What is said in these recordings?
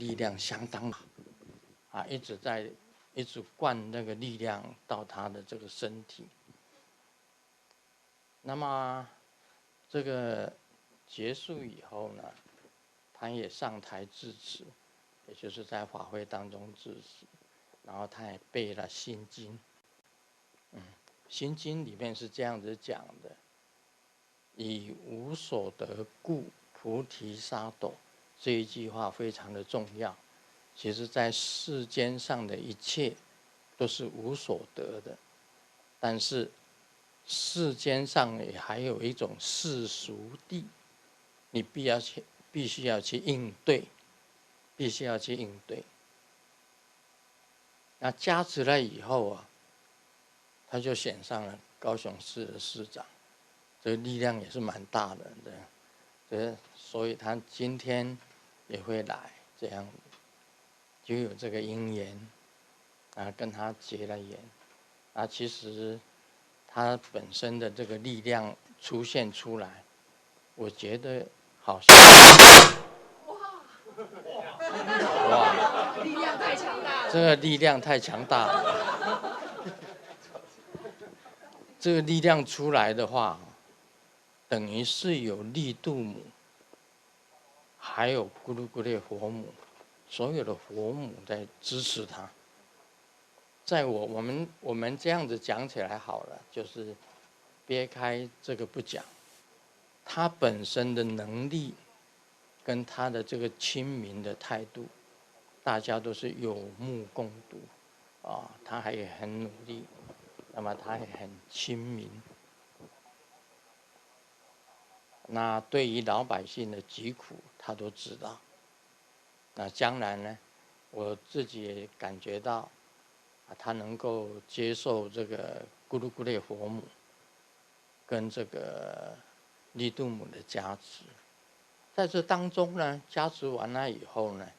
力量相当好一直灌那个力量到他的这个身体。那么这个结束以后呢，他也上台致辞，也就是在法会当中致辞，然后他也背了心经。心经里面是这样子讲的：以无所得故，菩提萨埵。这一句话非常的重要。其实在世间上的一切都是无所得的，但是世间上也还有一种世俗谛，你必须要去应对，必须要去应对。那加持了以后啊，他就选上了高雄市的市长，这个力量也是蛮大的，所以他今天也会来，这样就有这个因缘跟他结了缘。其实他本身的这个力量出现出来，我觉得好像哇，力量太强大了，这个力量太强大了。这个力量出来的话，等于是有力度母，还有咕噜咕噜佛母，所有的佛母在支持他。在我们这样子讲起来好了，就是撇开这个不讲，他本身的能力跟他的这个亲民的态度，大家都是有目共睹他还很努力，那么他也很亲民。那对于老百姓的疾苦，他都知道。那将来呢，我自己也感觉到他能够接受这个咕噜咕噜佛母跟这个力度母的加持。在这当中呢，加持完了以后呢，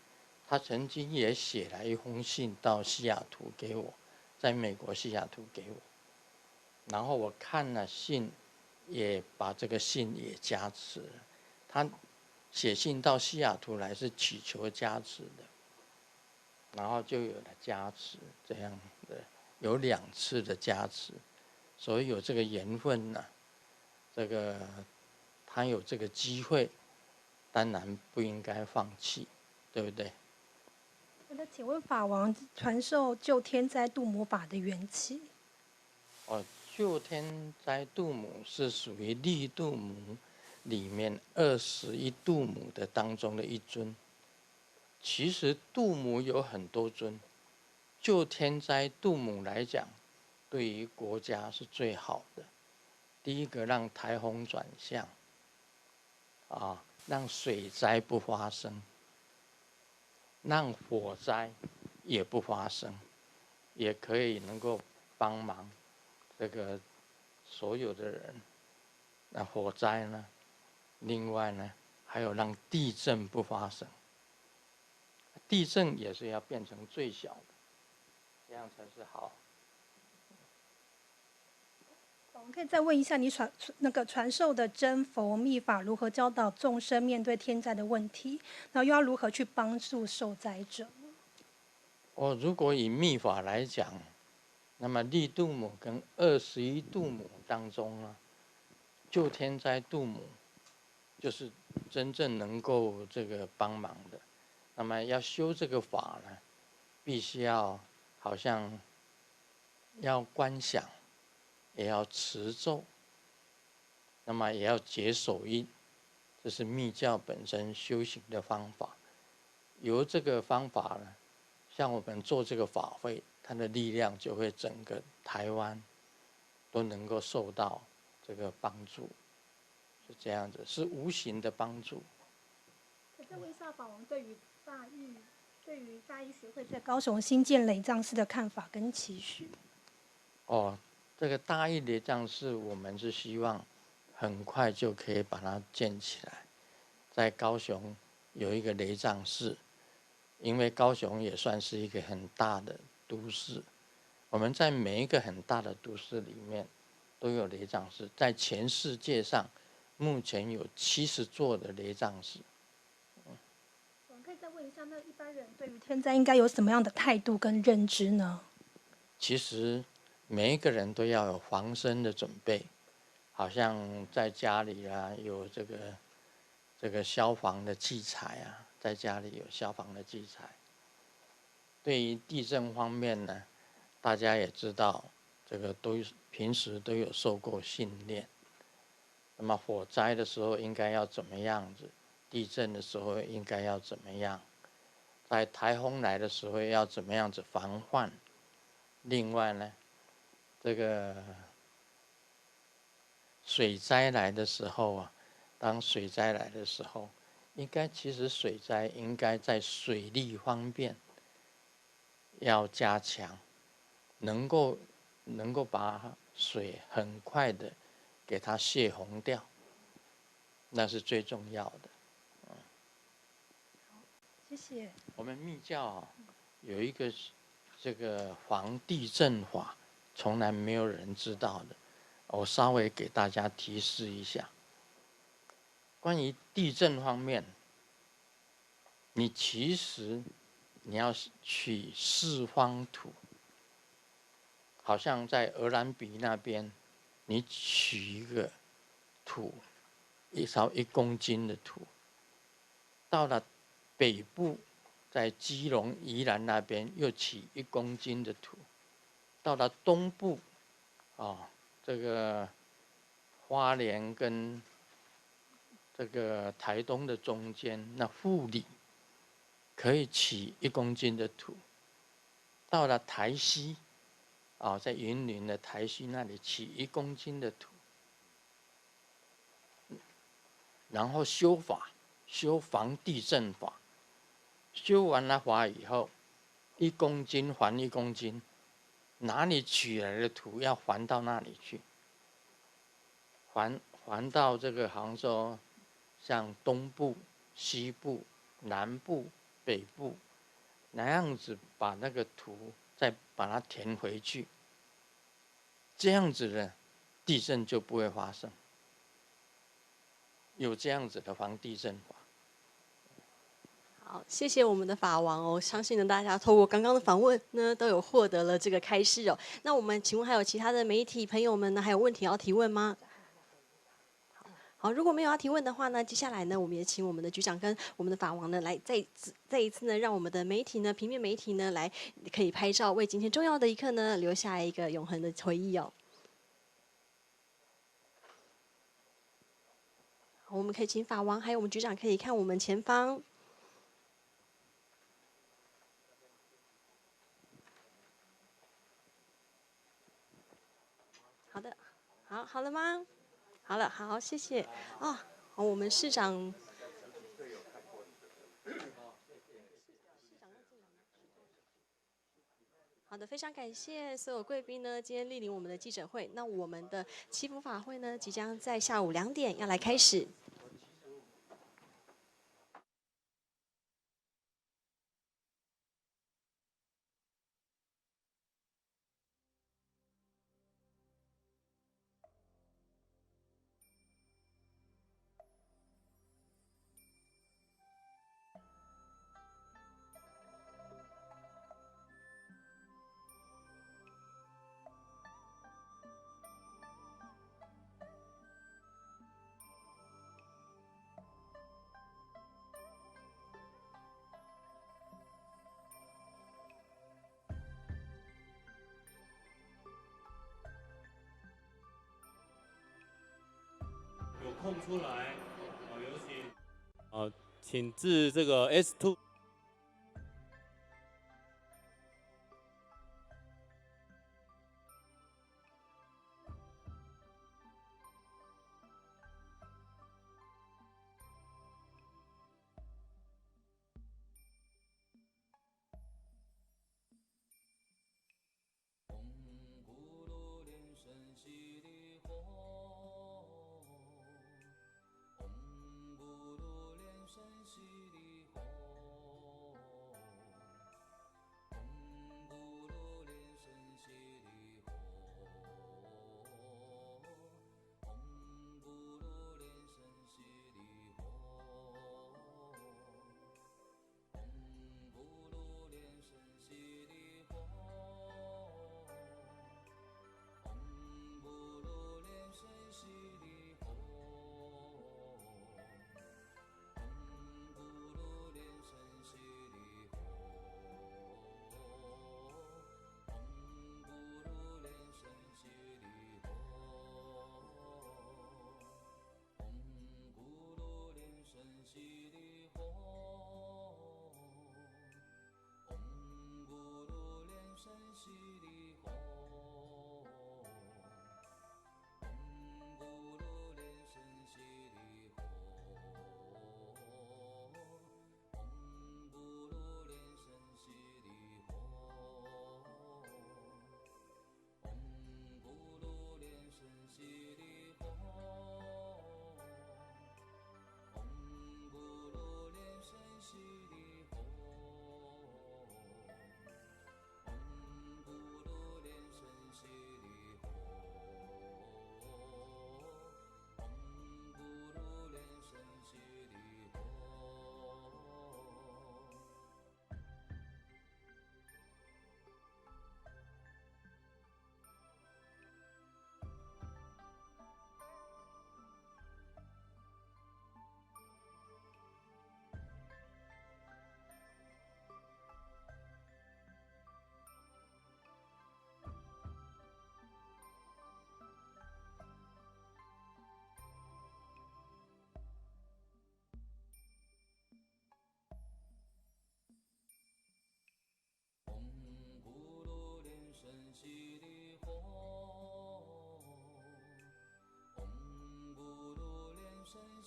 他曾经也写了一封信到西雅图给我，在美国西雅图给我，然后我看了信，也把这个信也加持了。他写信到西雅图来是祈求加持的，然后就有了加持，这样的有2次的加持，所以有这个缘分呢，这个他有这个机会，当然不应该放弃，对不对？那请问法王传授救天灾度母法的缘起？救天灾度母是属于力度母里面21度母的当中的一尊。其实度母有很多尊，救天灾度母来讲，对于国家是最好的。第一个，让台风转向，让水灾不发生，让火灾也不发生，也可以能够帮忙这个所有的人。那火灾呢？另外呢，还有让地震不发生。地震也是要变成最小的，这样才是好。我可以再问一下，你传授的真佛密法如何教导众生面对天灾的问题，然后又要如何去帮助受灾者？如果以密法来讲，那么力度母跟21度母当中呢，救天灾度母就是真正能够这个帮忙的。那么要修这个法呢，必须要好像要观想，也要持咒，那么也要结手印，这是密教本身修行的方法。由这个方法呢，像我们做这个法会，它的力量就会整个台湾都能够受到这个帮助，是这样子，是无形的帮助。再问一下法王对于大义学会在高雄新建雷藏寺的看法跟期许。这个大义雷藏寺，我们是希望很快就可以把它建起来。在高雄有一个雷藏寺，因为高雄也算是一个很大的都市，我们在每一个很大的都市里面都有雷藏寺，在全世界上目前有70座的雷藏寺。我可以再问问一下，那一般人对于天灾应该有什么样的态度跟认知呢？其实每一个人都要有防身的准备，好像在家里啊有这个消防的器材啊，在家里有消防的器材。对于地震方面呢，大家也知道，这个平时都有受过训练。那么火灾的时候应该要怎么样子？地震的时候应该要怎么样？在台风来的时候要怎么样子防范？另外呢，这个水灾来的时候啊，当水灾来的时候，其实水灾应该在水利方面要加强，能够把水很快的给它泄洪掉，那是最重要的。谢谢。我们密教有一个这个防地震法，从来没有人知道的。我稍微给大家提示一下，关于地震方面，其实你要取四方土，好像在鹅銮鼻那边，你取一个土，1公斤的土，到了北部，在基隆、宜兰那边又取1公斤的土，到了东部，这个花莲跟这个台东的中间，那富里可以取1公斤的土，到了台西，在云林的台西那里取1公斤的土，然后修防地震法，修完了法以后，1公斤还1公斤，哪里取来的土要还到那里去，还到这个杭州，像东部、西部、南部、北部，那样子把那个土再把它填回去，这样子呢，地震就不会发生。有这样子的防地震法。好，谢谢我们的法王哦，相信呢大家透过刚刚的访问呢，都有获得了这个开示哦。那我们请问还有其他的媒体朋友们呢，还有问题要提问吗？好，如果没有要提问的话呢，接下来呢，我们也请我们的局长跟我们的法王呢，来再一次呢，让我们的媒体呢，平面媒体呢，来可以拍照，为今天重要的一刻呢，留下一个永恒的回忆哦。好，我们可以请法王还有我们局长可以看我们前方。好的，好了吗？好了，好，谢谢。好，我们市长。好的，非常感谢所有贵宾呢，今天莅临我们的记者会。那我们的祈福法会呢，即将在下午2点要来开始。有空出来，有请，请至这个 S2。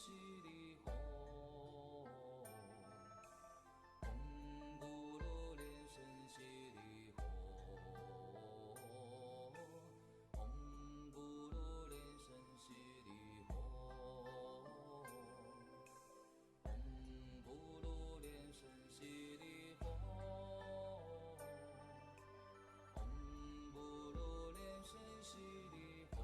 悉地吽，唵咕噜莲生悉地吽，唵咕噜莲生悉地吽，唵咕噜莲生悉地吽，唵咕噜莲生悉地吽。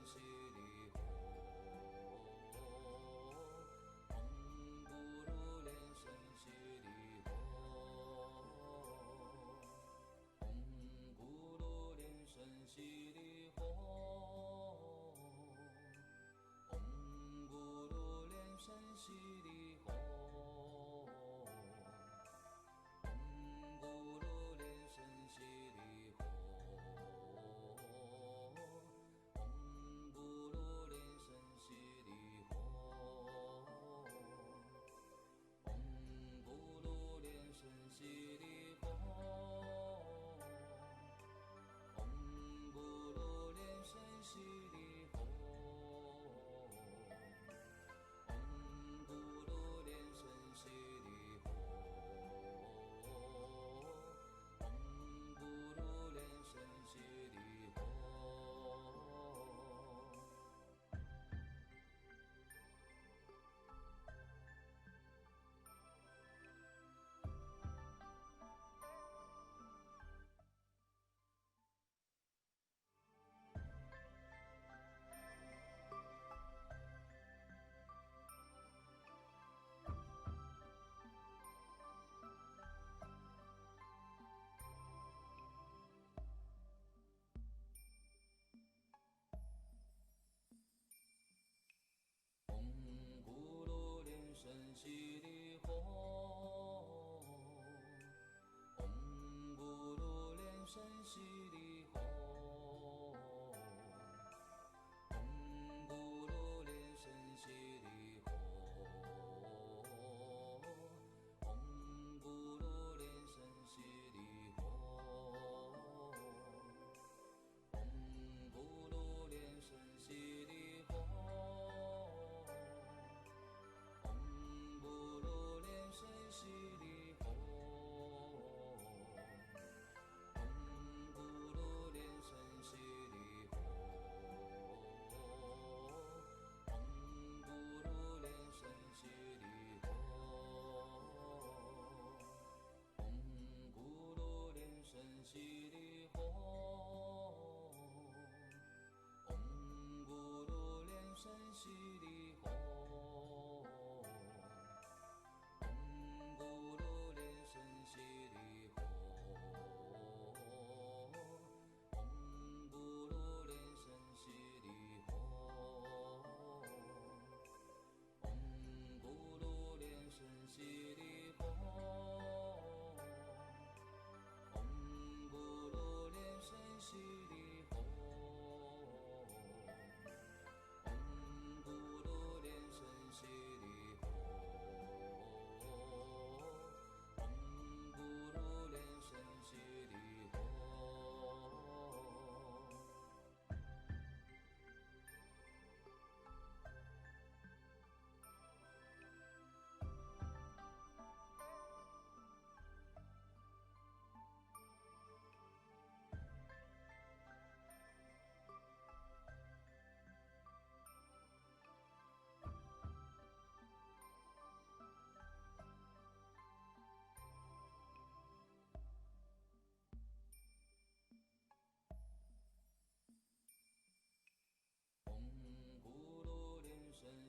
悉地吽，唵咕噜莲生悉地吽，唵咕噜莲生悉地吽，唵咕噜莲生悉地吽，唵咕噜莲生悉地吽。悉地吽，唵咕噜莲生悉地吽，唵咕噜莲生悉地吽。生悉地吽，唵咕噜莲生悉地吽，唵咕噜莲生悉地吽，唵咕噜莲生悉地吽，唵咕噜莲生悉地吽。悉地吽，唵咕噜莲生悉地吽，唵咕噜莲生悉地吽，唵咕噜莲生悉地吽，唵咕噜莲生悉地吽。悉地吽，唵咕噜莲生悉地吽，唵咕噜莲生悉地吽，唵咕噜莲生悉地吽，唵咕噜莲生悉地吽。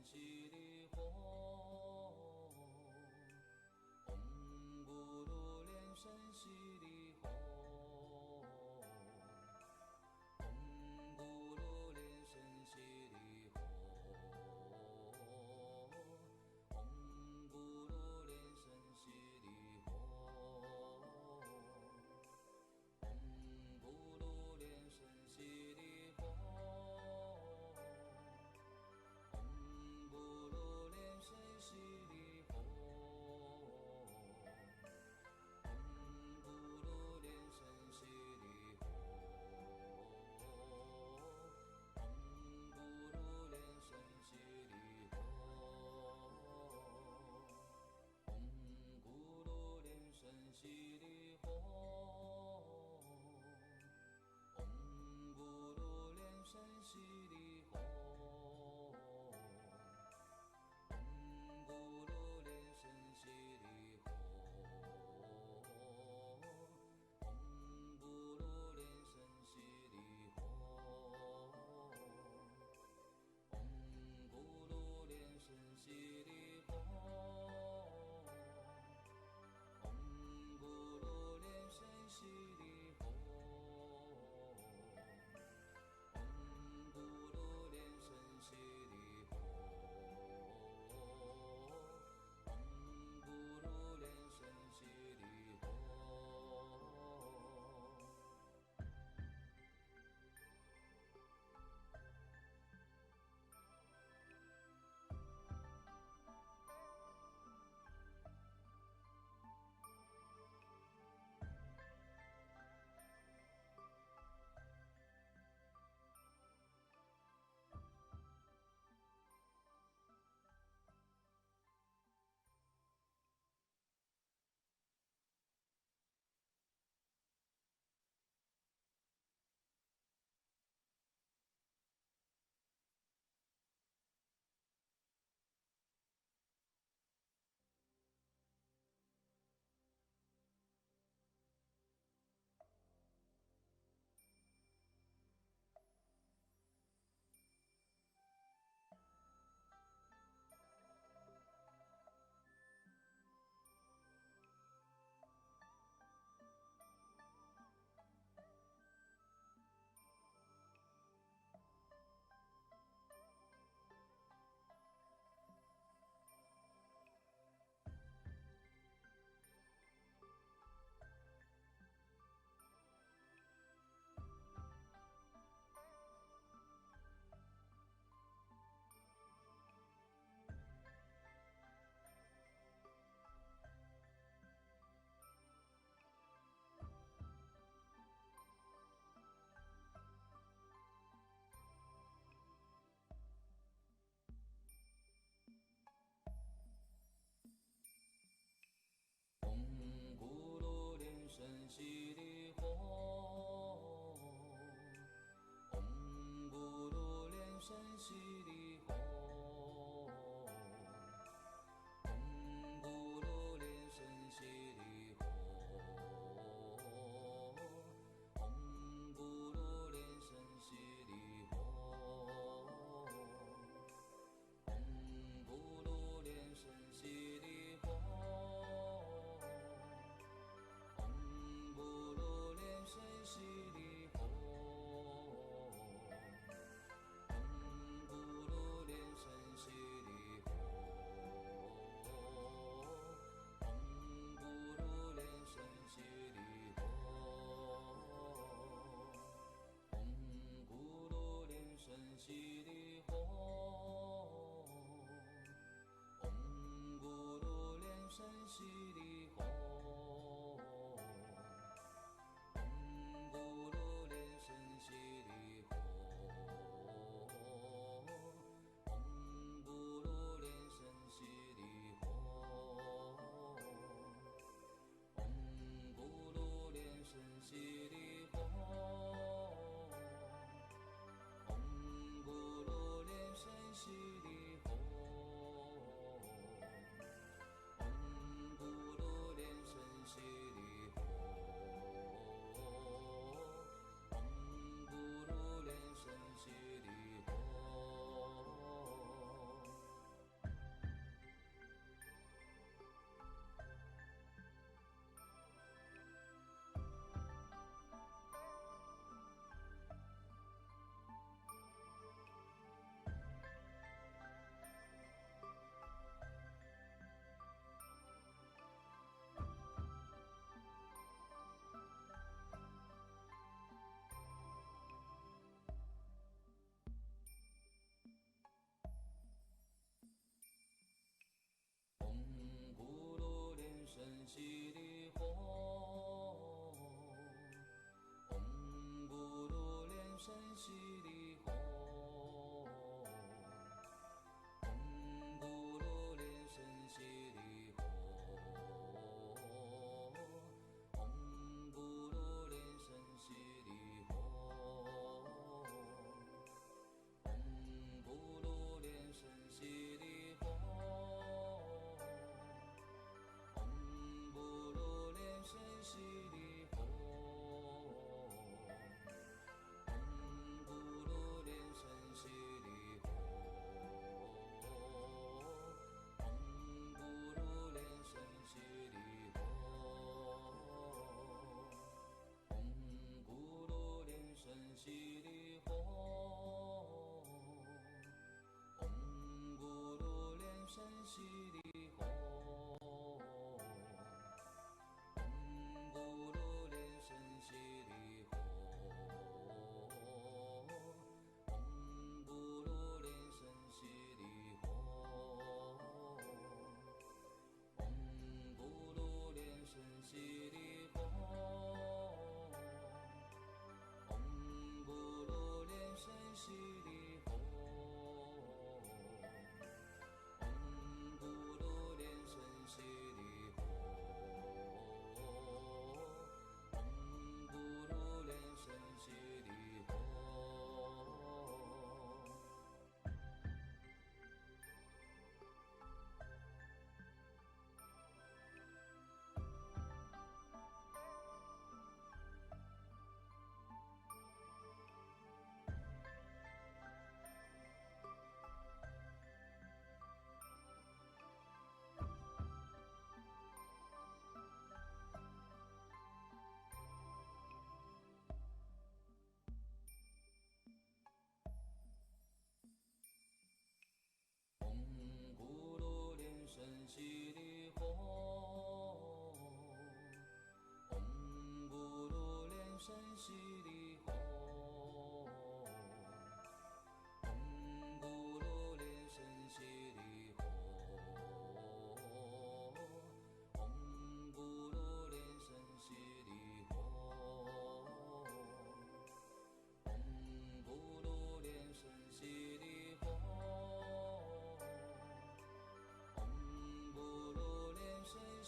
悉地吽。生悉地吽，唵咕噜莲生悉地吽，唵咕噜莲生悉地吽，唵咕噜莲生悉地吽，唵咕噜莲生悉地吽。悉地吽，唵咕噜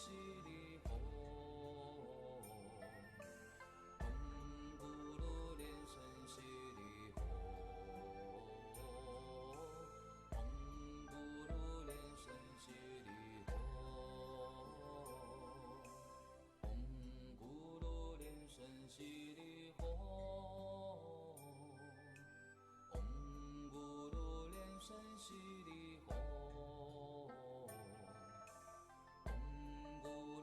悉地吽，唵咕噜莲生悉地吽，唵咕噜莲生悉地吽，唵咕噜莲生悉地吽，唵咕噜莲生悉地吽。唵咕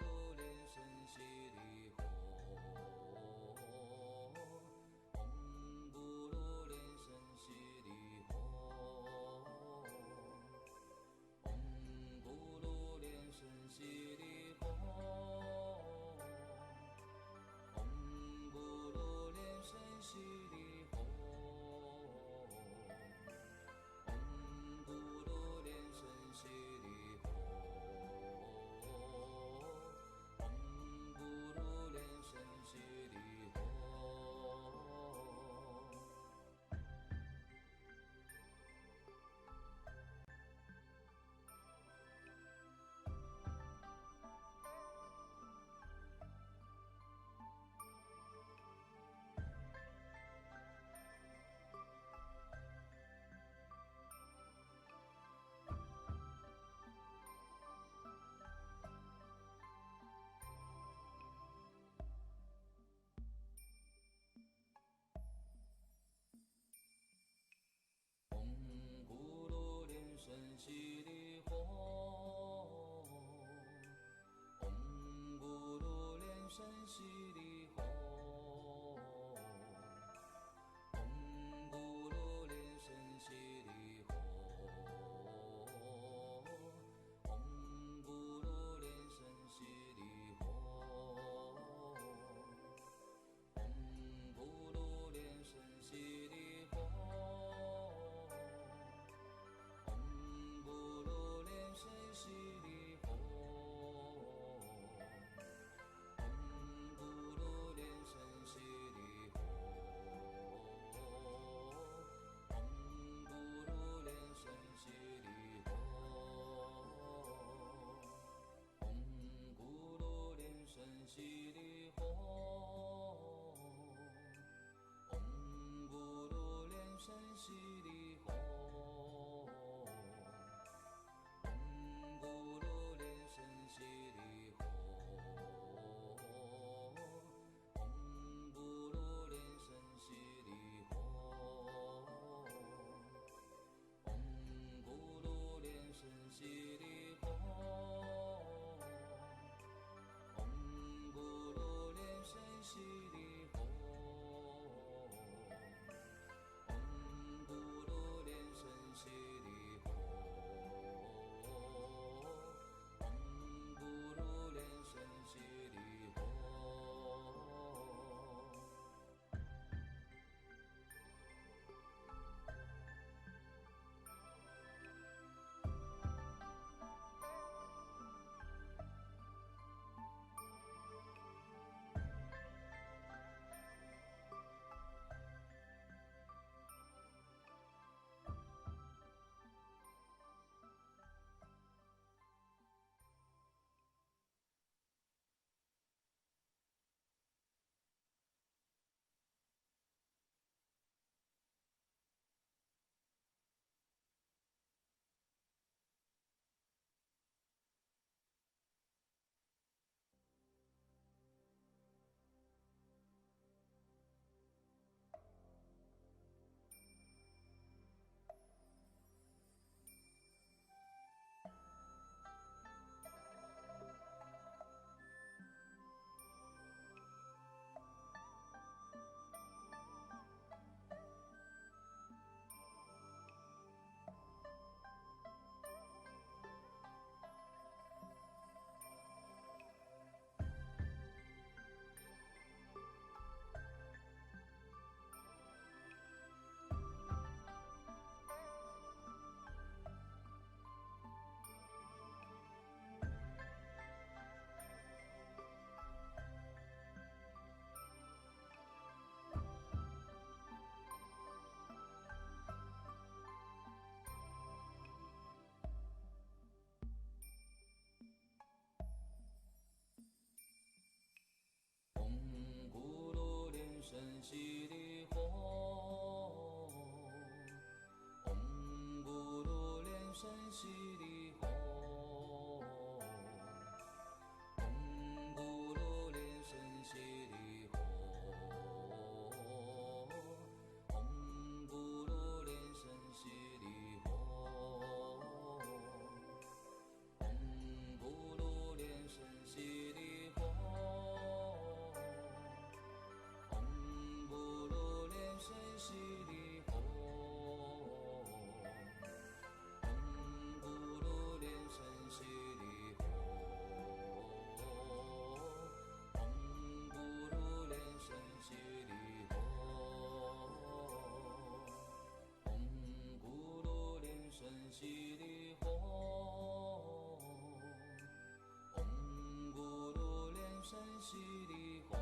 悉地吽，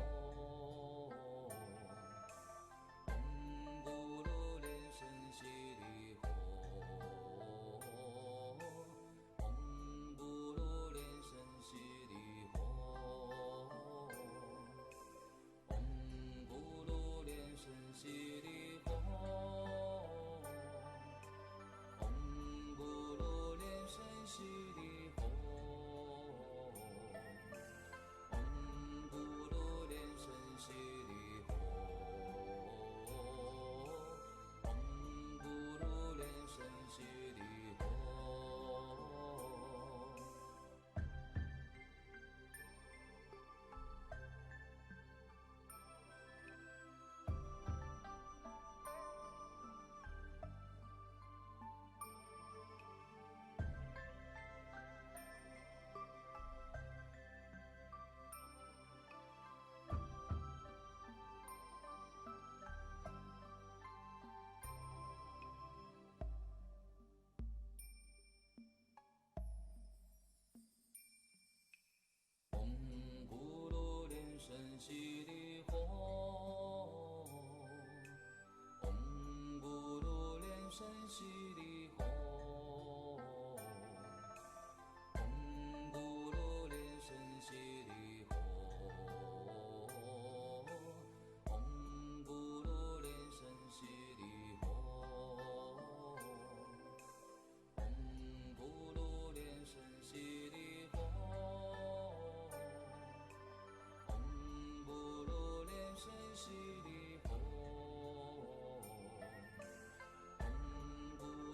唵咕噜莲生悉地吽，唵咕噜莲生悉地吽，唵咕噜莲生悉地吽，唵咕噜莲生悉地吽。生悉地吽，唵咕噜莲生悉地吽，唵咕噜莲生悉地吽，唵咕噜莲生悉地吽，唵咕噜莲生悉地吽。悉地吽，唵咕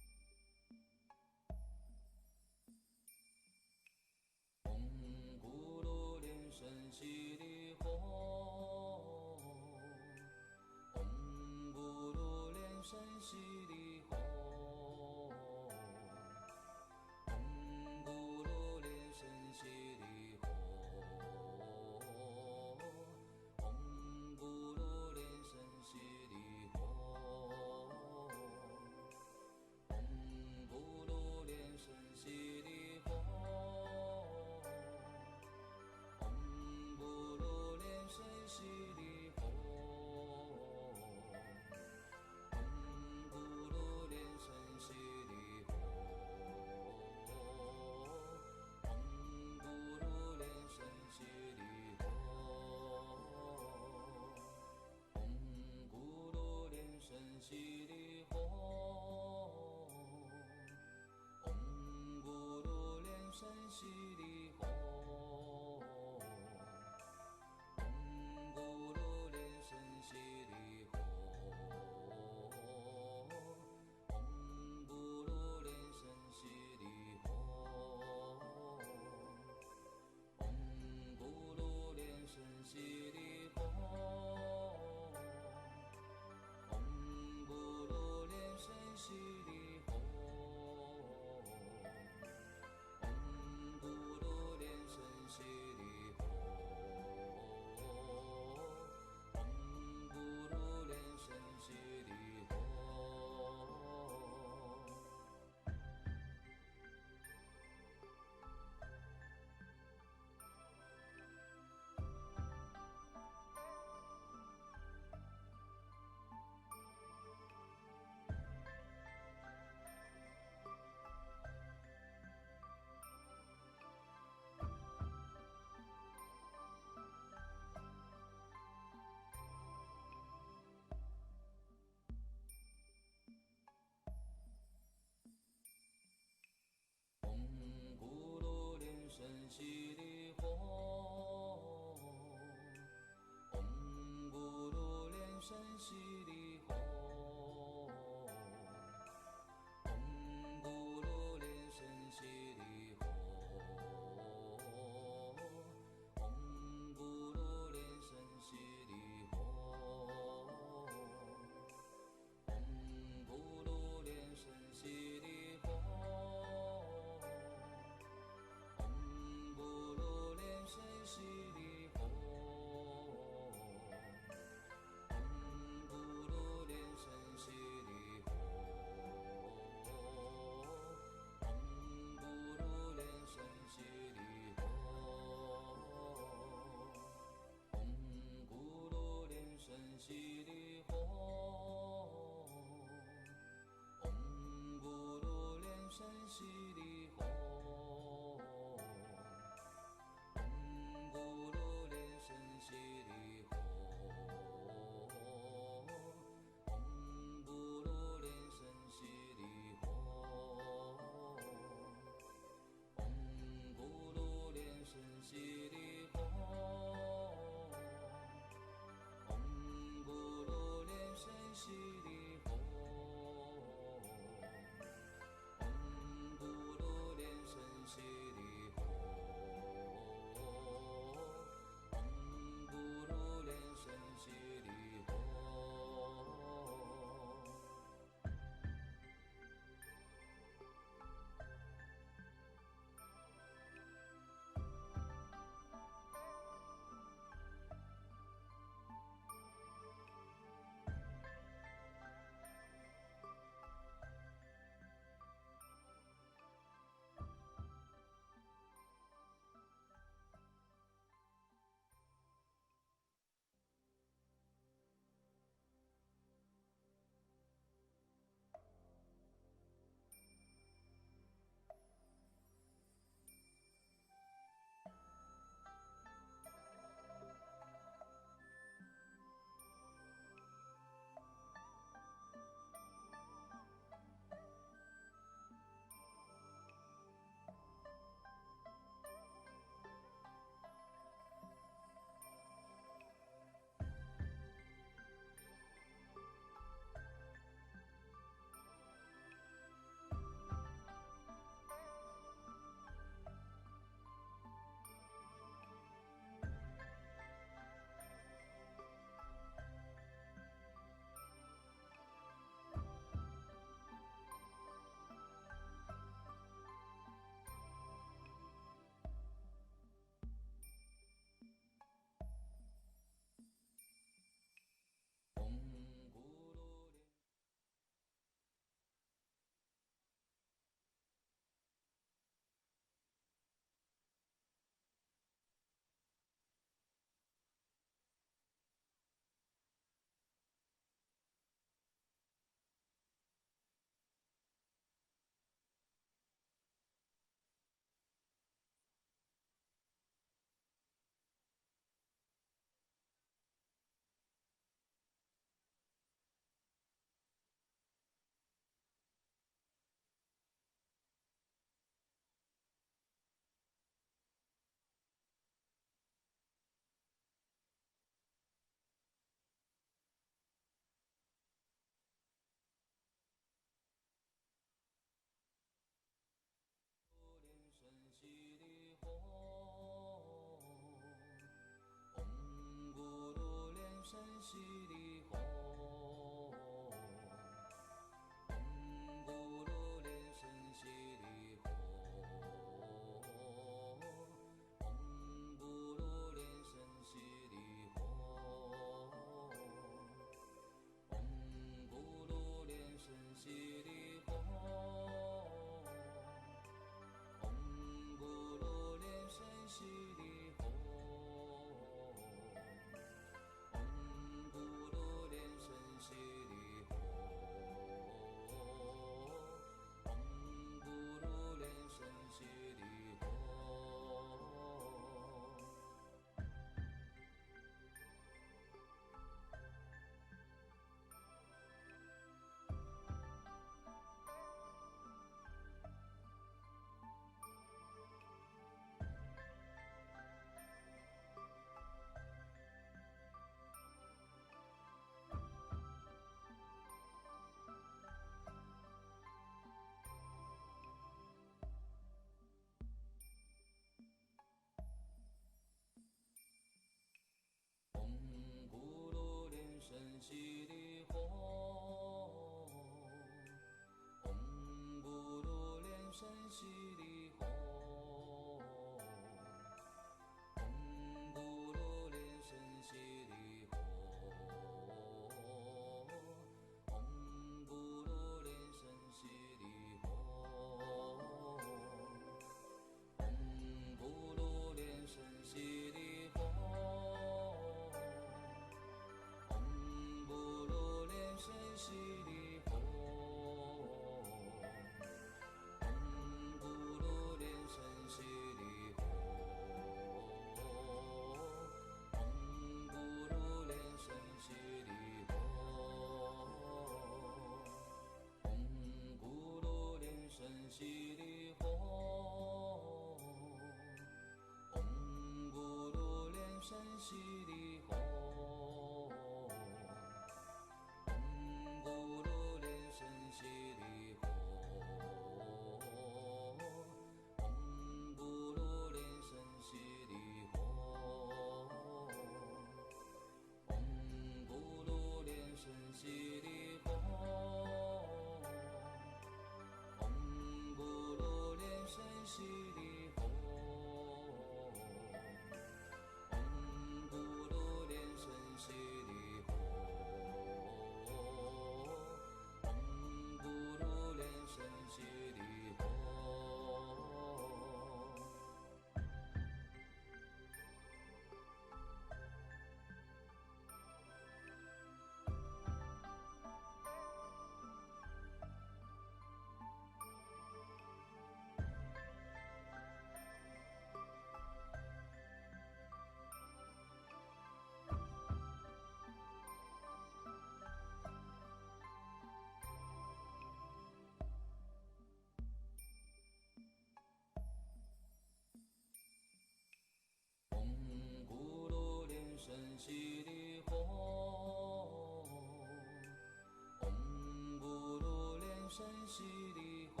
生悉地吽，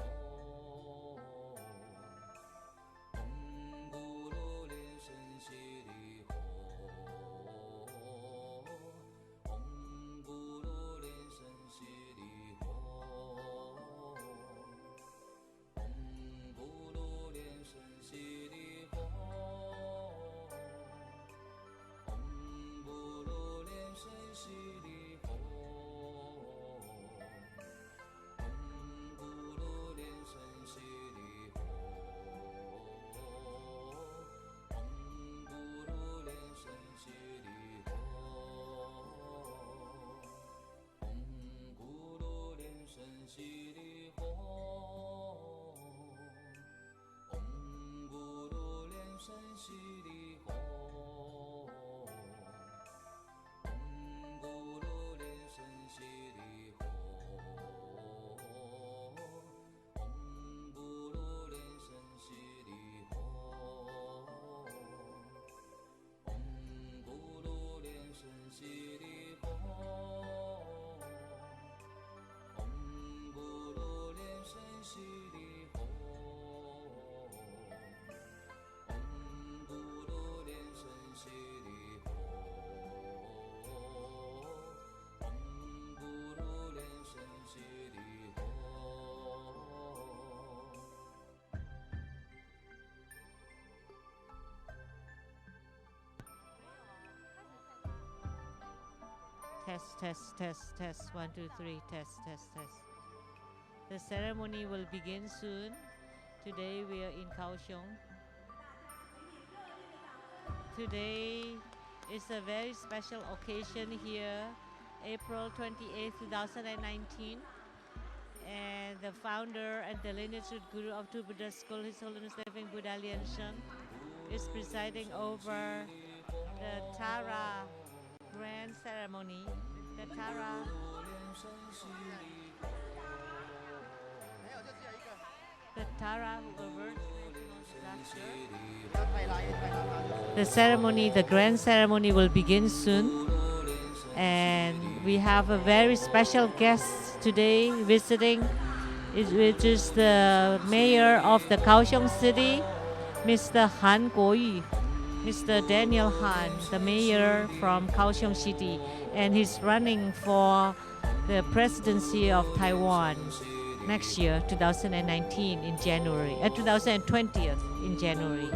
唵咕噜莲生悉地吽，唵咕噜莲生悉地吽，唵咕噜莲生悉地吽，唵咕噜莲生悉地吽。悉地吽，唵咕噜莲生悉地吽，唵咕噜莲生悉地吽，唵咕噜莲生悉地吽，唵咕噜莲生悉地吽。悉地吽，唵咕噜莲生悉地吽，唵咕噜莲生悉地吽。Test. 1, 2, 3. Test. The ceremony will begin soon. Today we are in Kaohsiung. Today is a very special occasion here, April 28, 2019. And the founder and the lineage guru of Two Buddha School, His Holiness Living Buddha Lian-Sheng, is presiding over the Tara Grand Ceremony. The Tara the grand ceremony will begin soon, and we have a very special guest today visiting, which is the mayor of the Kaohsiung City, Mr. Han Kuo-yu, Mr. Daniel Han, the mayor from Kaohsiung City, and he's running for the presidency of Taiwan next year, 2019 in January, 2020 in January.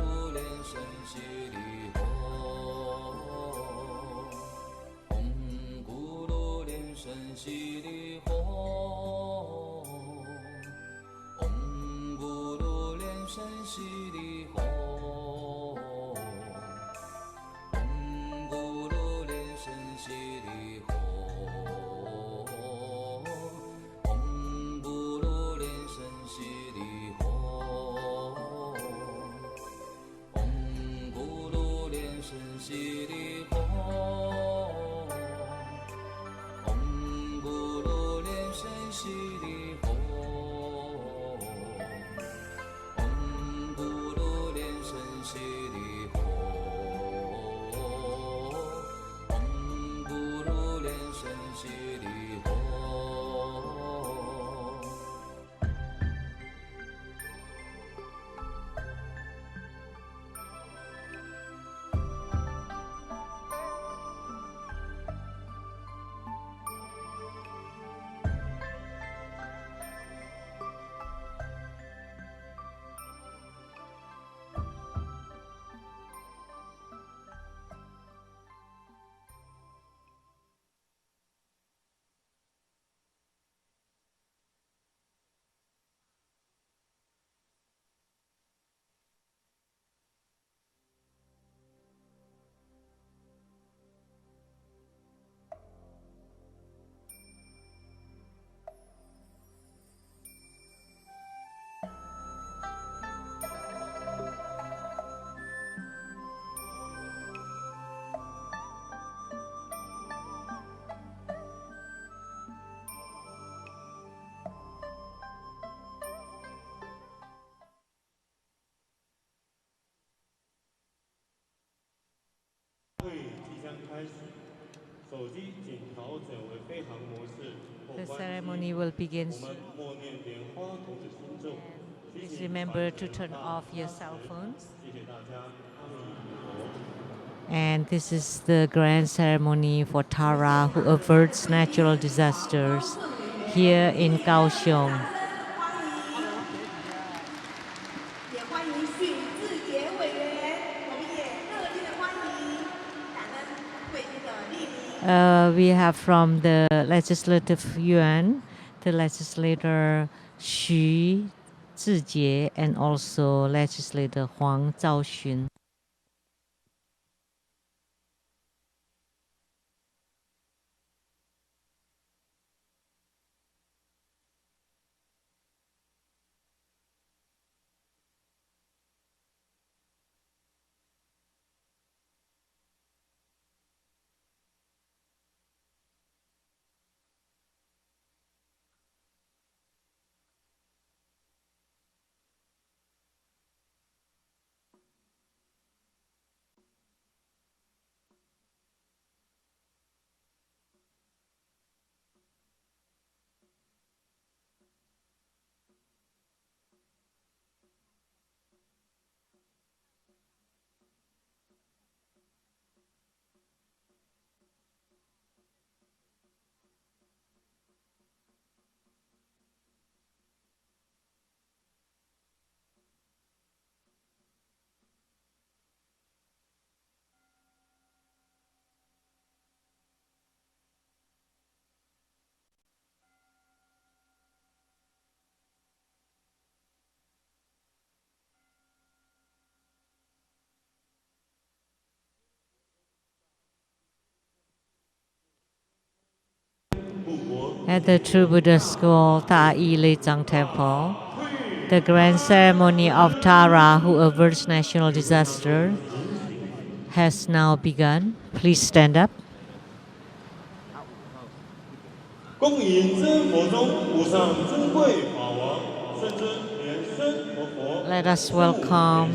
The ceremony will begin soon. Please remember to turn off your cell phones. And this is the grand ceremony for Tara who averts natural disasters here in Kaohsiung. We have from the Legislative Yuan, the legislator Xu Zijie, and also legislator Huang Zhaoxun. At the True Buddha School, DAYI Lei Tsang Temple, the grand ceremony of Tara who averts national disaster has now begun. Please stand up. Let us welcome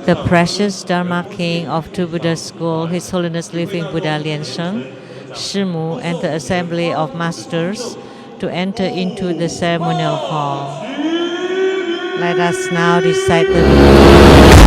the precious Dharma King of True Buddha School, His Holiness Living Buddha Lian-Sheng, Shimu, and the Assembly of Masters to enter into the ceremonial hall. Let us now recite the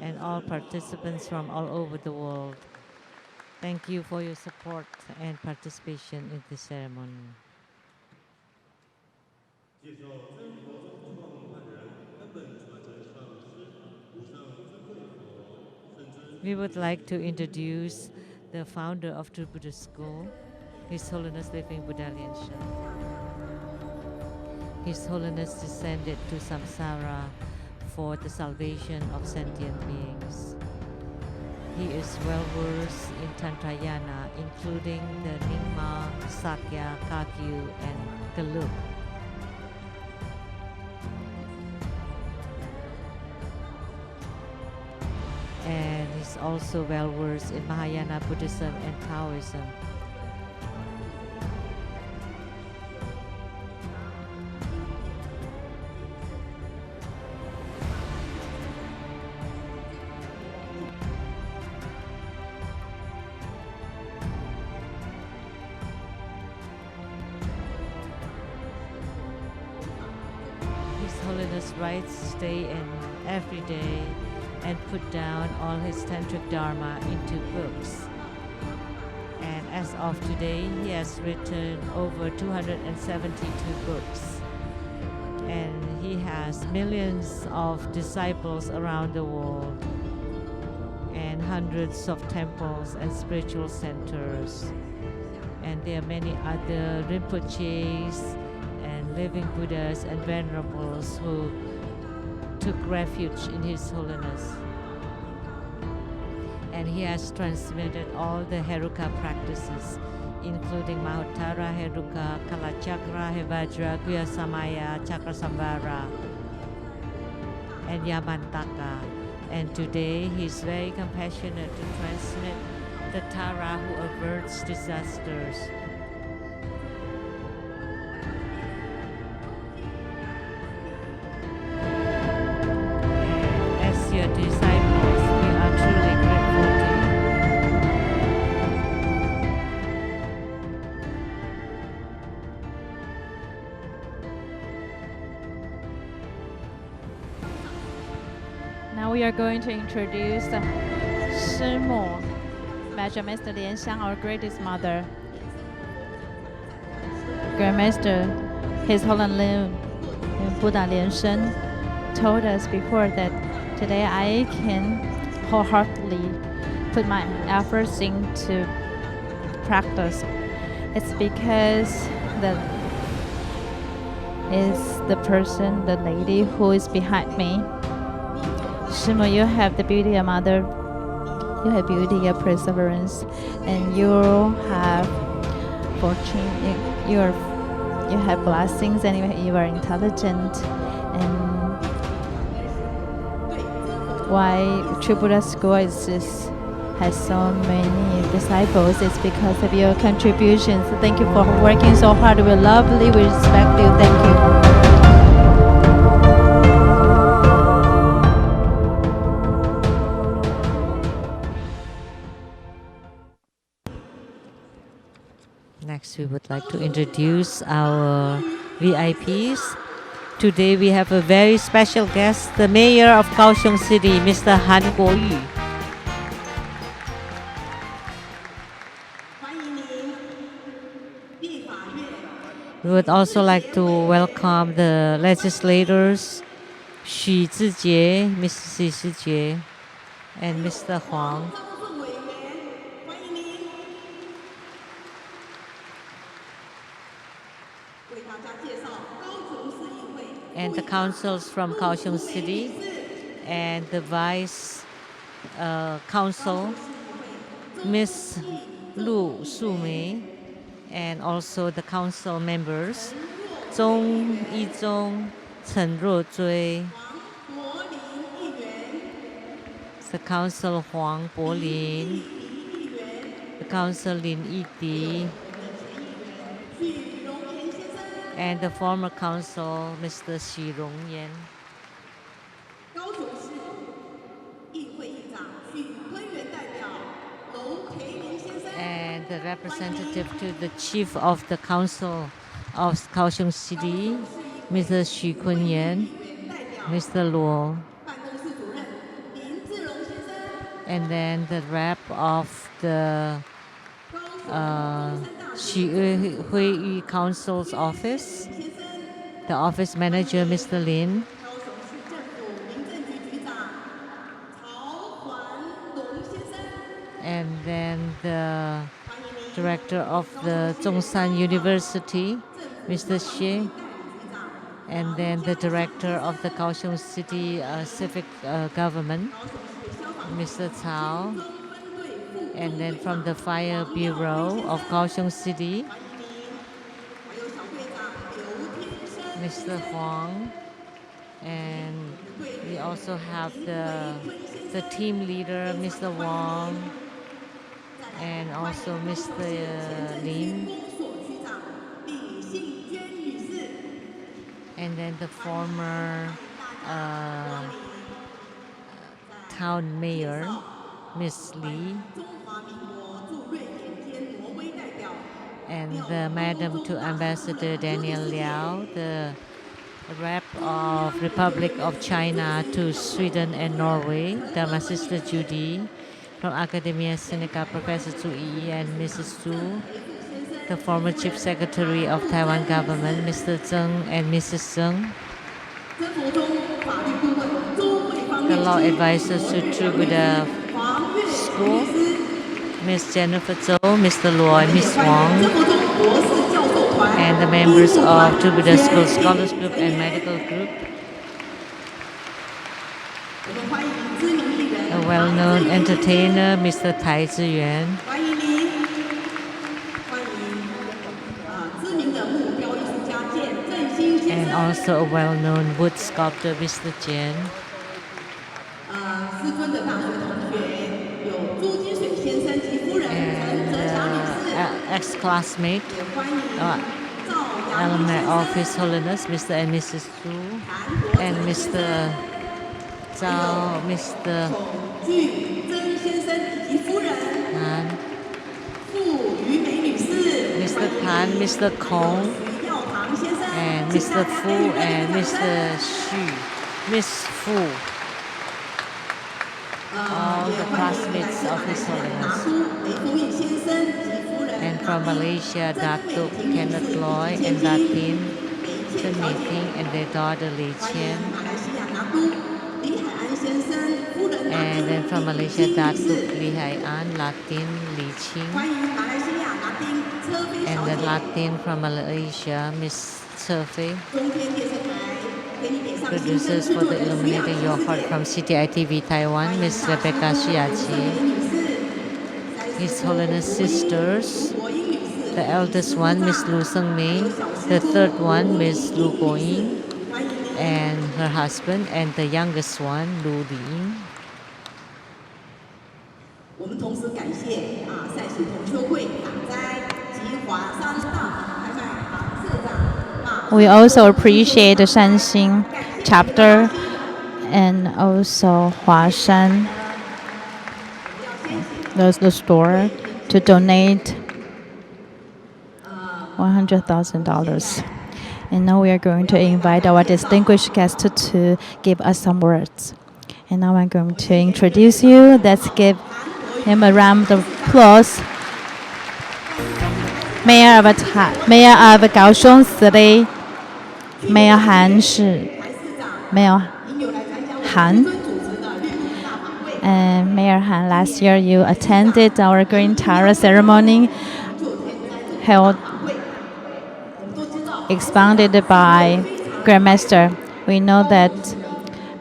and all participants from all over the world. Thank you for your support and participation in this ceremony. We would like to introduce the founder of True Buddhist School, His Holiness Living Buddha Lian-Sheng. His Holiness descended to samsara for the salvation of sentient beings. He is well versed in Tantrayana, including the Nyingma, Sakya, Kagyu, and Gelug. And he's also well versed in Mahayana Buddhism and Taoism. His Holiness writes day and every day and put down all his tantric dharma into books. And as of today, he has written over 272 books. And he has millions of disciples around the world and hundreds of temples and spiritual centers. And there are many other Rinpoches and living Buddhas and venerables who took refuge in His Holiness. And he has transmitted all the Heruka practices, including Mahottara Heruka, Kalachakra, Hevajra, Guyasamaya, Chakrasambhara, and Yamantaka. And today he's very compassionate to transmit the Tara who averts disasters. Your disciples, we are truly grateful to you. Now we are going to introduce Shimu, Grandmaster Lian-Sheng, our greatest mother. Grandmaster, His Holiness Buddha Lian-Sheng, told us before that today I can wholeheartedly put my efforts into practice. It's because the person, the lady who is behind me. Shimu, you have the beauty of mother, you have beauty of perseverance, and you have fortune, you have blessings, and you are intelligent. And why True Buddha School has so many disciples, it's because of your contributions. Thank you for working so hard. We love you, we respect you. Thank you. Next, we would like to introduce our VIPs. Today we have a very special guest, the Mayor of Kaohsiung City, Mr. Han Kuo-yu. We would also like to welcome the legislators, Xu Zijie, Mr. Xu Zijie, and Mr. Huang. And the councils from Kaohsiung City, and the Vice Council, Ms. Lu Su-mei, and also the council members, Zhong Yizhong, Chen Ruozui, the council Huang Bolin, the council Lin Yidi, and the former council, Mr. Xi Rongyan. And the representative to the chief of the council of Kaohsiung City, Mr. Xu Kunyan, Mr. Luo. and then the rep of the Hui Council's office, the office manager, Mr. Lin, and then the director of the Zhongshan University, Mr. Xie, and then the director of the Kaohsiung City Civic Government, Mr. Cao, and then from the Fire Bureau of Kaohsiung City, Mr. Huang, and we also have the team leader, Mr. Wang, and also Mr. Lin, and then the former town mayor, Miss Li, and the Madam to Ambassador Daniel Liao, the rep of Republic of China to Sweden and Norway, Dharma Sister Judy, from Academia Sinica, Professor Zhu Yi and Mrs. Zhu, the former Chief Secretary of Taiwan government, Mr. Zheng and Mrs. Zheng, the law advisors to True Buddha School, Miss Jennifer Zhou, Mr. Luo, Miss Wang, and the members of True Buddha School Scholars Group and Medical Group, a well-known entertainer, Mr. Tai Ziyuan, and also a well-known wood sculptor, Mr. Jian. And ex-classmate, alumni of His Holiness, Mr. and Mrs. Su, and Mr. Zhao, Mr. Han, Mr. Tan, Mr. Kong, and Mr. Fu, and Mr. Xu, Miss Fu, all the classmates of His Holiness. And from Malaysia, Datuk Kenneth Loy and Datin Chen Mei-Ting and their daughter Lei Qian. And then from Malaysia, Datuk Li Hai An, Latin Li Qing. And then Latin from Malaysia, Miss Tse. Producers for the Illuminating Your Heart from CTI TV Taiwan, Miss Rebecca Shiachi. His Holiness Sisters, the eldest one, Miss Lu Seng Mei, the third one, Miss Lu Guoying, and her husband, and the youngest one, Lu Li. We also appreciate the Shanxing chapter and also Huashan, the store, to donate $100,000. And now we are going to invite our distinguished guest to give us some words. And now I'm going to introduce you. Let's give him a round of applause. Mayor of Kaohsiung City, Mayor Han Shi, Mayor Han. And Mayor Han, last year you attended our Green Tara ceremony held, expounded by Grandmaster. We know that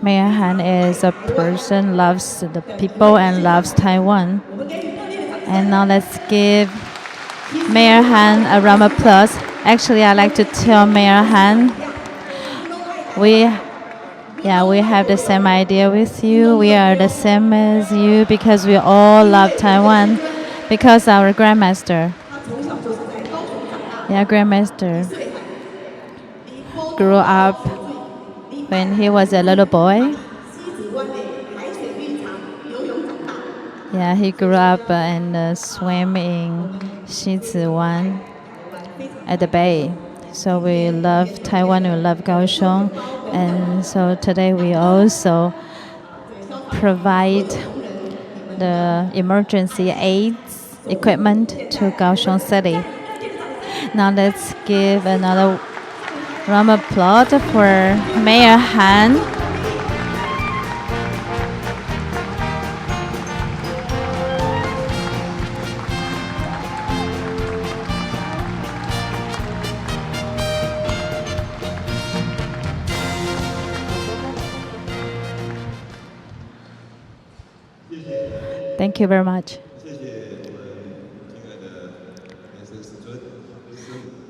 Mayor Han is a person loves the people and loves Taiwan. And now let's give Mayor Han a round of applause. Actually, I'd like to tell Mayor Han, we have the same idea with you. We are the same as you because we all love Taiwan. Because our Grandmaster, Grandmaster grew up when he was a little boy. He grew up and swam in Xiziwan at the bay. So we love Taiwan, we love Kaohsiung. And so today we also provide the emergency aids equipment to Kaohsiung City. Now let's give another round of applause for Mayor Han. Thank you very much.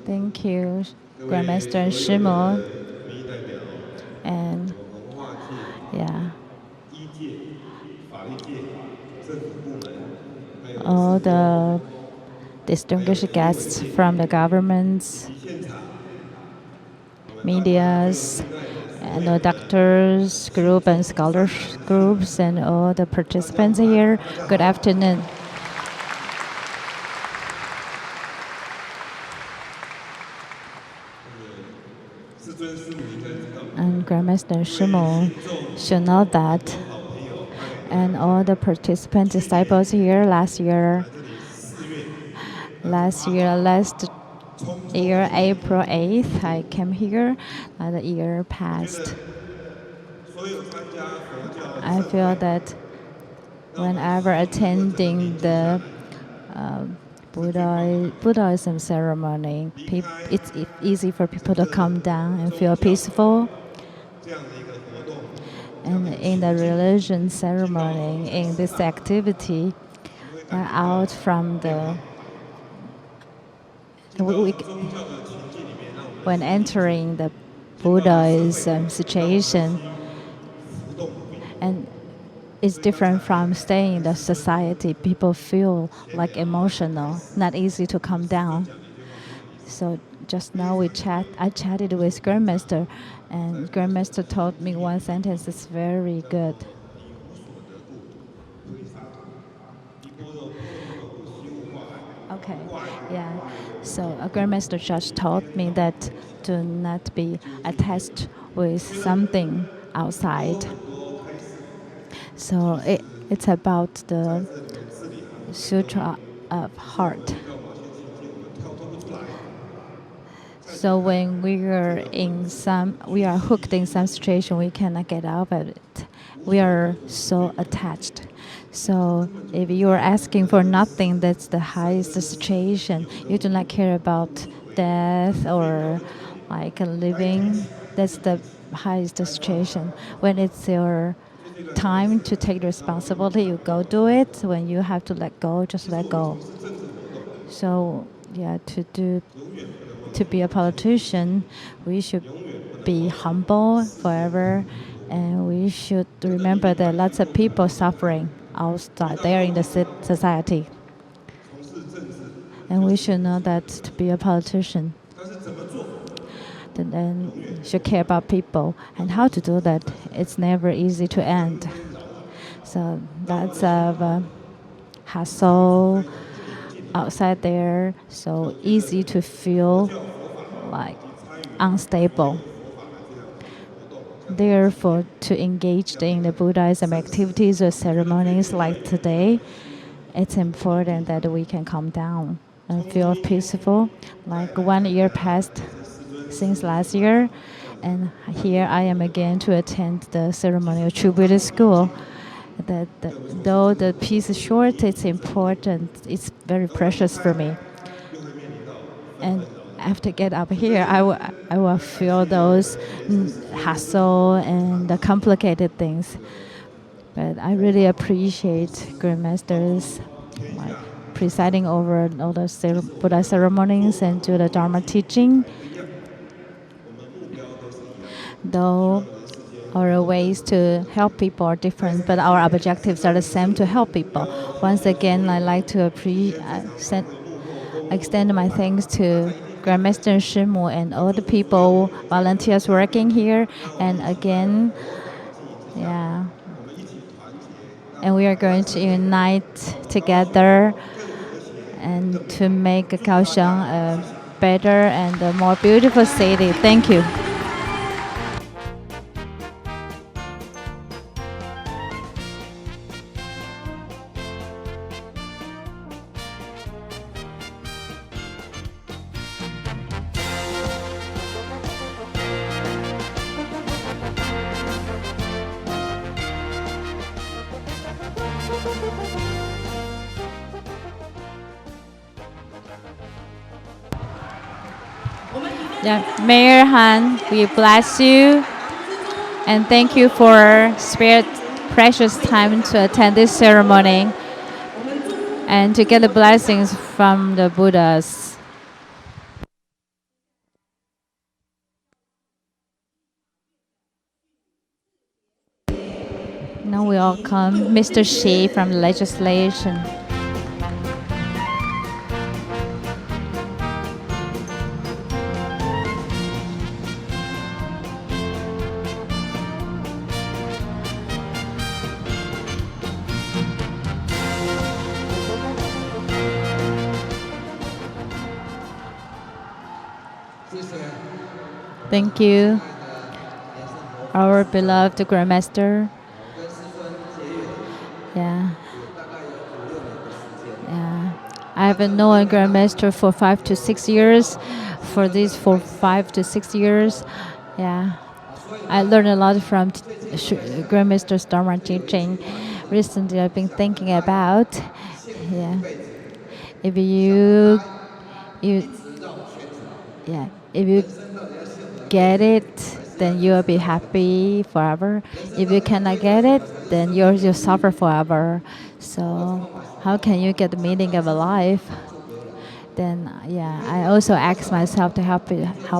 Thank you, Grandmaster Shimo. And yeah, all the distinguished guests from the governments, medias, and the doctors group and scholars groups and all the participants here. Good afternoon. And Grandmaster Shimo should know that, and all the participant disciples here last year, April 8th, I came here. The year passed. I feel that whenever attending the Buddhism ceremony, it's easy for people to calm down and feel peaceful. And in the religion ceremony, in this activity, out from when entering the Buddhism situation, and it's different from staying in the society. People feel like emotional, not easy to calm down. So just now I chatted with Grandmaster, and Grandmaster told me one sentence that's very good. Okay, yeah. So a Grandmaster just told me that do not be attached with something outside. So it's about the sutra of heart. So when we are hooked in some situation, we cannot get out of it. We are so attached. So if you are asking for nothing, that's the highest situation. You do not care about death or like living. That's the highest situation. When it's your time to take responsibility, you go do it. When you have to let go, just let go. So yeah, to be a politician, we should be humble forever, and we should remember that lots of people suffering outside there in the society. And we should know that to be a politician, then should care about people. And how to do that, it's never easy to end. So that's a hassle outside there, so easy to feel like unstable. Therefore, to engage in the Buddhism activities or ceremonies like today, it's important that we can calm down and feel peaceful. Like 1 year passed since last year, and here I am again to attend the ceremonial True Buddhist School. Though the piece is short, it's important. It's very precious for me. And after get up here, I will feel those hassle and the complicated things. But I really appreciate Grandmasters presiding over all the Buddha ceremonies and do the Dharma teaching. Though our ways to help people are different, but our objectives are the same, to help people. Once again, I'd like to extend my thanks to Grandmaster Shimu and all the people, volunteers working here. And again, yeah. And we are going to unite together and to make Kaohsiung a better and a more beautiful city. Thank you. Yeah, Mayor Han, we bless you and thank you for spared precious time to attend this ceremony and to get the blessings from the Buddhas. Now we welcome Mr. Shi from the legislation. Thank you, our beloved Grandmaster. Yeah. I have known Grandmaster for 5 to 6 years. For 5 to 6 years, I learned a lot from Grandmaster's Dharma teaching. Recently, I've been thinking about, if you get it, then you'll be happy forever. If you cannot get it, then you'll suffer forever. So how can you get the meaning of a life? Then I also ask myself to help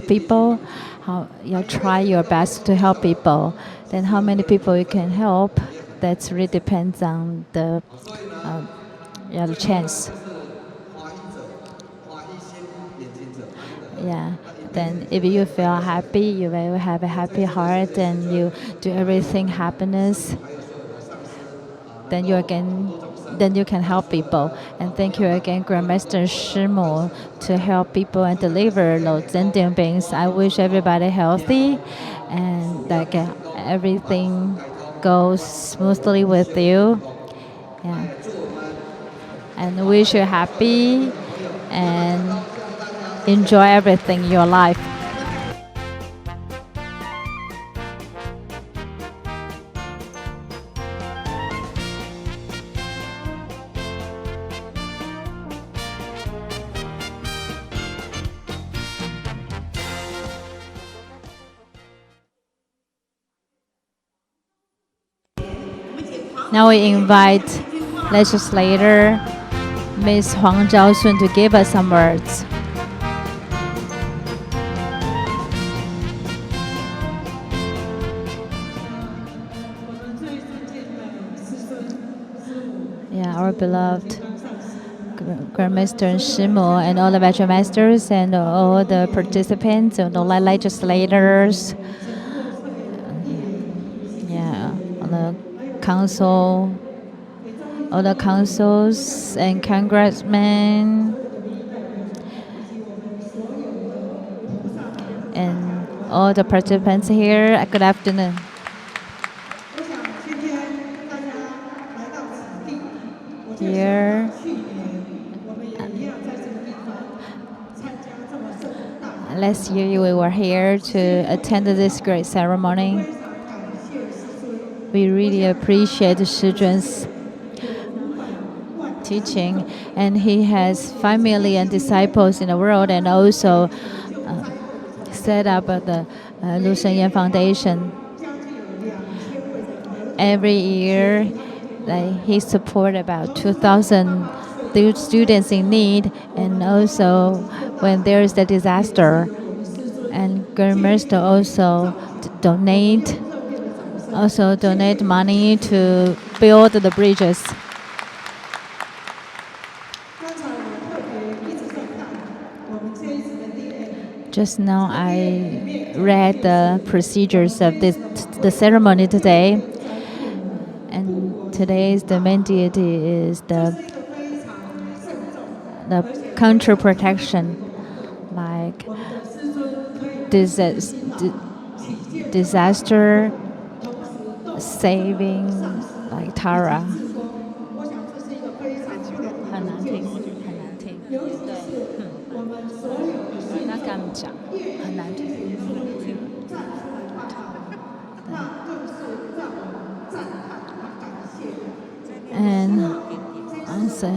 people. How you try your best to help people. Then how many people you can help? That really depends on the chance. Then if you feel happy, you will have a happy heart and you do everything happiness, then you can help people. And thank you again, Grandmaster Shimu, to help people and deliver those sentient beings. I wish everybody healthy and that everything goes smoothly with you. And wish you happy and enjoy everything in your life. Now we invite legislator Ms. Huang Zhaoxun to give us some words. Our beloved Grandmaster Shimu and all the Veteran Masters and all the participants and all the legislators, on the council, all the councils and congressmen, and all the participants here. Good afternoon. Here, last year we were here to attend this great ceremony. We really appreciate Shizhen's teaching, and he has 5 million disciples in the world, and also set up the Lu Shengyan Foundation. Every year, he supports about 2,000 students in need, and also when there is a disaster. And Grandmaster also donate money to build the bridges. Just now I read the procedures of the ceremony today. And today's the main deity is the counter protection, like disaster saving, like Tara. 很难听，对，那敢讲很难听。And So,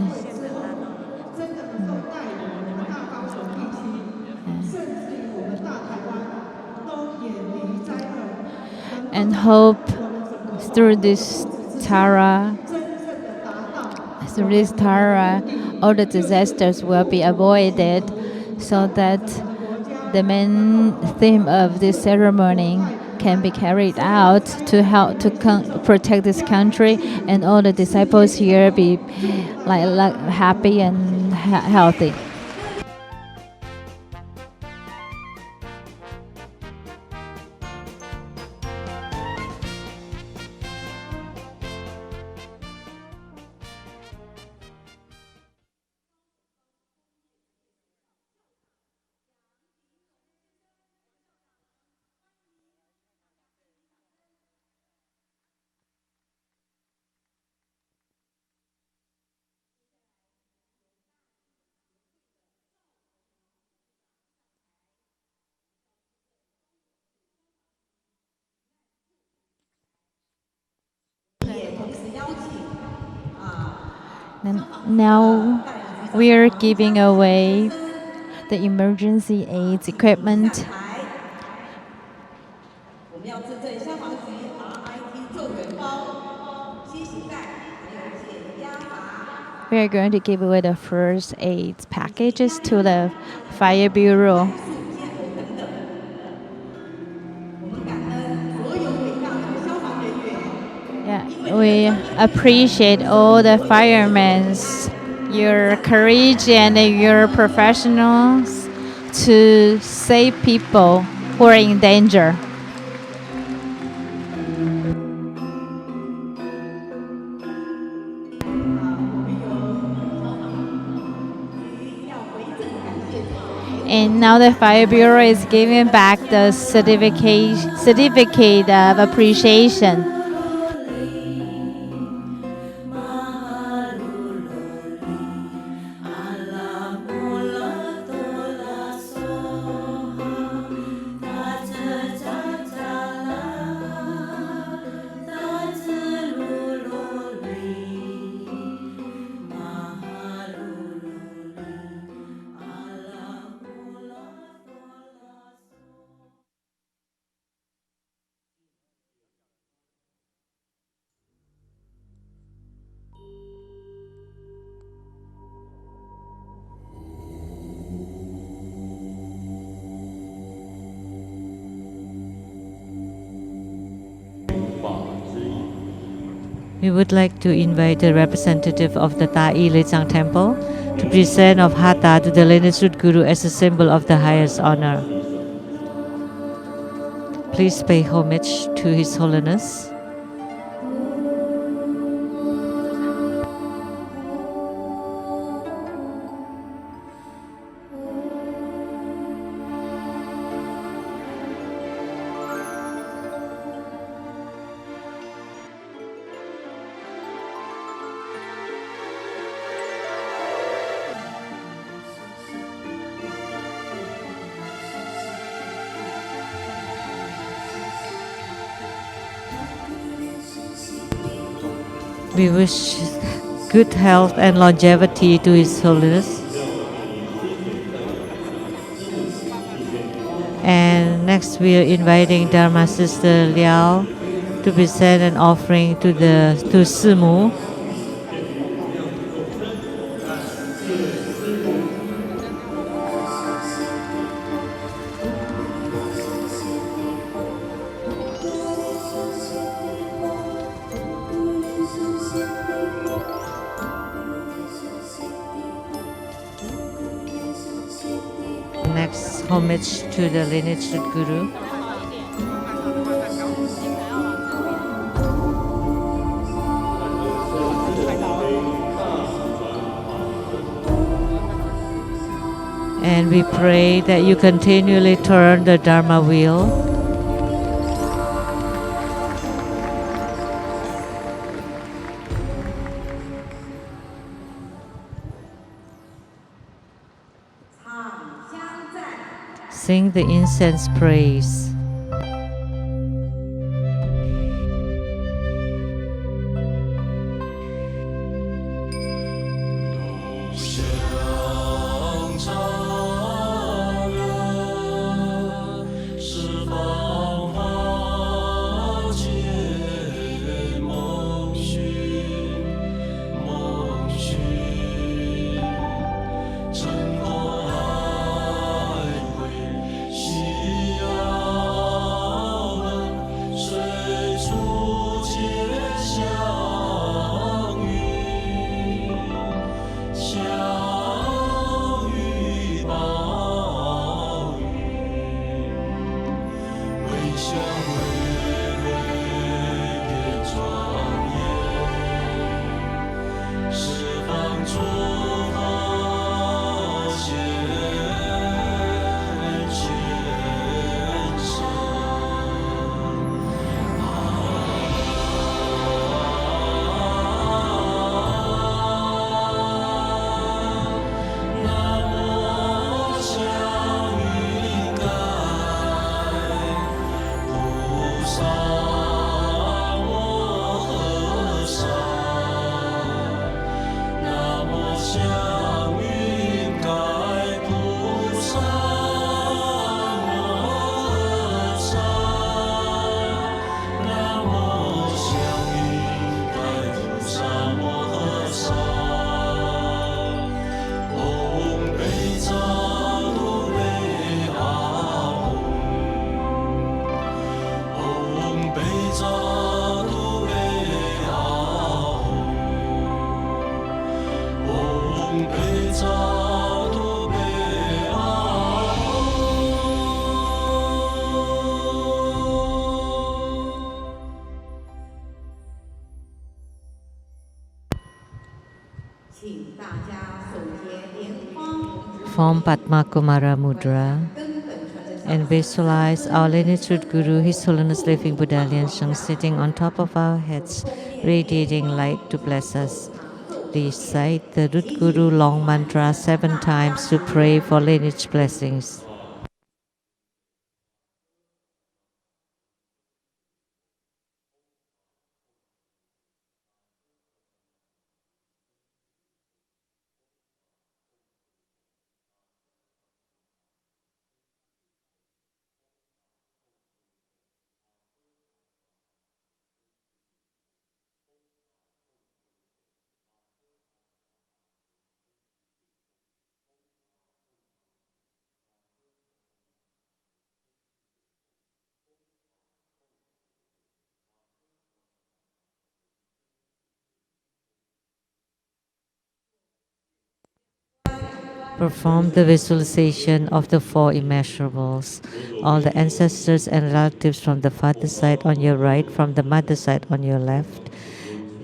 and hope through this Tara, all the disasters will be avoided, so that the main theme of this ceremony can be carried out to help to protect this country, and all the disciples here be like happy and healthy. And now we are giving away the emergency aid equipment. We are going to give away the first aid packages to the Fire Bureau. Yeah, we appreciate all the firemen, your courage and your professionals to save people who are in danger. And now the Fire Bureau is giving back the certificate of appreciation. We would like to invite the representative of the DAYI Tsang Temple to present of Hatha to the lineage Guru as a symbol of the highest honor. Please pay homage to His Holiness. We wish good health and longevity to His Holiness. And next we are inviting Dharma Sister Liao to present an offering to Simu. Next, homage to the lineage Guru. And we pray that you continually turn the Dharma wheel. Sing the incense praise. Form Padma Kumara Mudra and visualize our lineage root Guru, His Holiness Living Buddha Lian-Sheng, sitting on top of our heads, radiating light to bless us. Recite the root Guru long mantra 7 times to pray for lineage blessings. Perform the visualization of the 4 immeasurables, all the ancestors and relatives from the father's side on your right, from the mother's side on your left,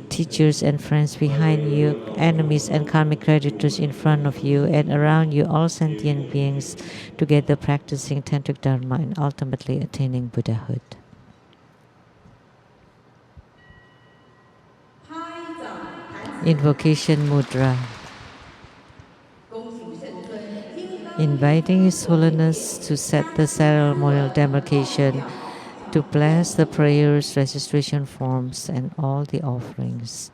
teachers and friends behind you, enemies and karmic creditors in front of you, and around you all sentient beings, together practicing tantric dharma and ultimately attaining Buddhahood. Invocation Mudra. Inviting His Holiness to set the ceremonial demarcation, to bless the prayers, registration forms, and all the offerings.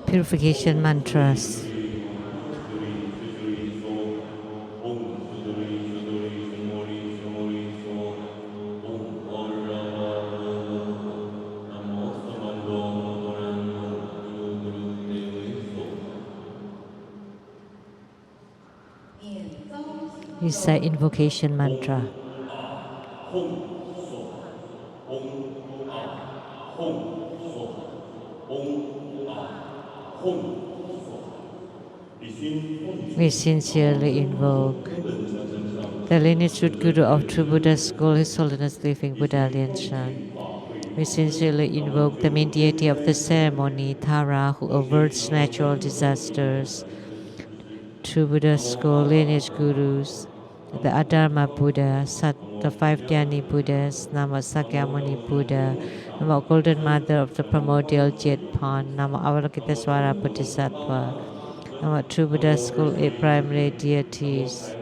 Purification mantras. Recite invocation mantra. We sincerely invoke the lineage root Guru of True Buddha School, His Holiness Living Buddha Lian-Sheng. We sincerely invoke the main deity of the ceremony, Tara, who averts natural disasters. True Buddha School lineage gurus, the Adharma Buddha, the 5 Dhyani Buddhas, Namo Sakyamuni Buddha, Namo Golden Mother of the Primordial Jet Pond, Namo Avalokitesvara Bodhisattva, Namo True Buddha School 8 primary deities,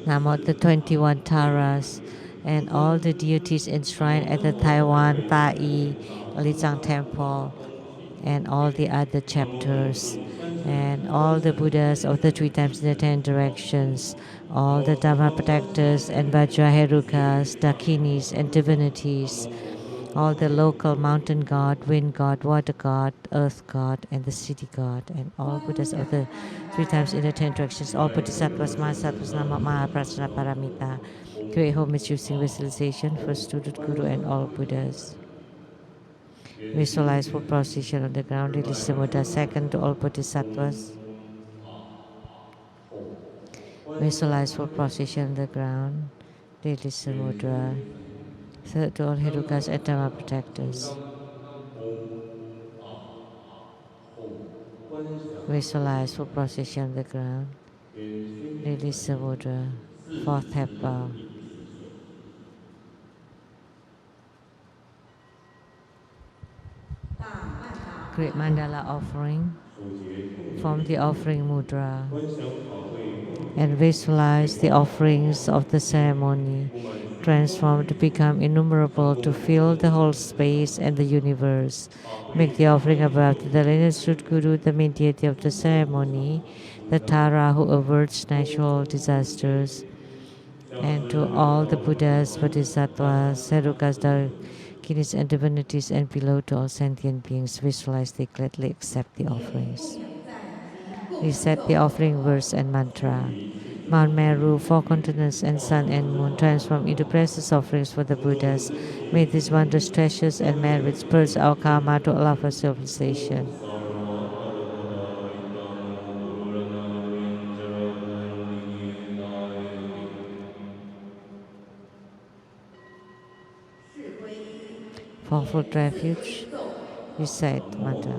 Namo the 21 Taras, and all the deities enshrined at the Taiwan DAYI Lei Tsang Temple, and all the other chapters. and all the Buddhas of the 3 times in the 10 directions, all the Dharma protectors and Vajraherukas, Dakinis and divinities, all the local mountain god, wind god, water god, earth god, and the city god, and all Buddhas of the 3 times in the 10 directions, all Bodhisattvas, Mahasattvas, Mahaprajna Paramita, create homage using visualization for student Guru and all Buddhas. Visualize full procession on the ground, release the mudra, second to all Bodhisattvas. Visualize full procession on the ground, release the mudra, third to all Herukas and Dharma protectors. Visualize full procession on the ground, release the mudra, fourth half bow. Great mandala offering, form the offering mudra, and visualize the offerings of the ceremony, transformed to become innumerable to fill the whole space and the universe. Make the offering above to the lineage root Guru, the main deity of the ceremony, the Tara who averts natural disasters, and to all the Buddhas, Bodhisattvas, Herukas, Dakinis, and divinities, and below to all sentient beings. Visualize they gladly accept the offerings. Recite the offering verse and mantra. Mount Meru, 4 continents, and sun and moon transform into precious offerings for the Buddhas. May these wondrous treasures and merits purge our karma to allow for civilization. For full refuge, recite the mantra.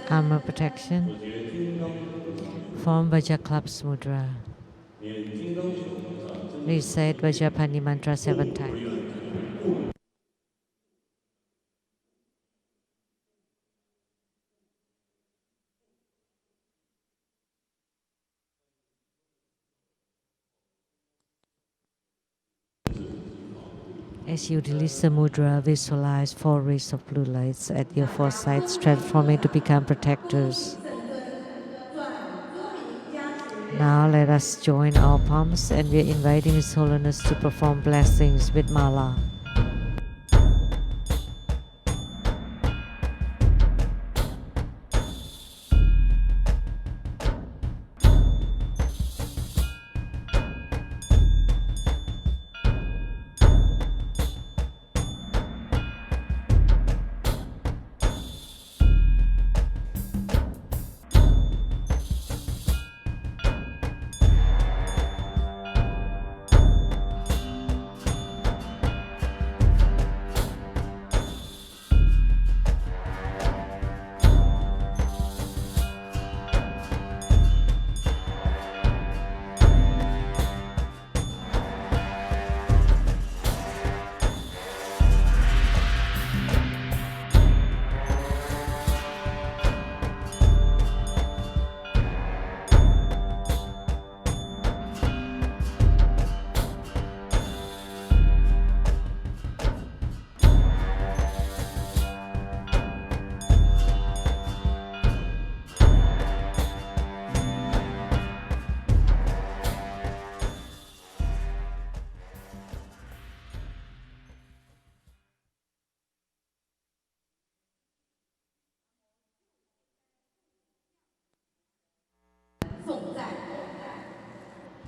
Armor protection. Form Vajraklapsa mudra. Recite Vajrapani mantra 7 times. As you release the mudra, visualize 4 rays of blue lights at your 4 sides, transforming to become protectors. Now let us join our palms, and we are inviting His Holiness to perform blessings with mala.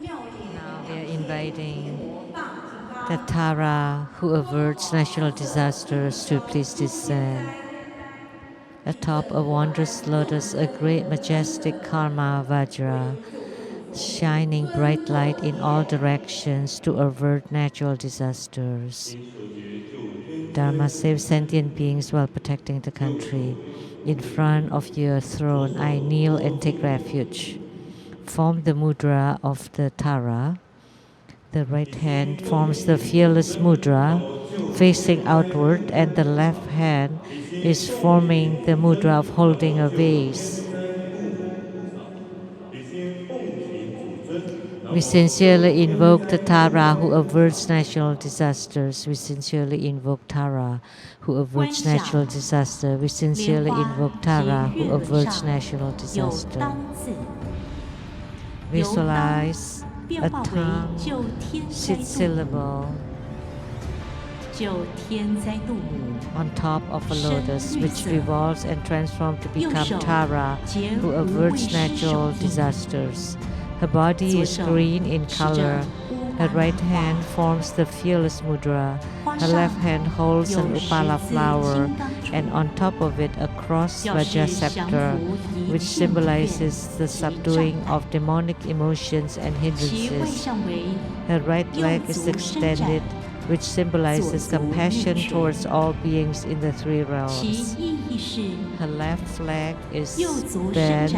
Now we are inviting the Tara who averts natural disasters to please descend. Atop a wondrous lotus, a great majestic karma vajra, shining bright light in all directions to avert natural disasters. Dharma saves sentient beings while protecting the country. In front of your throne, I kneel and take refuge. Form the mudra of the Tara. The right hand forms the fearless mudra, facing outward, and the left hand is forming the mudra of holding a vase. We sincerely invoke the Tara who averts natural disasters. We sincerely invoke Tara who averts natural disaster. We sincerely invoke Tara who averts natural disaster. Visualize a tongue, 6 syllable, on top of a lotus, which revolves and transforms to become Tara who averts natural disasters. Her body is green in color. Her right hand forms the fearless mudra. Her left hand holds an upala flower, and on top of it a cross vajra scepter, which symbolizes the subduing of demonic emotions and hindrances. Her right leg is extended, which symbolizes compassion towards all beings in the 3 realms. Her left leg is bent,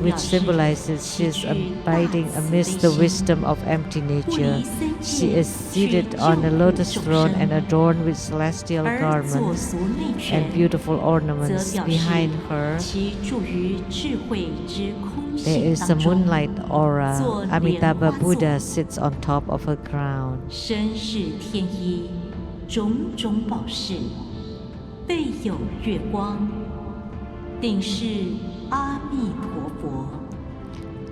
which symbolizes she is abiding amidst the wisdom of empty nature. She is seated on a lotus throne and adorned with celestial garments and beautiful ornaments. Behind her, there is a moonlight aura. Amitabha Buddha sits on top of her crown.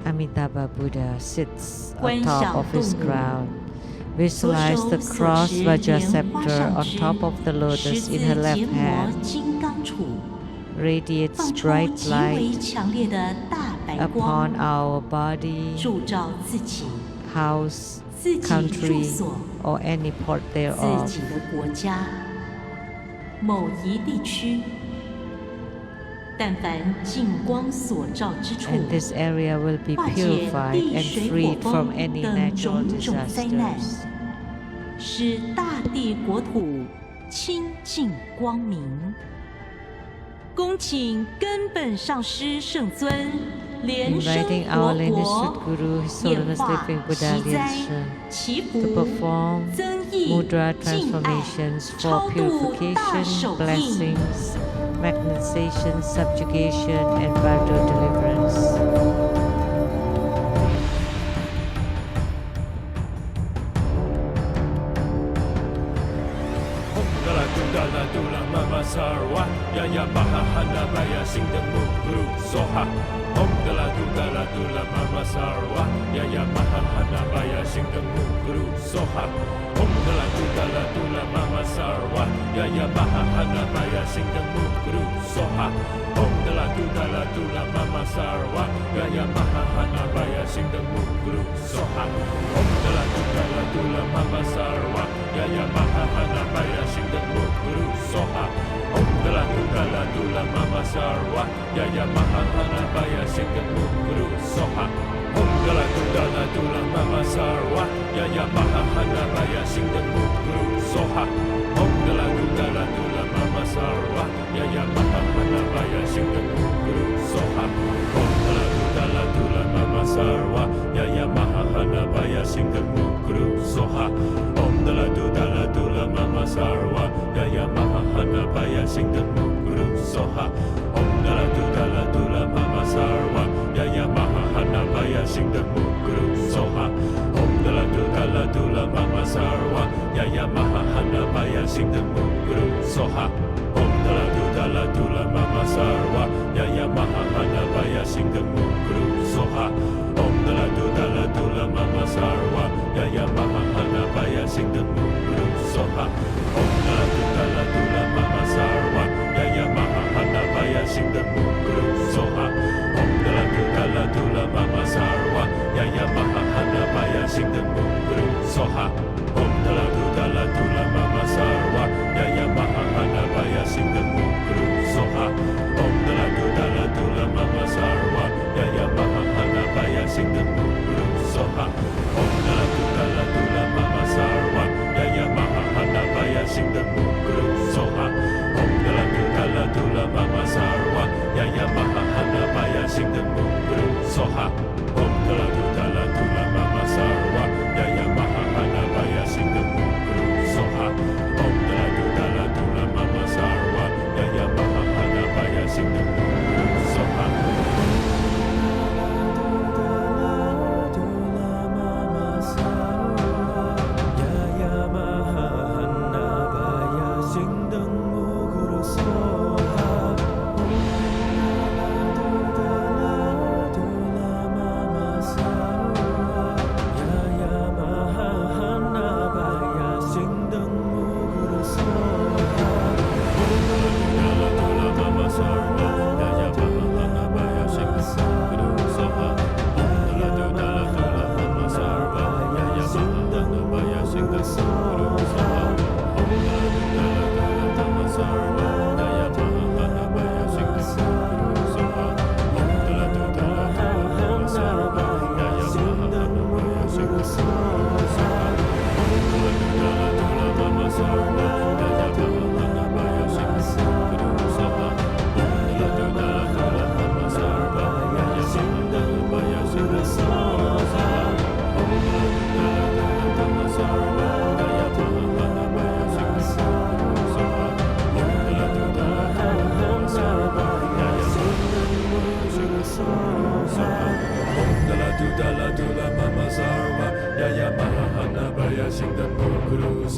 Amitabha Buddha sits on top of his crown. Visualize the cross vajra scepter on top of the lotus in her left hand. Radiates bright light upon our body, house, country, or any part thereof. And this area will be purified and freed from any natural disasters. 使大地国土清净光明。恭请根本上师圣尊莲生 Inviting 活 our lineage 佛 Guru, His 演 Holiness 化 Living Buddha 习灾 Lian-Sheng 祈 to 福 perform 增益 mudra 敬爱 transformations 超 for 度大 purification, 手印 blessings, magnetization, subjugation, and vital deliverance. Sarwa Yaya Maha Hana Baya Sing the Guru Soha Om Dala Dula Mama Sarwa Yaya Maha Hana Baya Sing the Guru Soha Om Dala Dula Mama Sarwa Yaya Maha Hana Baya Sing the Guru Soha Om Dala Dula Mama Sarwa Yaya Maha Hana Baya Sing the Guru Soha Om Dala Dula Mama Sarwa Yaya Maha Hana Baya Sing the Guru Soha Om Dala Dula Mama Sarwa Yaya Maha Hana Baya Sing the Guru Soha Om Dala Dula Mama Sarwa Yaya Maha Hana Baya Sing the Guru Soha Om Dala Dula Mama Sarwa Yaya Maha Hana Baya Sing the Guru Soha Om Dala Dula Mama Sarwa Yaya Maha Hana Baya Sing the Guru Soha Om Dala Dula Mama Sarwa Yaya Maha Hana Baya Sing the Guru Soha Om Dala Dula Mama Sarwa Yaya Maha Hana Baya Sing the Guru Soha Om Dala Dula Mama Sarwa Yaya Maha Hana Baya Sing the Guru Soha Om Dala Dula Mama Sarwa Yaya Maha Hana Baya Sing the Guru Soha Om Dala Dula Mama Sarwa Yaya Maha Hana Baya Sing the Guru Soha Om Dala Dula Mama Sarwa Yaya Maha Hana Baya Sing the Guru Soha Om Dala Dula Mama Sarwa Yaya Maha Hana Baya Sing the Guru Soha Om Dala Dula Mama Sarwa Yaya Maha Hana Baya Sing the Guru Soha Om Dala Dula Mama Sarwa Yaya Maha Hana Baya Sing the Guru Soha Om Dala Dula Mama Sarwa Yaya Maha Hana Baya Sing the Guru Soha Om Dala Dula Mama Sarwa Yaya Maha Hana Baya Sing the Guru Soha Om Dala Dula Mama Sarwa Yaya Maha Hana Baya Sing the Guru Soha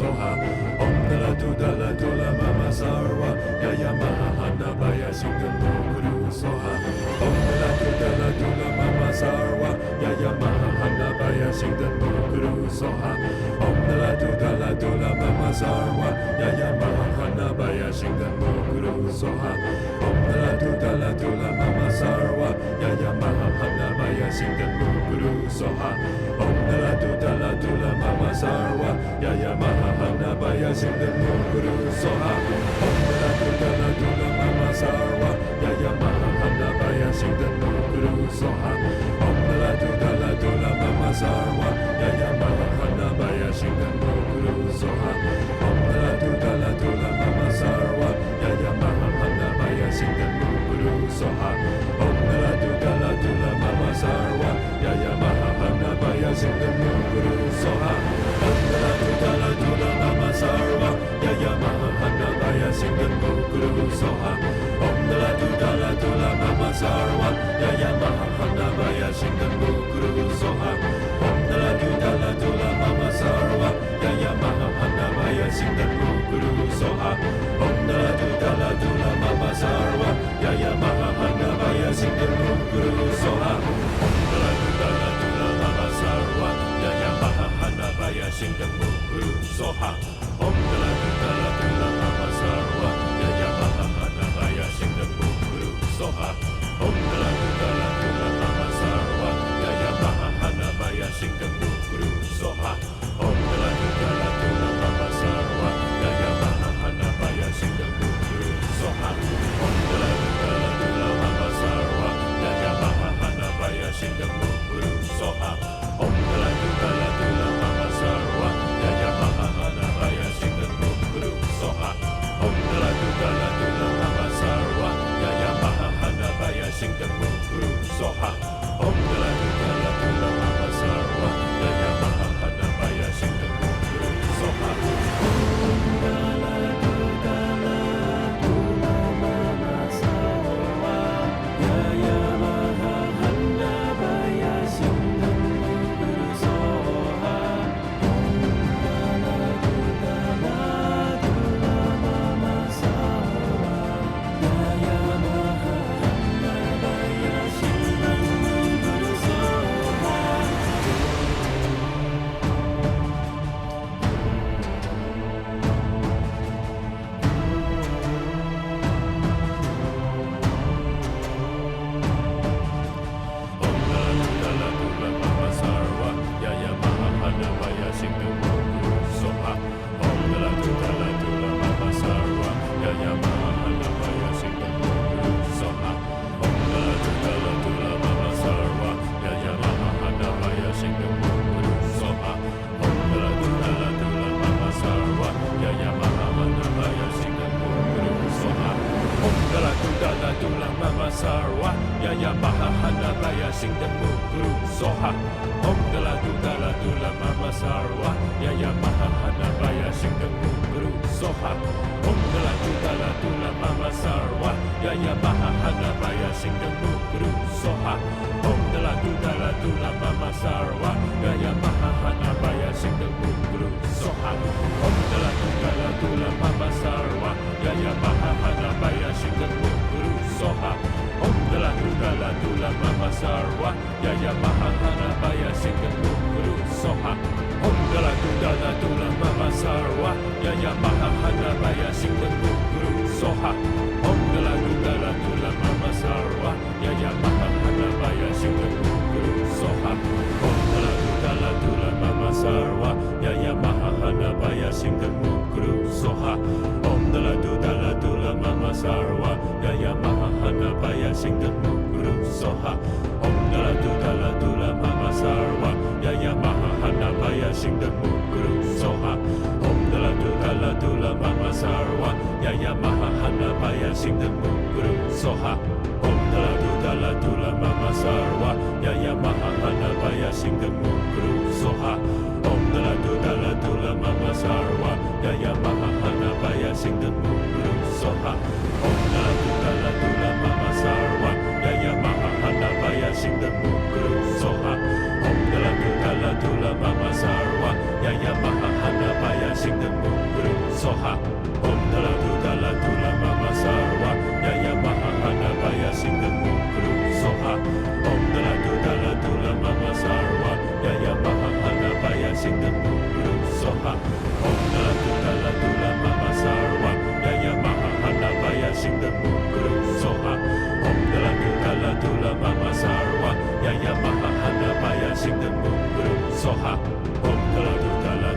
Soha Om Dala Dula Mama Sarva Yaya Mahahana Baya Shingan Guru Soha Om Dala Dula Mama Sarva Yaya Mahahana Baya Shingan Guru Soha Om Dala Dula Mama Sarva Yaya Mahahana Baya Shingan Guru Soha Om Dala Dula Mama Sarva Yaya Mahahana Baya Shingan Guru Soha Om Dala Dula Mama Sarva Yaya Mahahana Baya Shingan Guru Soha Om Dala Dula Mama Sarva Yaya Mahahana Baya Shingan Guru Soha Om Dala Dula Mama Sarva Yaya Mahahana Baya Shingan Guru Soha Om Dala Dula Mama Sarva Yaya Mahahana Baya Shingan Guru Soha Om Dala Dula Mama Sarva Yaya Mahahana Baya Shingan Guru Soha Om Dala Dula Mama Sarva Yaya Mahahana Baya Shingan Guru Soha Om Dala Dula Mama Sarva Yaya Mahahana Baya Shingan Guru Soha Om Dala Dula Mama Sarva Yaya Mahahana Baya Shingan Guru Soha Om Dala Dula Mama Sarva Yaya Mahahana Baya Shingan Guru Soha Om Dala Dula Mama Sarva Yaya Mahahana Baya Shingan Guru Soha Om Dala Dula Mama Sarva Yaya Mahahana Baya Shingan Guru Soha Om Dala Dula Mama Sarva Yaya Mahahana Baya Shingan Guru Soha Om Dala Dula Mama Sarva Yaya Mahahana Baya Shingan Guru Soha Om Dala Dula Mama Sarva Yaya Mahahana Baya Shingan Guru Soha Om Dala Dula Mama Sarva Yaya Mahahana Baya Shingan Guru Soha Om Dala Dula Mama Sarva Yaya Mahahana Baya Shingan Guru Soha Om Dala Dula Mama Sarva Yaya Mahahana Baya Shingan Guru Soha Sarva Yaya Mahahana Baya Shingan Guru Soha Om Dala Dula Mama Sarva Yaya Mahahana Baya Shingan Guru Soha Om Dala Dula Mama Sarva Yaya Mahahana Baya Shingan Guru Soha Om Dala Dula Mama Sarva Yaya Mahahana Baya Shingan Guru Soha Om Dala Dula Mama Sarva Yaya Mahahana Baya Shingan Guru Soha Om Dala Dula Mama Sarva Yaya Mahahana Baya Shingan Guru Soha Om Dala Dula Mama Sarva Yaya Mahahana Baya Shingan Guru Soha Om Dala Dula Mama Sarva Yaya Mahahana Baya Shingan Guru Soha Om Dala Dula Mama Sarva Yaya Mahahana Baya Shingan Guru Soha Om Dala Dula Mama Sarva Yaya Mahahana Baya Shingan Guru Soha Om Dala Dula Mama Sarva Yaya Mahahana Baya Shingan Guru Soha Om Dala Dula Mama Sarva Yaya Mahahana Baya Shingan Guru Soha Om Dala Dula Mama Sarva Yaya Mahahana Baya Shingan Guru Soha Om Dala Dula Mama Sarva Yaya Mahahana Baya Shingan Guru Soha Om Dala Dula Mama Sarva Yaya Mahahana Baya Shingan Guru Soha Om Dala Dula Mama Sarva Yaya Mahahana Baya Shingan ha. Om Dala Dula Mama Sarva Yaya Mahahana Baya Singha Mukuru Soha. Om Dala Dula Mama Sarva Yaya Mahahana Baya Singha Mukuru Soha. Om Dala Dula Mama Sarva Yaya Mahahana Baya Singha Mukuru Soha. Om Dala Dula Mama Sarva Yaya Mahahana Baya Singha Mukuru Soha. Om Dala Dula Mama Sarva Yaya Mahahana Baya Singha Mukuru Soha.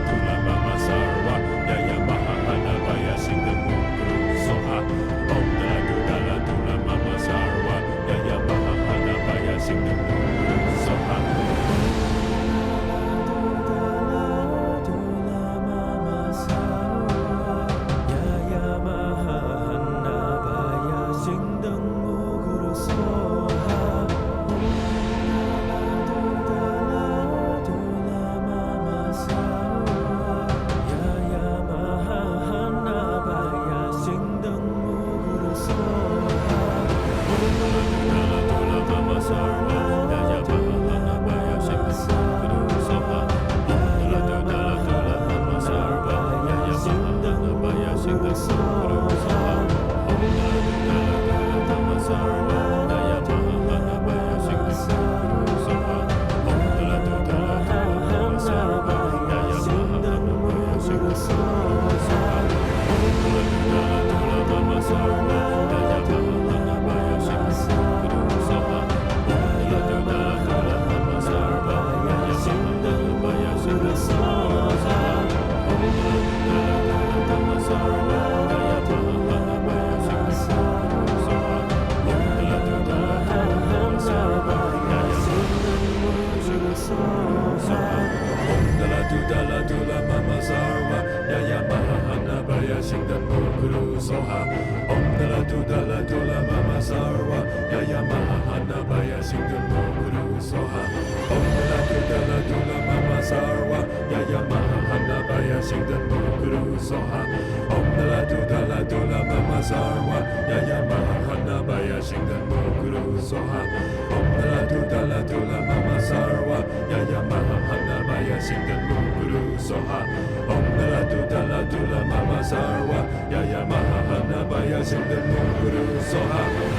Om Dala Dula Mama Sarva Yaya Mahahana Baya Singha Mukuru Soha.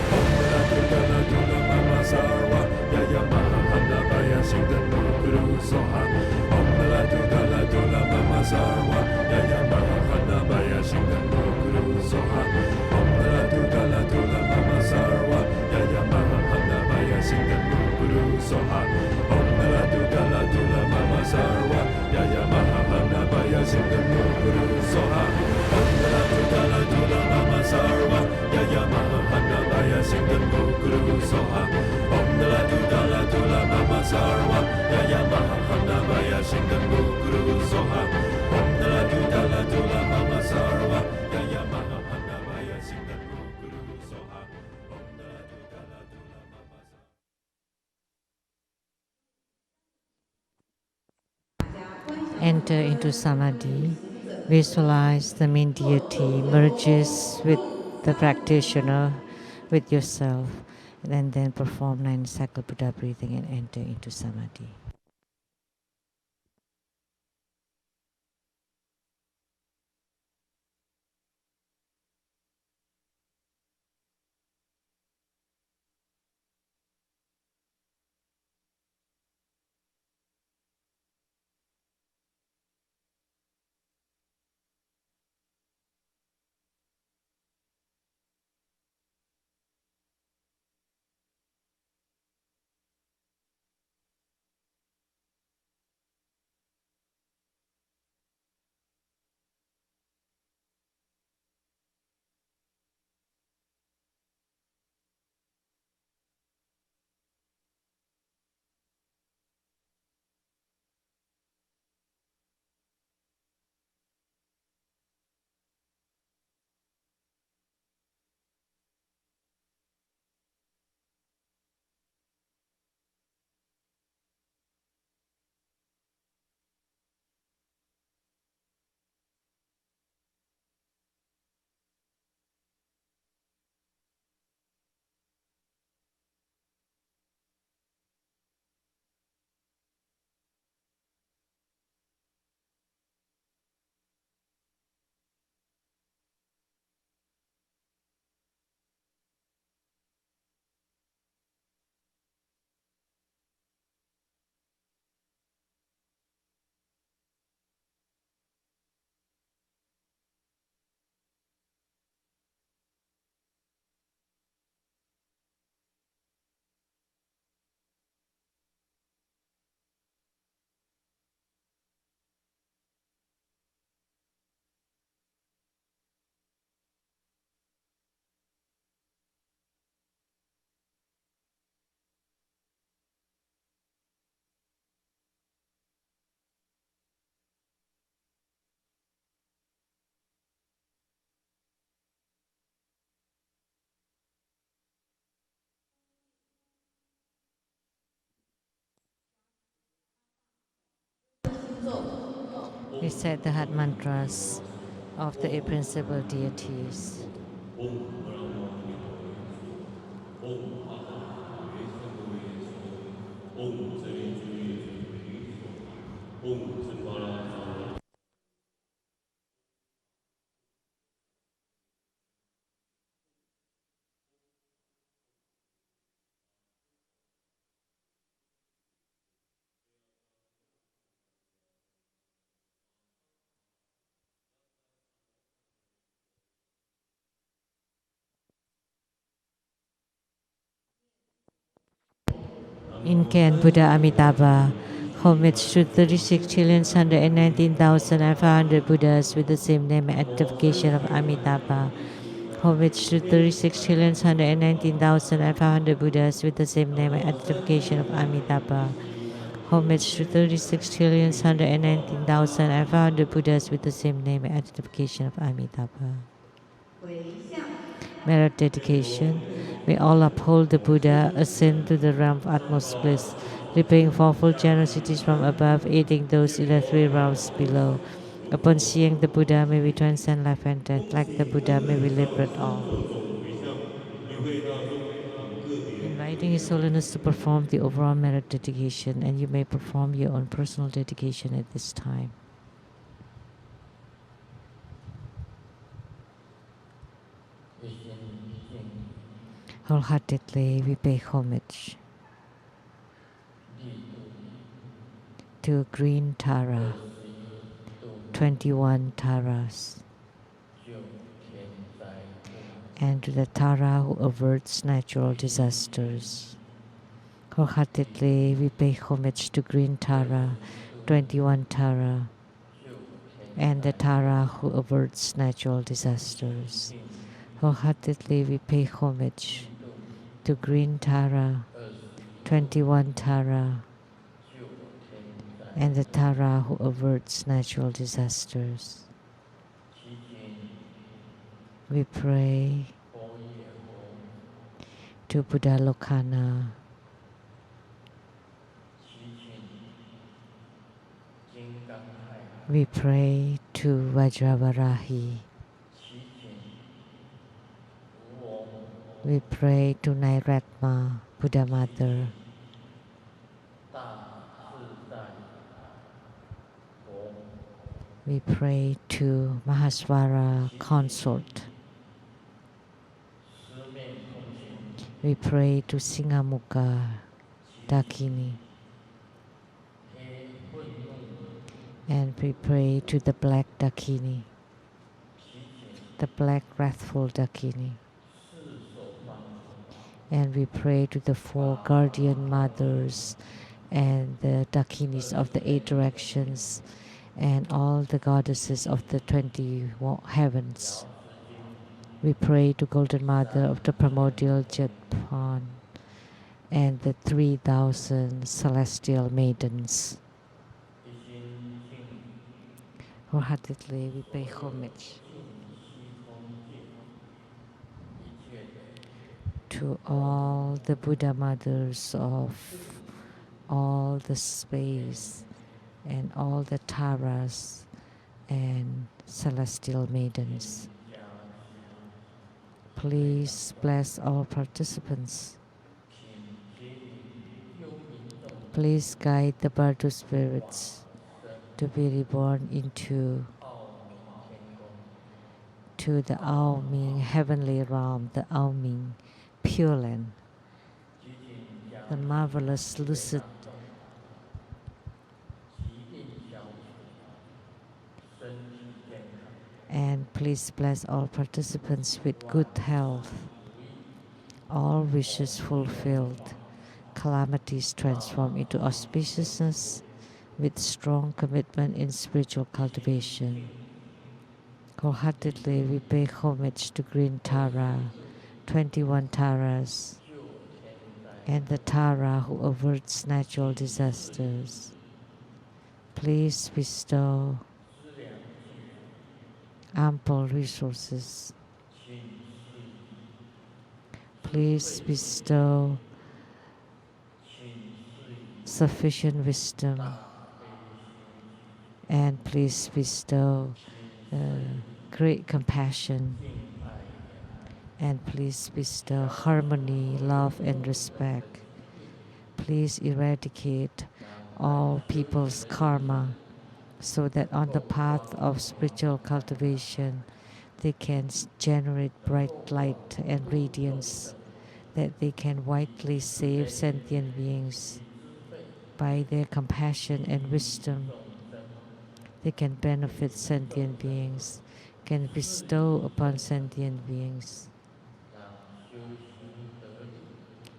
Enter into Samadhi. Visualize the main deity merges with the practitioner, with yourself, and then perform 9 cycle Buddha breathing and enter into Samadhi. Recite the heart mantras of the eight principal deities. Incan Buddha Amitabha, homage to 36,119,500 Buddhas with the same name and identification of Amitabha. Homage to 36,119,500 Buddhas with the same name and identification of Amitabha. Homage to 36,119,500 Buddhas with the same name and identification of Amitabha. Merit dedication. May all uphold the Buddha, ascend to the realm of utmost bliss, repaying fourfold generosities from above, aiding those in the three realms below. Upon seeing the Buddha, may we transcend life and death. Like the Buddha, may we liberate all. Inviting His Holiness to perform the overall merit dedication, and you may perform your own personal dedication at this time. Wholeheartedly, we pay homage to green Tara, 21 Taras, and to the Tara who averts natural disasters. Wholeheartedly, we pay homage to green Tara, 21 Tara, and the Tara who averts natural disasters. Wholeheartedly, we pay homage to green Tara, 21 Tara, and the Tara who averts natural disasters. We pray to Buddha Lokana, we pray to Vajravarahi, we pray to Nairatma, Buddha Mother, we pray to Mahaswara Consort, we pray to Singamukha Dakini, and we pray to the Black Dakini, the Black Wrathful Dakini. And we pray to the four guardian mothers and the Dakinis of the eight directions and all the goddesses of the 20 heavens. We pray to Golden Mother of the primordial Jetpan and the 3,000 celestial maidens. Wholeheartedly, we pay homage to all the Buddha mothers of all the space and all the Taras and celestial maidens. Please bless all participants. Please guide the Bardo spirits to be reborn into the Ao Ming heavenly realm, the Ao Ming Pure Land, the marvelous lucid and please bless all participants with good health, all wishes fulfilled, calamities transformed into auspiciousness with strong commitment in spiritual cultivation. Wholeheartedly, we pay homage to Green Tara, 21 Taras, and the Tara who averts natural disasters. Please bestow ample resources. Please bestow sufficient wisdom and please bestow great compassion, and please bestow harmony, love, and respect. Please eradicate all people's karma so that on the path of spiritual cultivation they can generate bright light and radiance, that they can widely save sentient beings. By their compassion and wisdom, they can benefit sentient beings, can bestow upon sentient beings.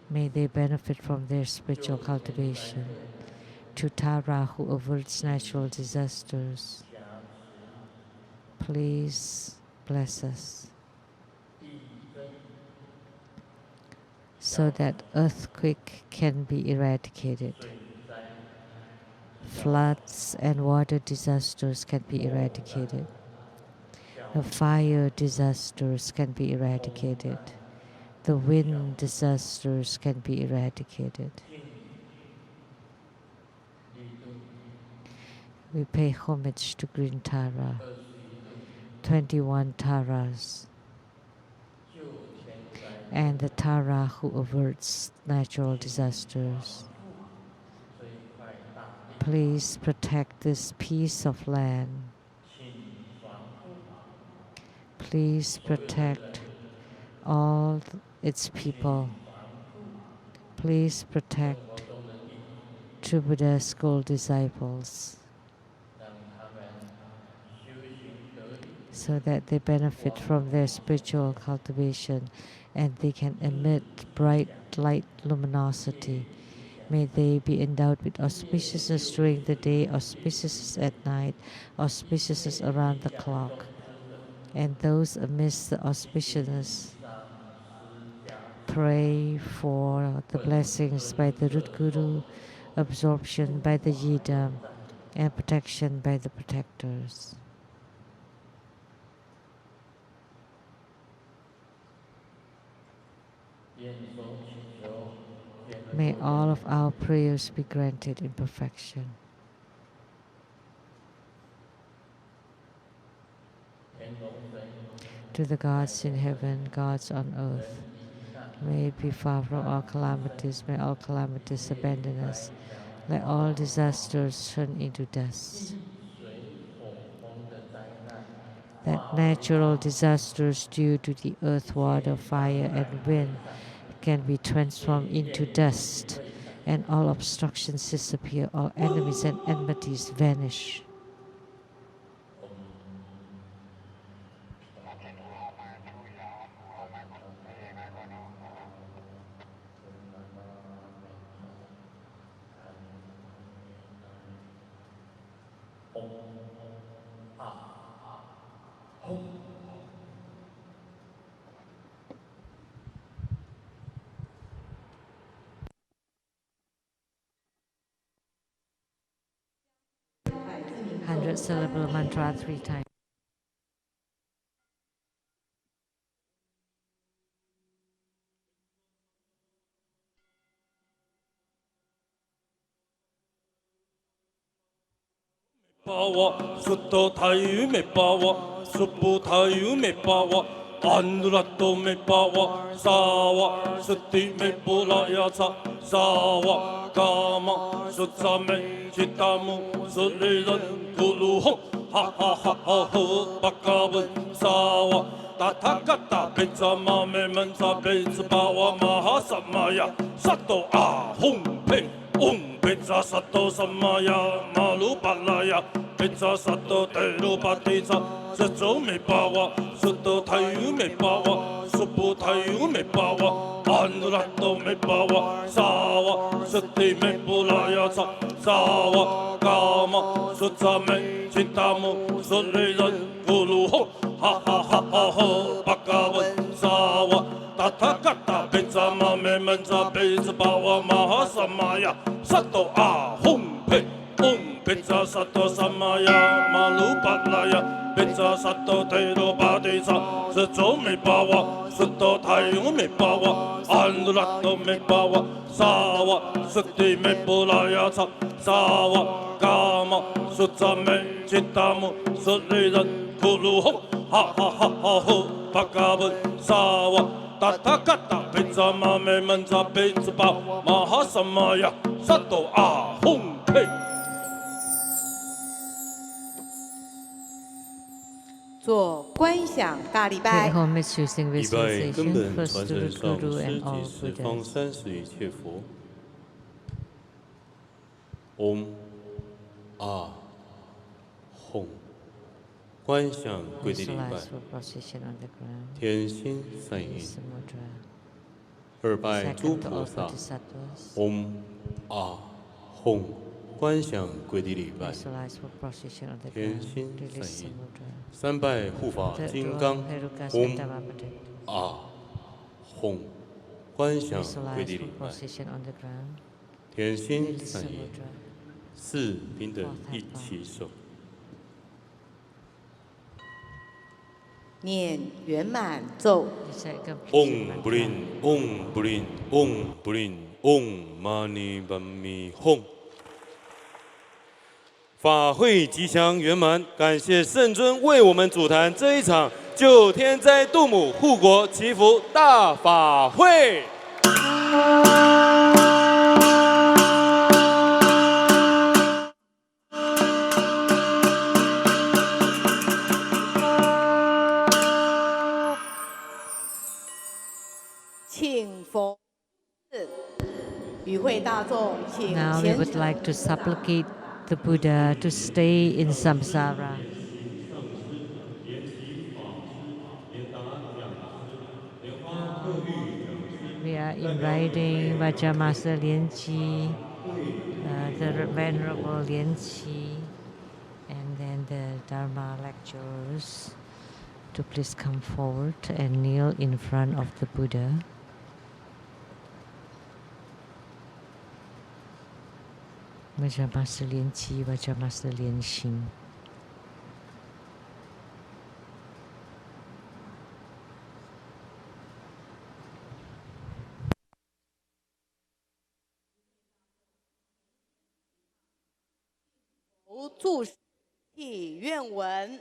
May they benefit from their spiritual cultivation. To Tara, who averts natural disasters, please bless us so that earthquake can be eradicated. Floods and water disasters can be eradicated. The fire disasters can be eradicated. The wind disasters can be eradicated. We pay homage to Green Tara, 21 Taras, and the Tara who averts natural disasters. Please protect this piece of land. Please protect all its people. Please protect True Buddha school disciples so that they benefit from their spiritual cultivation and they can emit bright light luminosity. May they be endowed with auspiciousness during the day, auspiciousness at night, auspiciousness around the clock. And those amidst the auspiciousness, pray for the blessings by the root guru, absorption by the yidam, and protection by the protectors. May all of our prayers be granted in perfection. To the gods in heaven, gods on earth, may it be far from all calamities, may all calamities abandon us. Let all disasters turn into dust. That natural disasters due to the earth, water, fire, and wind can be transformed into dust, and all obstructions disappear, all enemies and enmities vanish. Syllable mantra 3 times. Pawa, Sutta Thayu me pawa, Suppu Thayu me pawa, Anurato me pawa, Sawa, Sutti me Pulaya Sawa, Kama, Sutta me Chitamu, Sulidan, Gulu Ho, Ha Ha Ha Ha Ho, Bakabun, Sawa, Tathagata, Pizza me Mansa, Pizza Pawa, Mahasamaya, Sato Ah, Hung Ping. Pizza Sato Samaya Malu Palaya Pizza Sato Teru Patisa Setsu me pawa Suto Tayu me pawa Supu Tayu me pawa Anurato me pawa Sawa Sutti me Pulaya Sawa Kama Sutsa me Chitamu Sulidan Gulu Ho Ha Ha Ha Ha Ho Bakawan Sawa Tathagata Pizza me Mansa Pizza Pawa Mahasamaya Sato Ah Hung Pizza Sato Samaya Malu Patlaya Pizza Sato Teiro Padisa Setsu me pawa Suto Tayu me pawa Anurato me pawa Sawa Sutti me Pulaya Sawa Kama 说赞美吉达摩舍利人咕噜吼，哈哈哈哈吼，巴嘎文萨瓦达达嘎达贝扎玛美门扎贝兹巴玛哈萨玛呀萨多阿吽嘿。做观想大礼拜。礼拜根本传承上师及十方30一切佛。唵啊吽，观想跪地礼拜，天心三印，二拜诸菩萨。唵啊吽，观想跪地礼拜，天心三印。三拜护法金刚。唵啊吽，观想跪地礼拜，天心三印。四平等一起手。念圆满咒。唵不灵，唵不灵，唵不灵，唵嘛呢叭咪吽。法会吉祥圆满，感谢圣尊为我们主坛这一场救天灾度母护国祈福大法会。请佛与会大众，请 Now we would like to supplicate the Buddha to stay in samsara. We are inviting Vajramaster Lian-Qi, the Venerable Lian-Qi, and then the Dharma lecturers to please come forward and kneel in front of the Buddha. Vajramaster Lian-Qi, Vajramaster Lian-Sheng.佛住祈愿文。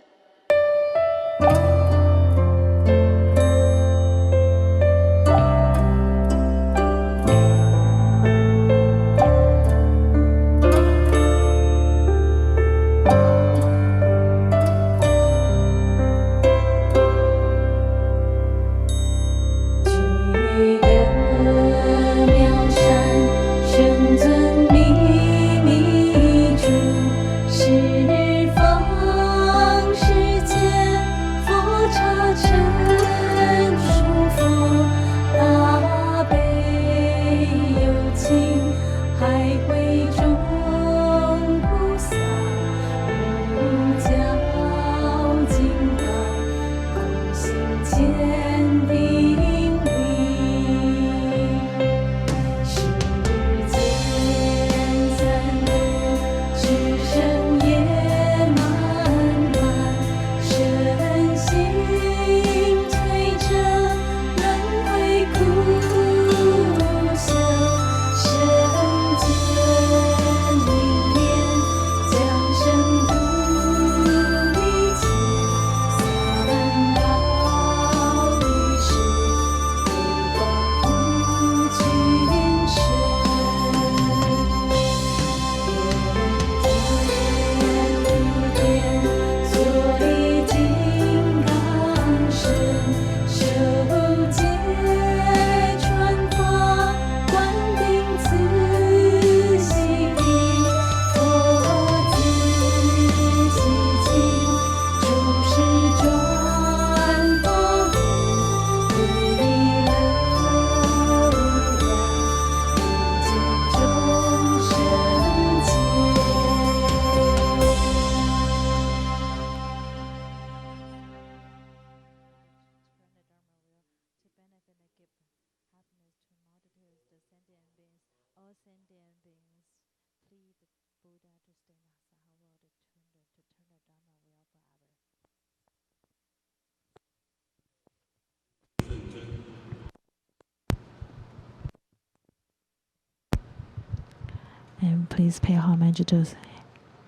And please pay homage to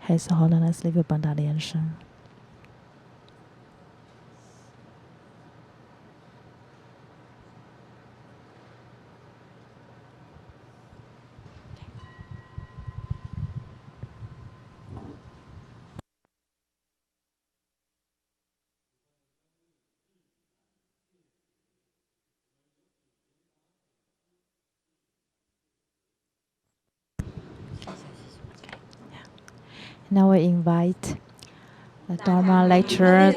His Holiness Liu Banda Lian-Sheng. Now we invite the Dharma lecturer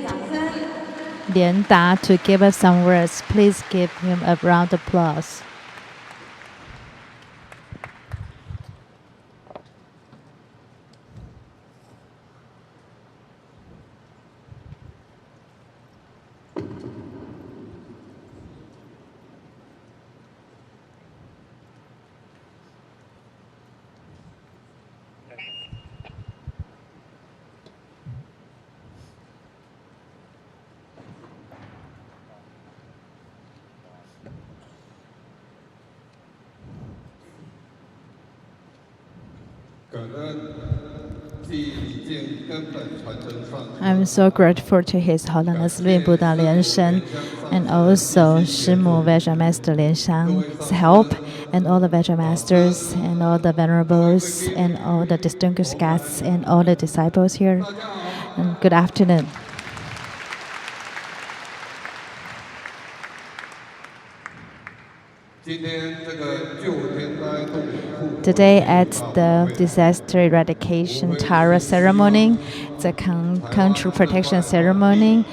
Lian Da to give us some words. Please give him a round of applause. I'm so grateful to His Holiness Lui Buddha Lian-Sheng and also Shimu Veja Master Lian-Sheng's help, and all the Veja Masters and all the venerables and all the distinguished guests and all the disciples here. And good afternoon. Today at the disaster eradication Tara ceremony, the country protection ceremony,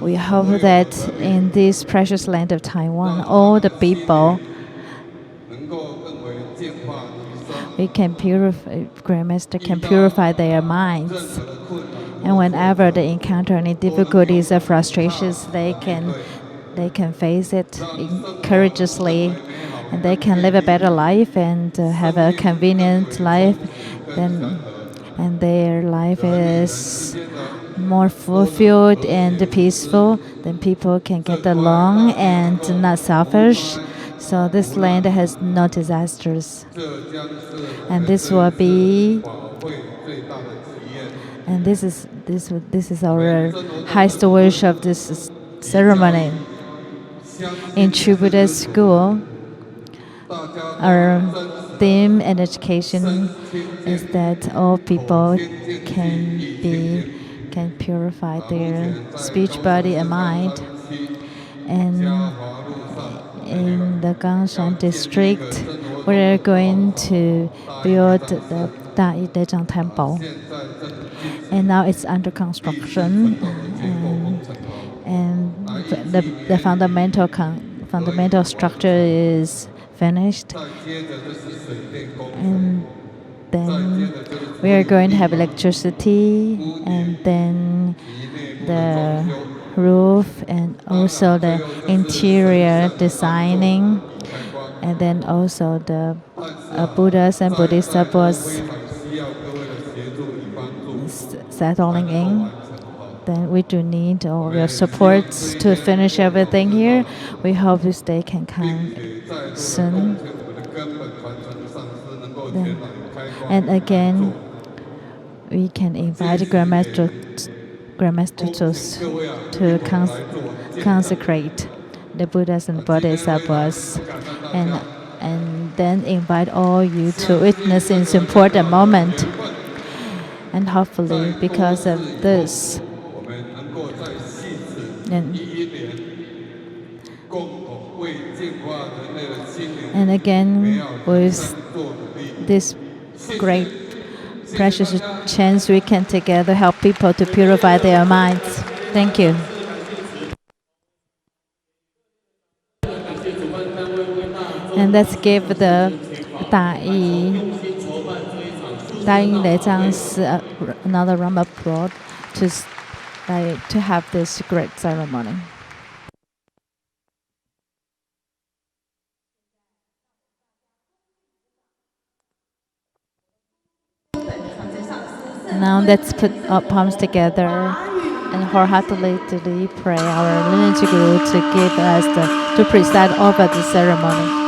we hope that in this precious land of Taiwan, all the people, we can purify, Grandmaster can purify their minds. And whenever they encounter any difficulties or frustrations, they can face it courageously, and they can live a better life and have a convenient life. And their life is more fulfilled and peaceful. Then people can get along and not selfish. So this land has no disasters. And this will be. And this is our highest wish of this ceremony. In True Buddha School, our theme and education is that all people can purify their speech, body, and mind. And in the Gangshan district, we are going to build the DAYI Lei Tsang temple. And now it's under construction, and the fundamental structure is finished. And then we are going to have electricity, and then the roof, and also the interior designing, and then also the Buddhas and Bodhisattvas settling in. Then we do need all your support to finish everything here. We hope this day can come soon. And again, we can invite Grandmaster to consecrate the Buddhas and Bodhisattvas, and then invite all you to witness this important moment. And hopefully, because of this, and again, with this great precious chance, we can together help people to purify their minds. Thank you. And let's give the DAYI雷藏寺another round of applause to have this great ceremony. Now let's put our palms together and wholeheartedly pray our lineage guru to give us to preside over the ceremony.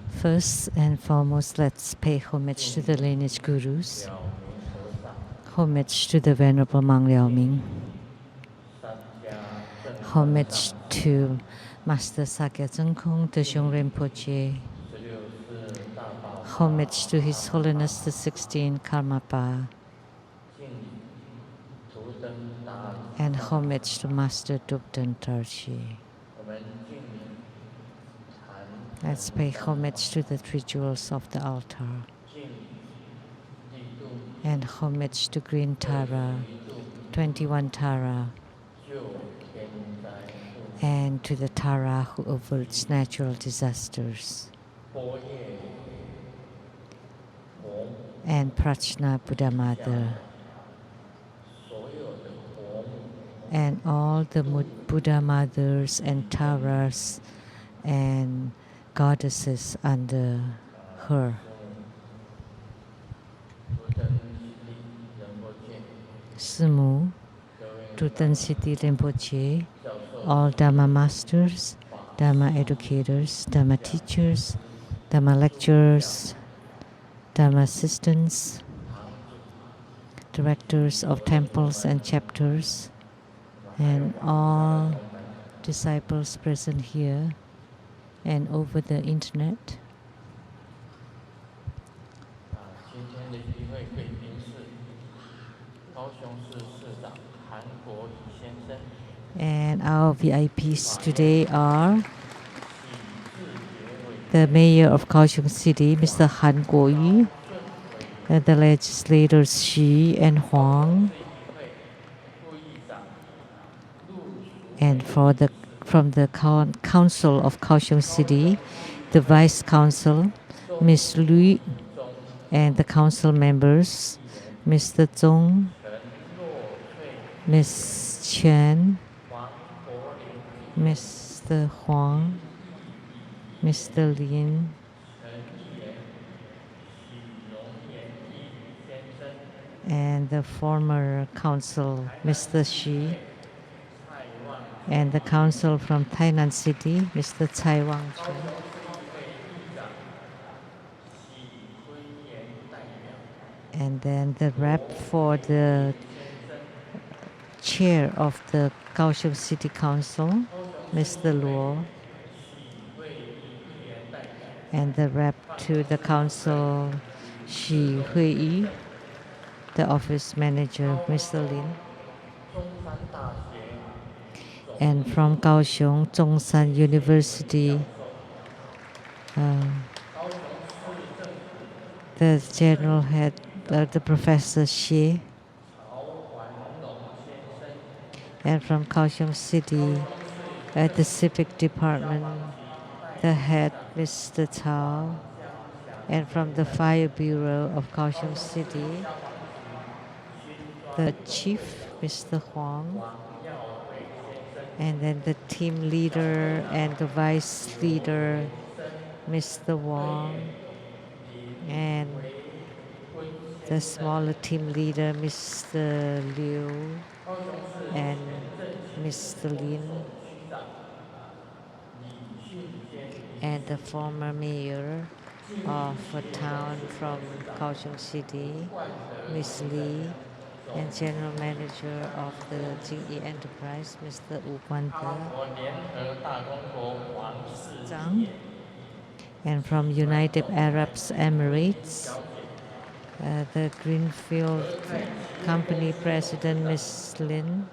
First and foremost, let's pay homage to the lineage gurus, homage to the Venerable Mang Liaoming, homage to Master Sakya Zengkong Teshung Rinpoche, homage to His Holiness the 16th Karmapa, and homage to Master Dubden Tarshi. Let's pay homage to the 3 jewels of the altar, and homage to Green Tara, 21 Tara, and to the Tara who averts natural disasters, and Prajna Buddha Mother, and all the Buddha Mothers and Taras and goddesses under her. Sumu, Tutan Siti Rinpoche, all Dharma masters, Dharma educators, Dharma teachers, Dharma lecturers, Dharma assistants, directors of temples and chapters, and all disciples present here and over the internet. And our VIPs today are the Mayor of Kaohsiung City, Mr. Han Kuo-yu, the legislators Xi and Huang, and from the Council of Kaohsiung City, the Vice Council, Ms. Lui, and the Council members, Mr. Zong, Ms. Chen, Mr. Huang, Mr. Lin, and the former council, Mr. Xi, and the council from Tainan City, Mr. Tsai Wang-chun, and then the rep for the chair of the Kaohsiung City Council, Mr. Luo, and the rep to the council, Xi Hui-yi, the office manager, Mr. Lin, and from Kaohsiung, Zhongshan University, the general head, the professor Xie, and from Kaohsiung City, at the civic department, the head, Mr. Cao, and from the fire bureau of Kaohsiung City, the chief, Mr. Huang, and then the team leader and the vice leader, Mr. Wang, and the smaller team leader, Mr. Liu, and Mr. Lin, and the former mayor of a town from Kaohsiung City, Ms. Li, and general manager of the Jingyi Enterprise, Mr. Wu Guante, Zhang, and from United Arab Emirates, the Greenfield Company President, Ms. Lin,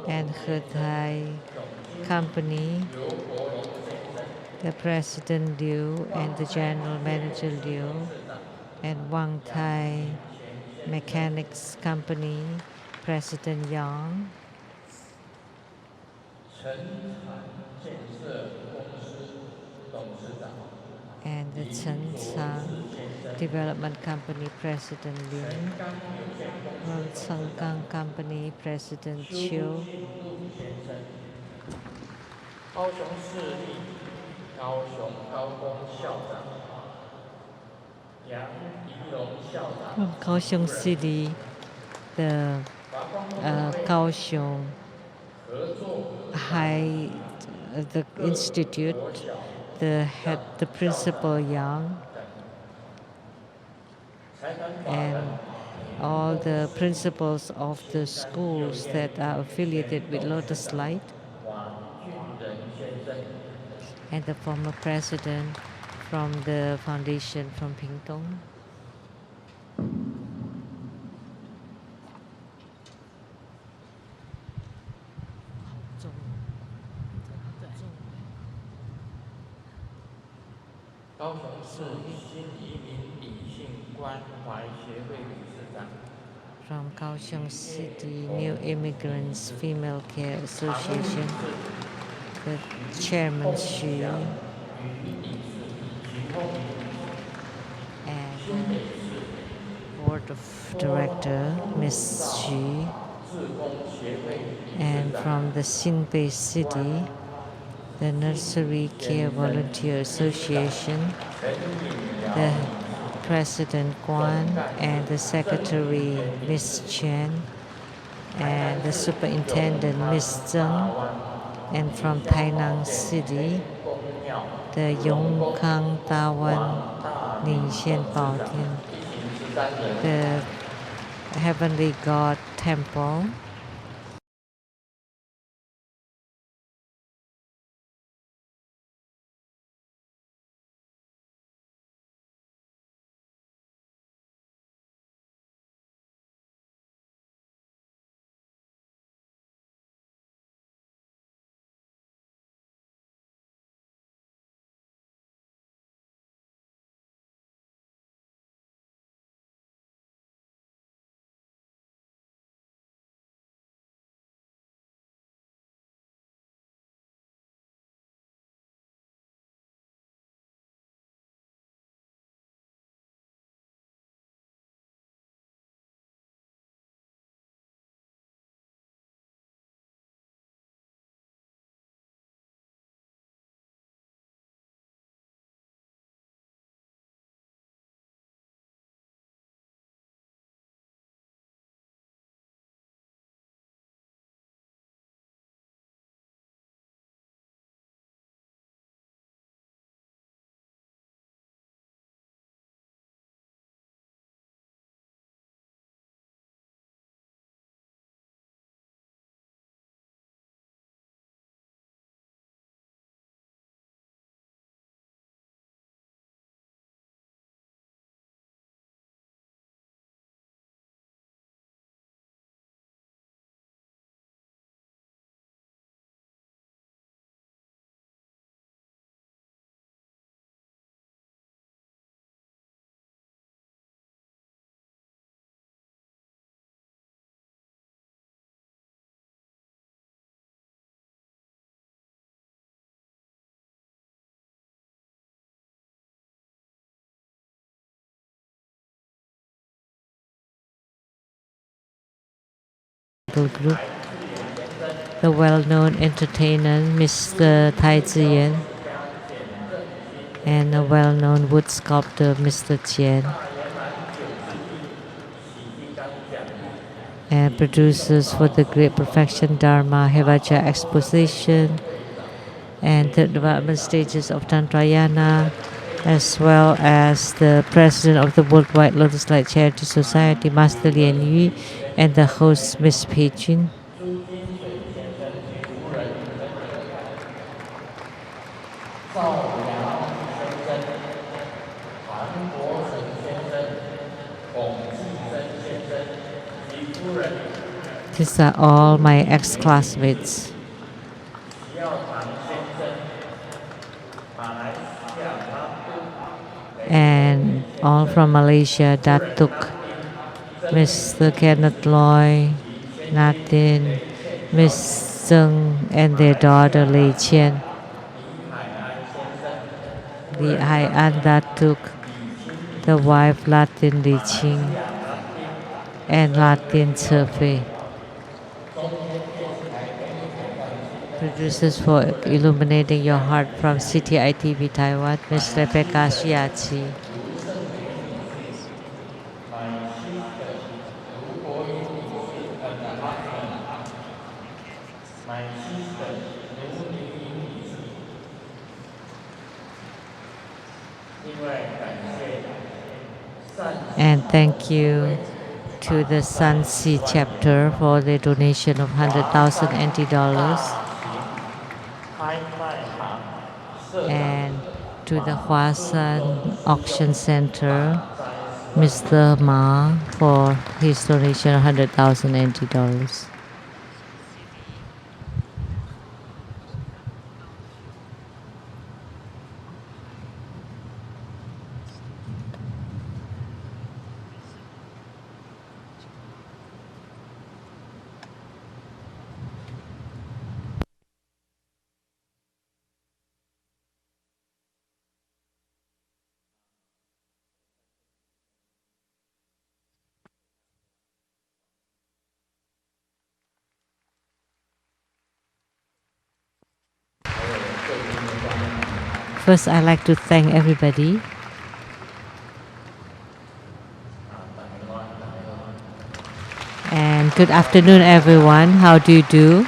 and Hetai Company, the President Liu, and the General Manager Liu, and Wang Tai Mechanics Company, President Yang, and the Chen Chang Development Company, President Lin, from Chenggang Company, President Chiu, from Kaohsiung City, the Kaohsiung the Institute the head, the principal Yang, and all the principals of the schools that are affiliated with Lotus Light, and the former president from the foundation from Pingtung. From Kaohsiung City New Immigrants Female Care Association, the chairman Xu, and board of director Miss Xu, and from the Xinbei City, the Nursery Care Volunteer Association, the President Guan and the Secretary Miss Chen, and the Superintendent Miss Tsang, and from Tainan City, the Yongkang Taiwan Ningxian Baotian, the Heavenly God Temple, group, the well-known entertainer Mr. Tai Ziyan, and a well-known wood sculptor Mr. Qian, and producers for the Great Perfection Dharma Hevaja Exposition and the development stages of Tantrayana, as well as the president of the Worldwide Lotus Light Charity Society, Master Lian Yu, and the host, Miss Pei Jun. These are all my ex-classmates. And all from Malaysia, Datuk, Mr. Kenneth Loy, Natin, Miss Zeng, and their daughter Lei Qian, Li Hai An Datuk, the wife Latin Li Qing, and Latin Tse. Producers for Illuminating Your Heart from CTI TV Taiwan, Ms. Rebecca Shiachi. And thank you to the Sansi chapter for the donation of 100,000 NT dollars. And to the Huasan Auction Center, Mr. Ma, for his donation of 100,000 NT dollars. First, I'd like to thank everybody. And good afternoon, everyone. How do you do?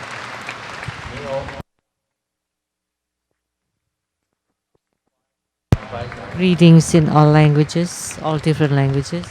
Greetings in all languages, all different languages.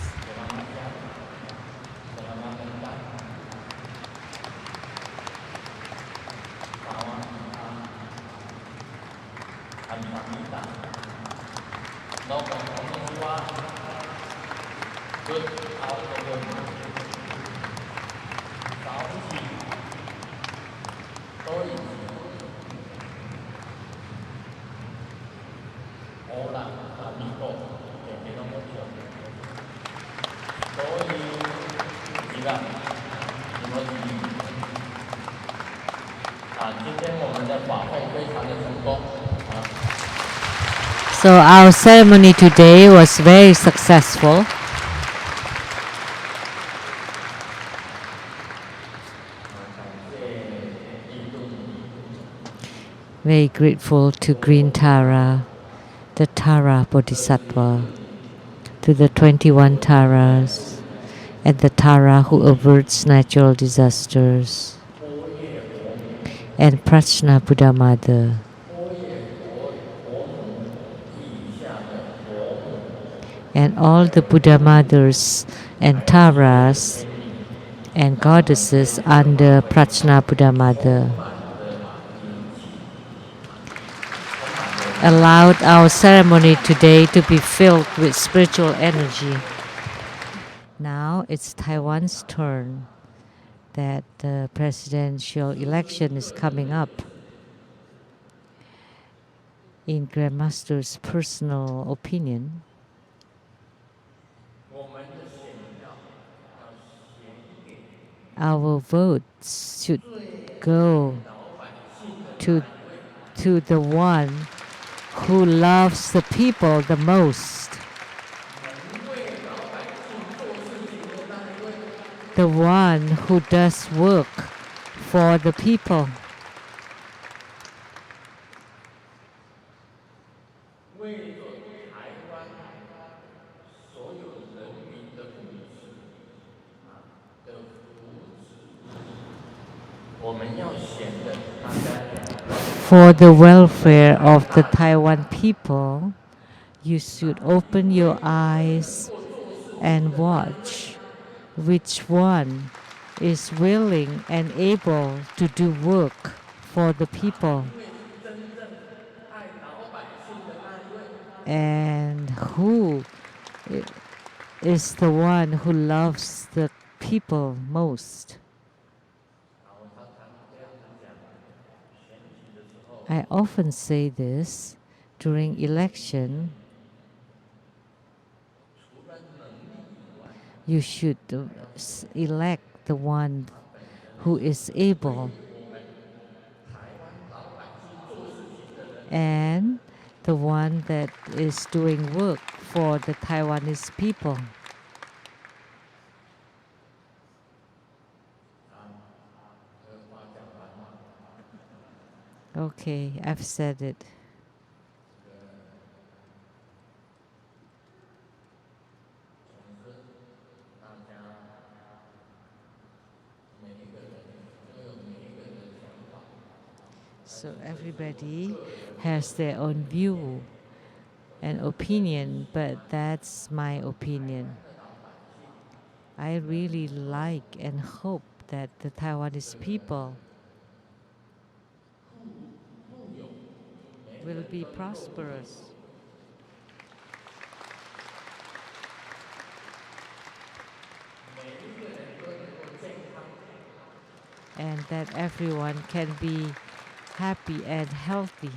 So our ceremony today was very successful. Very grateful to Green Tara, the Tara Bodhisattva, to the 21 Taras, and the Tara who averts natural disasters, and Prajna Buddha Mother, and all the Buddha Mothers and Taras and goddesses under Prajna Buddha Mother, allowed our ceremony today to be filled with spiritual energy. Now it's Taiwan's turn, that the presidential election is coming up. In Grandmaster's personal opinion, our votes should go to the one who loves the people the most, the one who does work for the people, for the welfare of the Taiwan people. You should open your eyes and watch which one is willing and able to do work for the people, and who is the one who loves the people most. I often say this during election. You should elect the one who is able and the one that is doing work for the Taiwanese people. Okay, I've said it. So everybody has their own view an opinion, but that's my opinion. I really like and hope that the Taiwanese people will be prosperous. And that everyone can be happy and healthy.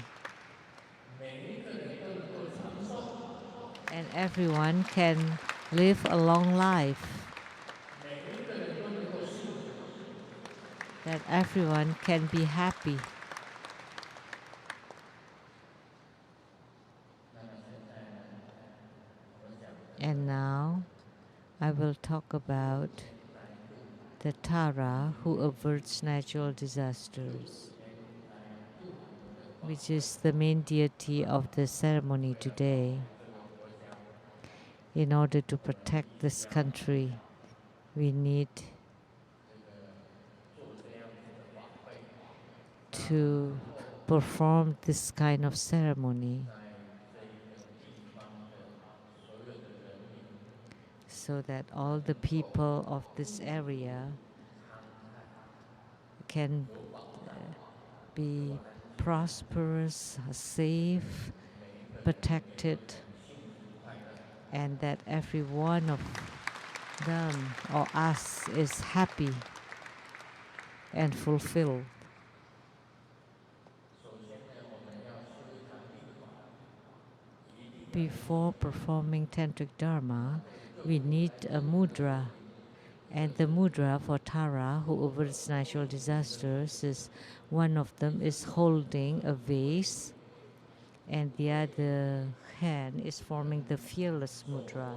And everyone can live a long life. That everyone can be happy. And now I will talk about the Tara who averts natural disasters, which is the main deity of the ceremony today. In order to protect this country, we need to perform this kind of ceremony so that all the people of this area can be prosperous, safe, protected, and that every one of them or us is happy and fulfilled. Before performing Tantric Dharma, we need a mudra. And the mudra for Tara, who averts natural disasters, is one of them is holding a vase, and the other hand is forming the fearless mudra.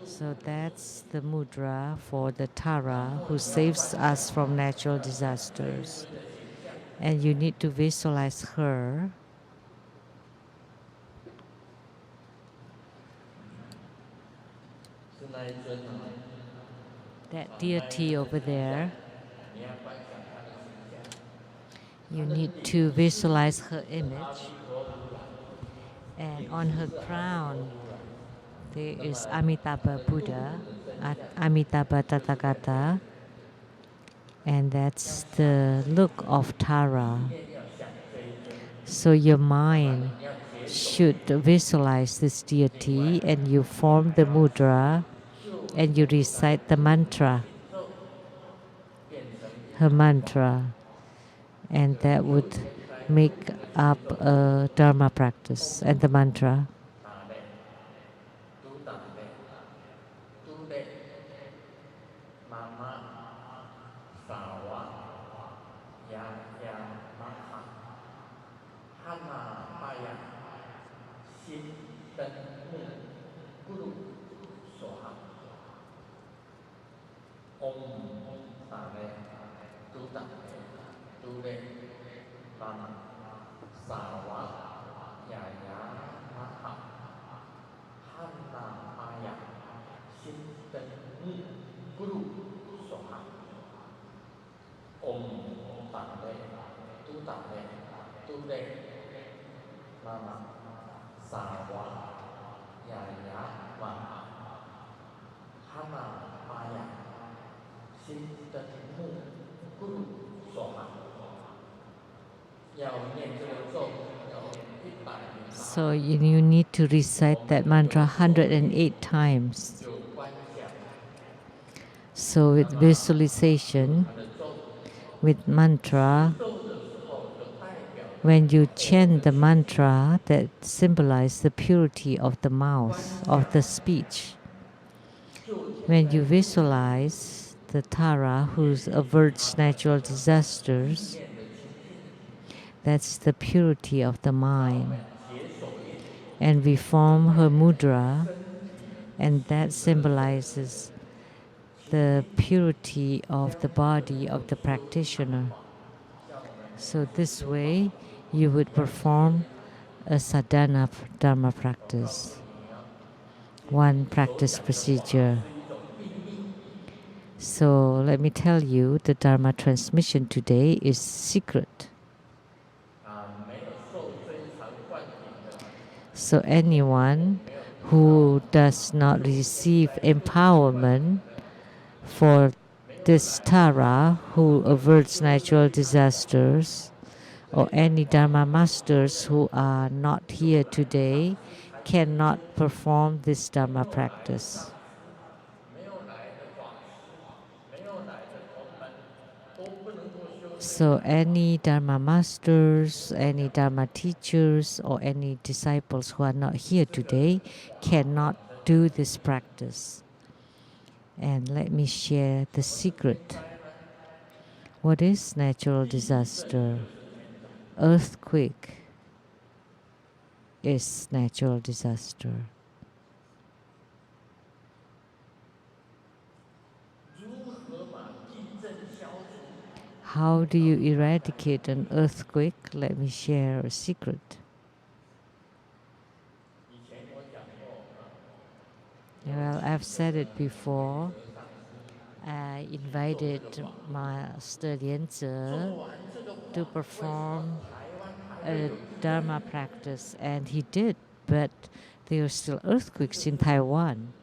So that's the mudra for the Tara who saves us from natural disasters. And you need to visualize her. That deity over there. You need to visualize her image. And on her crown, there is Amitabha Buddha, Amitabha Tathagata. And that's the look of Tara. So your mind should visualize this deity, and you form the mudra, and you recite the mantra, her mantra, and that would make up a Dharma practice. And the mantra. So you need to recite that mantra 108 times. So with visualization, with mantra, when you chant the mantra, that symbolizes the purity of the mouth, of the speech. When you visualize the Tara who averts natural disasters, that's the purity of the mind. And we form her mudra, and that symbolizes the purity of the body of the practitioner. So this way, you would perform a sadhana dharma practice, one practice procedure. So let me tell you, the dharma transmission today is secret. So anyone who does not receive empowerment for this Tara, who averts natural disasters, or any Dharma masters who are not here today, cannot perform this Dharma practice. So any Dharma masters, any Dharma teachers, or any disciples who are not here today cannot do this practice. And let me share the secret. What is natural disaster? Earthquake is natural disaster. How do you eradicate an earthquake? Let me share a secret. Well, I've said it before. I invited Master Lian-Sheng to perform a Dharma practice, and he did, but there are still earthquakes in Taiwan.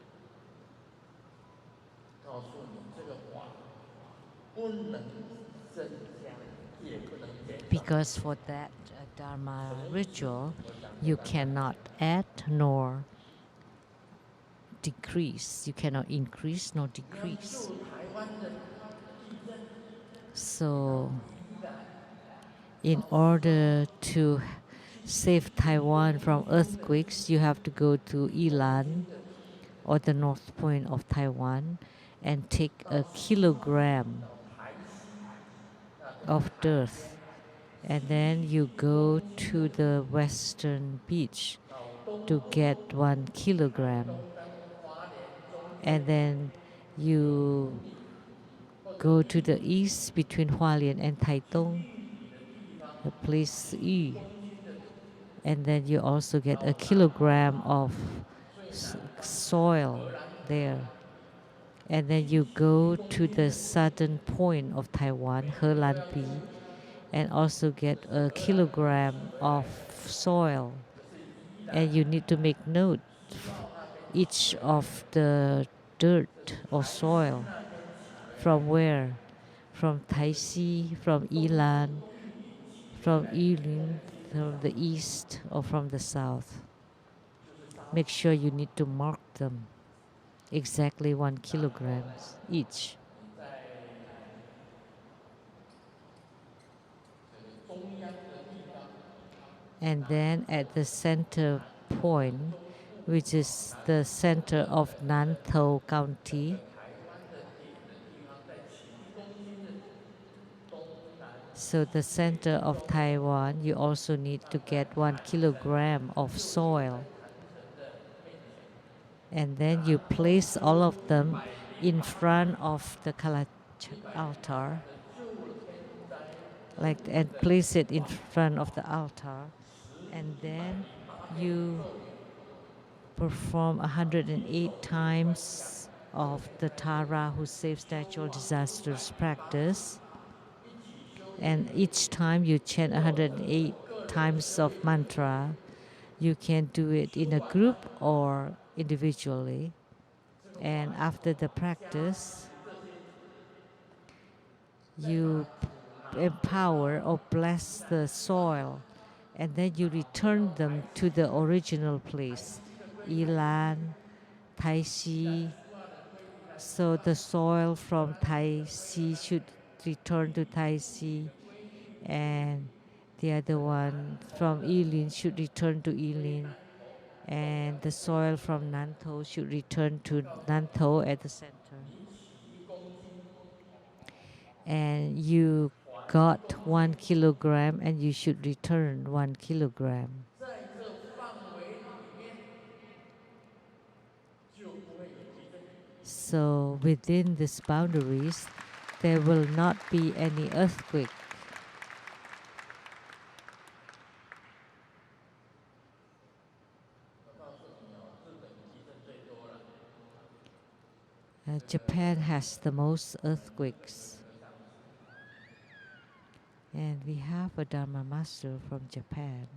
Because for that Dharma ritual, you cannot add nor decrease. You cannot increase nor decrease. So, in order to save Taiwan from earthquakes, you have to go to Yilan, or the north point of Taiwan, and take a kilogram of dirt. And then you go to the western beach to get 1 kilogram. And then you go to the east between Hualien and Taitung, the place Yu. And then you also get a kilogram of soil there. And then you go to the southern point of Taiwan, Helanpi, and also get a kilogram of soil. And you need to make note each of the dirt or soil from where, from Taisi, from Yilan, from Yulin, from the east or from the south. Make sure you need to mark them exactly 1 kilogram each. And then at the center point, which is the center of Nantou County, so the center of Taiwan, you also need to get 1 kilogram of soil. And then you place all of them in front of the altar, and place it in front of the altar. And then you perform 108 times of the Tara who saves natural disasters practice. And each time you chant 108 times of mantra. You can do it in a group or individually. And after the practice, you empower or bless the soil, and then you return them to the original place, Yilan, Taisi. So the soil from Taisi should return to Taisi, and the other one from Yilin should return to Yilin, and the soil from Nantou should return to Nantou at the center. And you got 1 kilogram, and you should return 1 kilogram. So within these boundaries, there will not be any earthquake. Japan has the most earthquakes. And we have a Dharma master from Japan.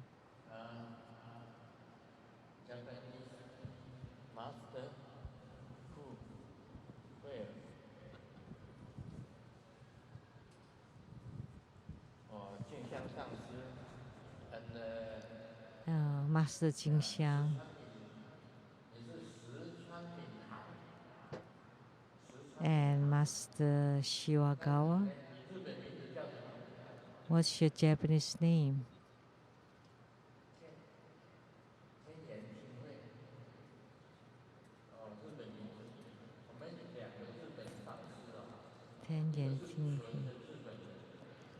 Master Jingxiang. And Master Shiwagawa. What's your Japanese name?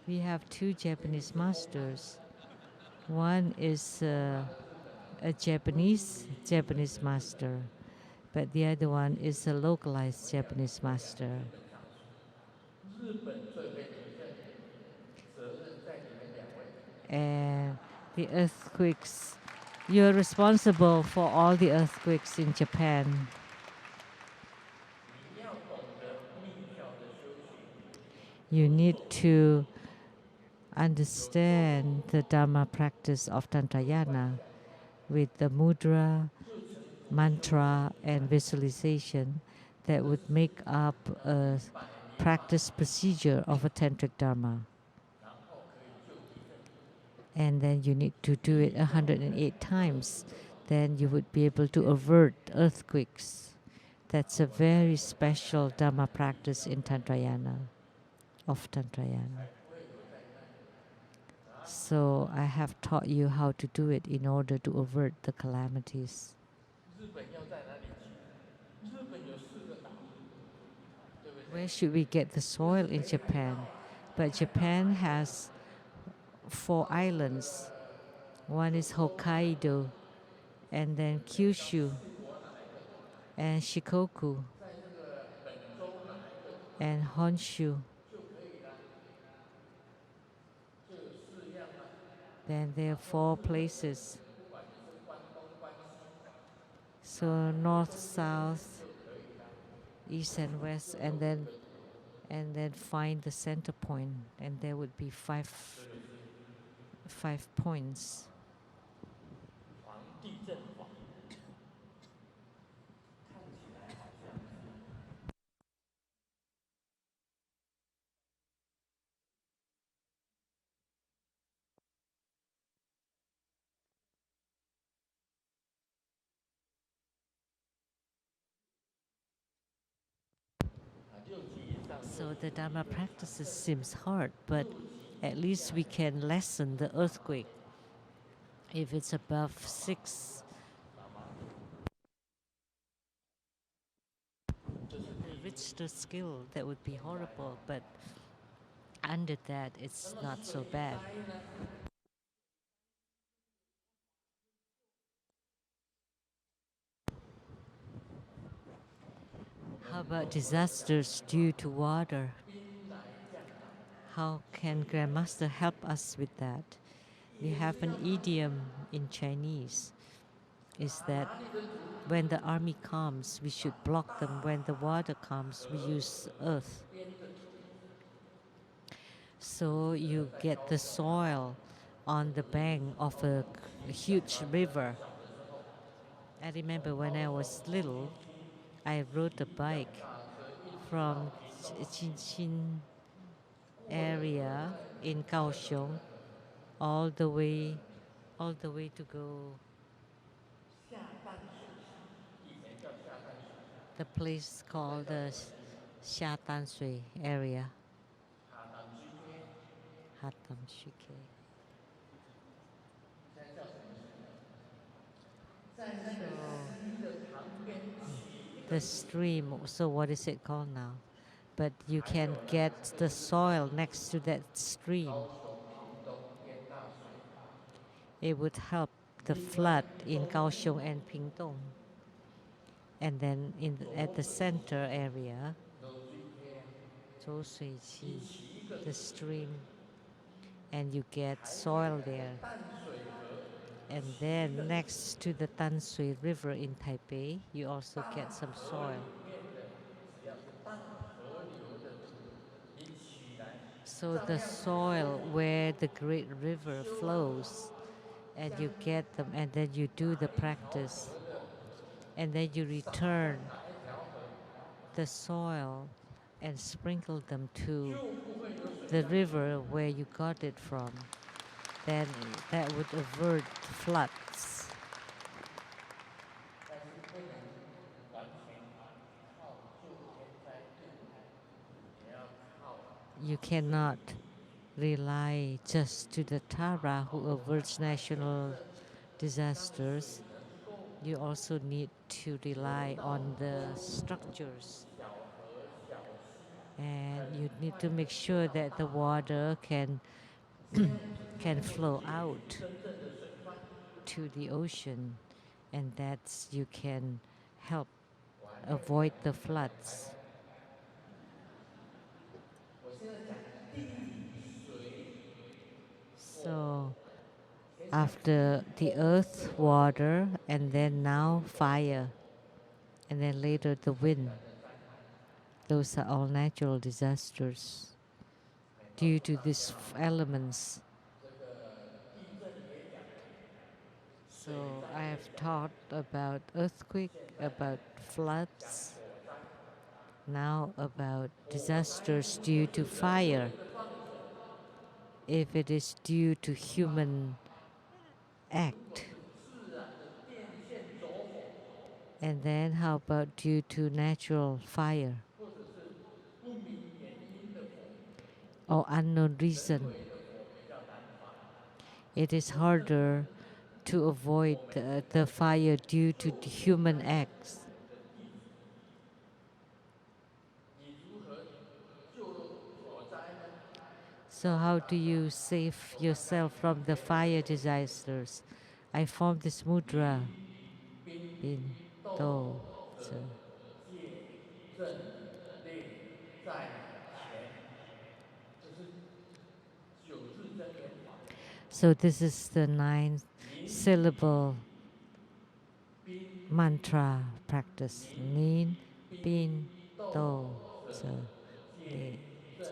We have two Japanese masters. One is a Japanese master, but the other one is a localized Japanese master. And the earthquakes, you're responsible for all the earthquakes in Japan. You need to understand the Dharma practice of Tantrayana with the mudra, mantra, and visualization that would make up a practice procedure of a Tantric Dharma. And then you need to do it 108 times. Then you would be able to avert earthquakes. That's a very special Dharma practice in Tantrayana, of Tantrayana. So I have taught you how to do it in order to avert the calamities. Where should we get the soil in Japan? But Japan has 4 islands. One is Hokkaido, and then Kyushu, and Shikoku, and Honshu. Then there are 4 places. So north, south, east and west, and then find the center point, and there would be 5 points. So the Dharma practices seems hard, but at least we can lessen the earthquake. If it's above 6, Richter skill, that would be horrible, but under that, it's not so bad. How about disasters due to water? How can Grandmaster help us with that? We have an idiom in Chinese, is that when the army comes, we should block them. When the water comes, we use earth. So you get the soil on the bank of a huge river. I remember when I was little, I rode a bike from Chinchin area in Kaohsiung all the way to go the place called the Xiatanshui area. Hatamshike. The stream, so what is it called now? But you can get the soil next to that stream. It would help the flood in Kaohsiung and Pingtung. And then at the center area, the stream, and you get soil there. And then next to the Tanshui River in Taipei, you also get some soil. So the soil where the great river flows, and you get them, and then you do the practice. And then you return the soil and sprinkle them to the river where you got it from. Then that would avert floods. you cannot rely just to the Tara who averts national disasters. You also need to rely on the structures. And you need to make sure that the water can flow out to the ocean, and that you can help avoid the floods. So after the earth, water, and then now fire, and then later the wind. Those are all natural disasters due to these elements. So I have taught about earthquake, about floods, now about disasters due to fire. If it is due to human act. And then how about due to natural fire? Or unknown reason? It is harder to avoid the fire due to the human acts. So how do you save yourself from the fire disasters? I formed this mudra. Bin, do, zi. So this is the 9-syllable mantra practice. Nin, bin, do, zi, le, zi.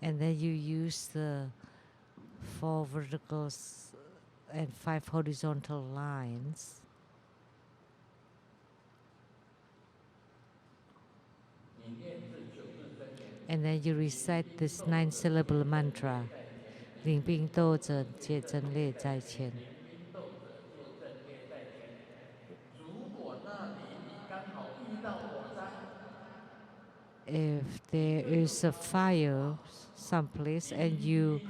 And then you use the 4 verticals and 5 horizontal lines. And then you recite this 9-syllable mantra. 领兵斗者皆阵列在前. If there is a fire someplace and you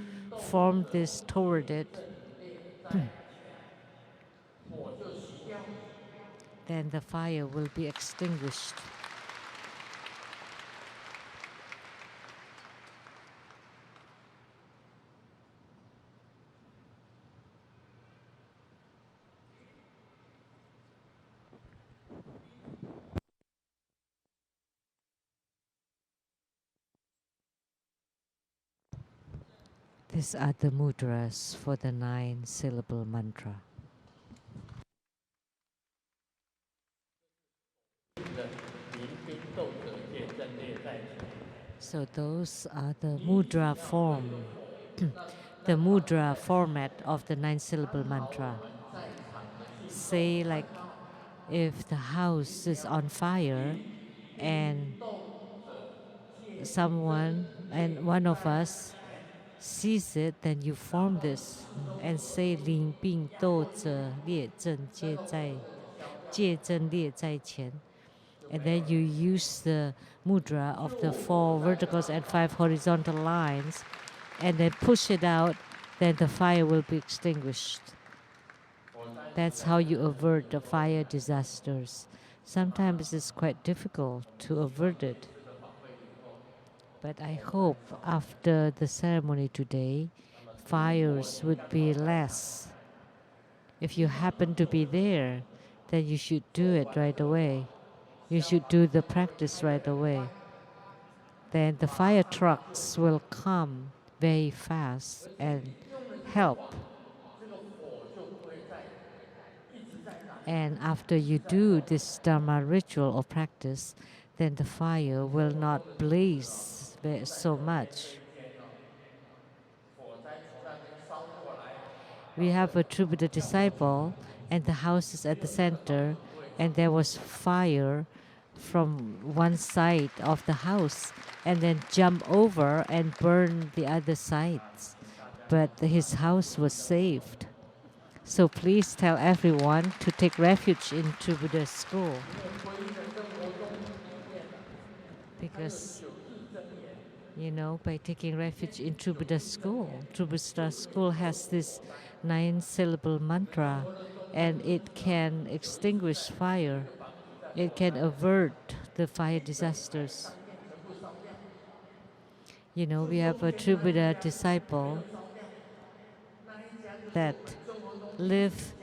form this toward it, then the fire will be extinguished. These are the mudras for the 9-syllable mantra. So those are the mudra form, the mudra format of the 9-syllable mantra. Say like if the house is on fire and someone and one of us sees it, then you form this and say 领兵斗者列阵皆在戒阵列在前. And then you use the mudra of the 4 verticals and 5 horizontal lines and then push it out, then the fire will be extinguished. That's how you avert the fire disasters. Sometimes it's quite difficult to avert it. But I hope after the ceremony today, fires would be less. If you happen to be there, then you should do it right away. You should do the practice right away. Then the fire trucks will come very fast and help. And after you do this Dharma ritual or practice, then the fire will not blaze so much. We have a true disciple, and the house is at the center, and there was fire from one side of the house, and then jump over and burn the other sides. But his house was saved. So please tell everyone to take refuge into Buddha's school. Because, you know, by taking refuge into Buddha's school, Buddha's school has this 9-syllable mantra, and it can extinguish fire. It can avert the fire disasters. You know, we have a true Buddha disciple that live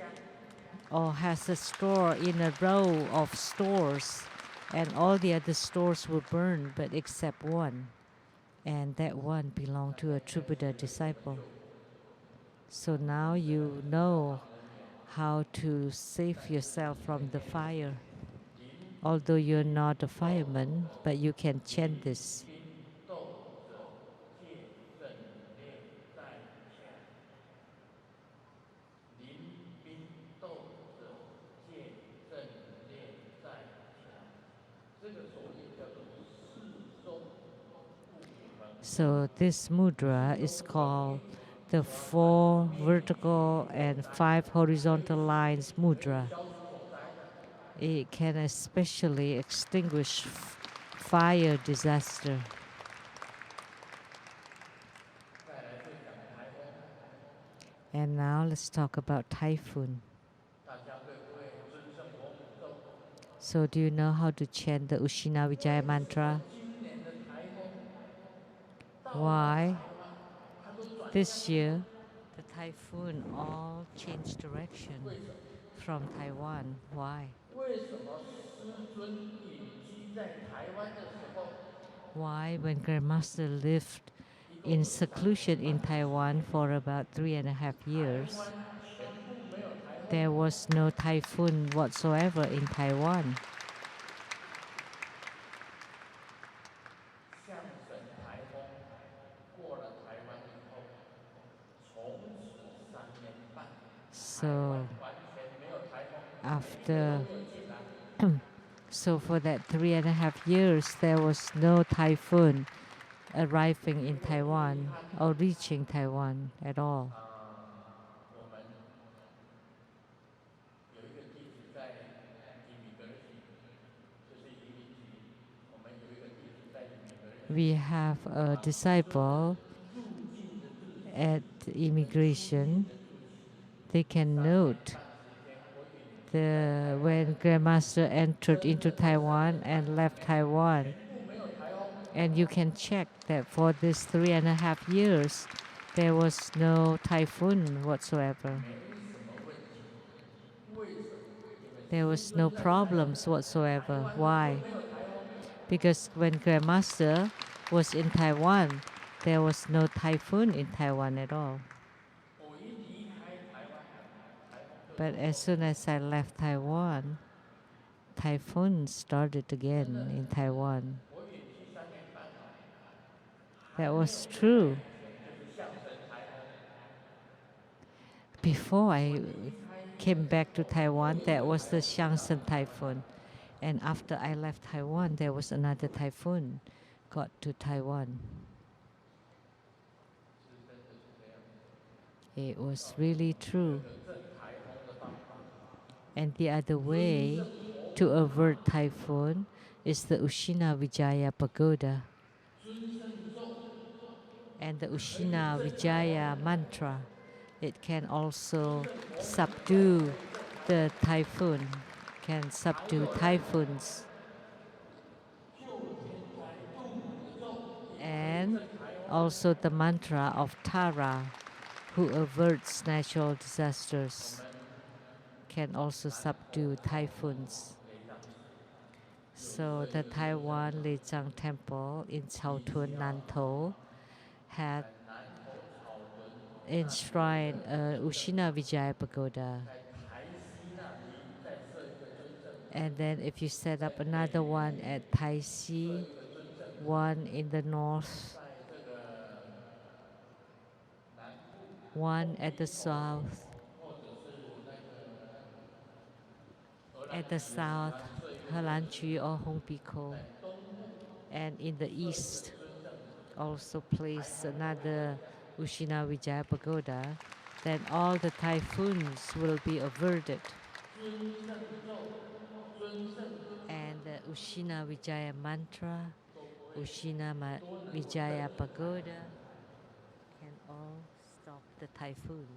or has a store in a row of stores, and all the other stores were burned, but except one. And that one belonged to a true Buddha disciple. So now you know how to save yourself from the fire. Although you're not a fireman, but you can chant this. So this mudra is called the 4 vertical and 5 horizontal lines mudra. It can especially extinguish fire disaster. And now let's talk about typhoon. So do you know how to chant the Ushina Vijaya mantra? Why? This year, the typhoon all changed direction from Taiwan. Why? Why, when Grandmaster lived in seclusion in Taiwan for about 3.5 years, there was no typhoon whatsoever in Taiwan? So so for that 3.5 years, there was no typhoon arriving in Taiwan or reaching Taiwan at all. We have a disciple at immigration. They can note when Grandmaster entered into Taiwan and left Taiwan. And you can check that for this 3.5 years, there was no typhoon whatsoever. There was no problems whatsoever. Why? Because when Grandmaster was in Taiwan, there was no typhoon in Taiwan at all. But as soon as I left Taiwan, typhoon started again in Taiwan. That was true. Before I came back to Taiwan, that was the Shangsen typhoon. And after I left Taiwan, there was another typhoon got to Taiwan. It was really true. And the other way to avert typhoon is the Ushina Vijaya Pagoda. And the Ushina Vijaya mantra, it can also subdue the typhoon, can subdue typhoons. And also the mantra of Tara, who averts natural disasters, can also subdue typhoons. So the Taiwan Lei Tsang temple in Chaotun, Nantou had enshrined Ushina Vijaya Pagoda. And then if you set up another one at Taisi, one in the north, one at the south, Halanchi or Hongpiko, and in the east, also place another Ushina Vijaya Pagoda. then all the typhoons will be averted. And the Ushina Vijaya mantra, Ushina Vijaya pagoda can all stop the typhoons.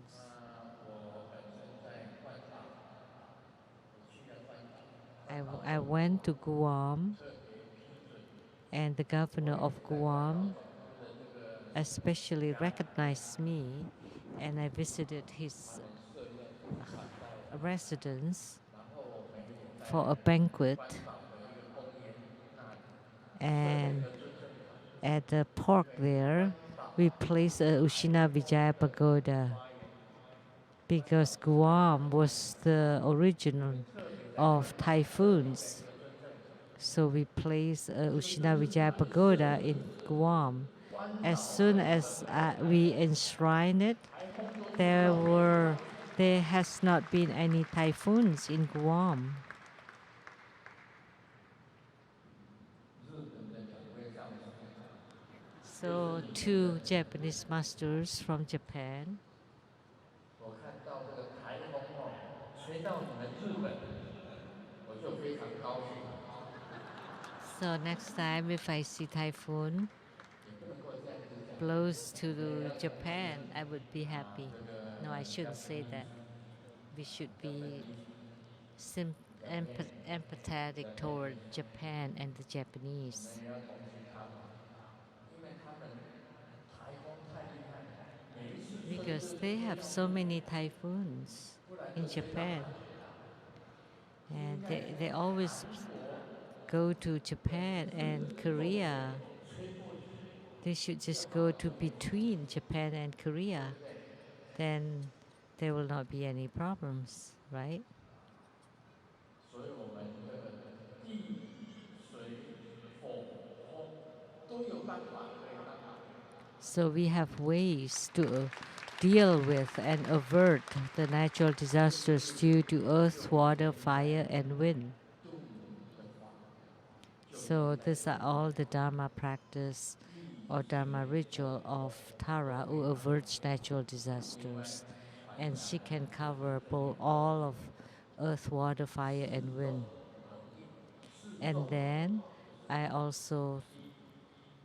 I went to Guam, and the governor of Guam especially recognized me, and I visited his residence for a banquet. And at the park there, we placed a Ushina Vijaya pagoda because Guam was the origin of typhoons. So we placed a Ushina Vijaya pagoda in Guam. As soon as we enshrined it, there has not been any typhoons in Guam. So 2 Japanese masters from Japan. So next time if I see typhoon blows to Japan, I would be happy. No, I shouldn't say that. We should be empathetic toward Japan and the Japanese. Because they have so many typhoons in Japan. And they always go to Japan and Korea. They should just go to between Japan and Korea. Then there will not be any problems, right? So we have ways to deal with and avert the natural disasters due to earth, water, fire, and wind. So these are all the Dharma practice or Dharma ritual of Tara who averts natural disasters. And she can cover both all of earth, water, fire, and wind. And then I also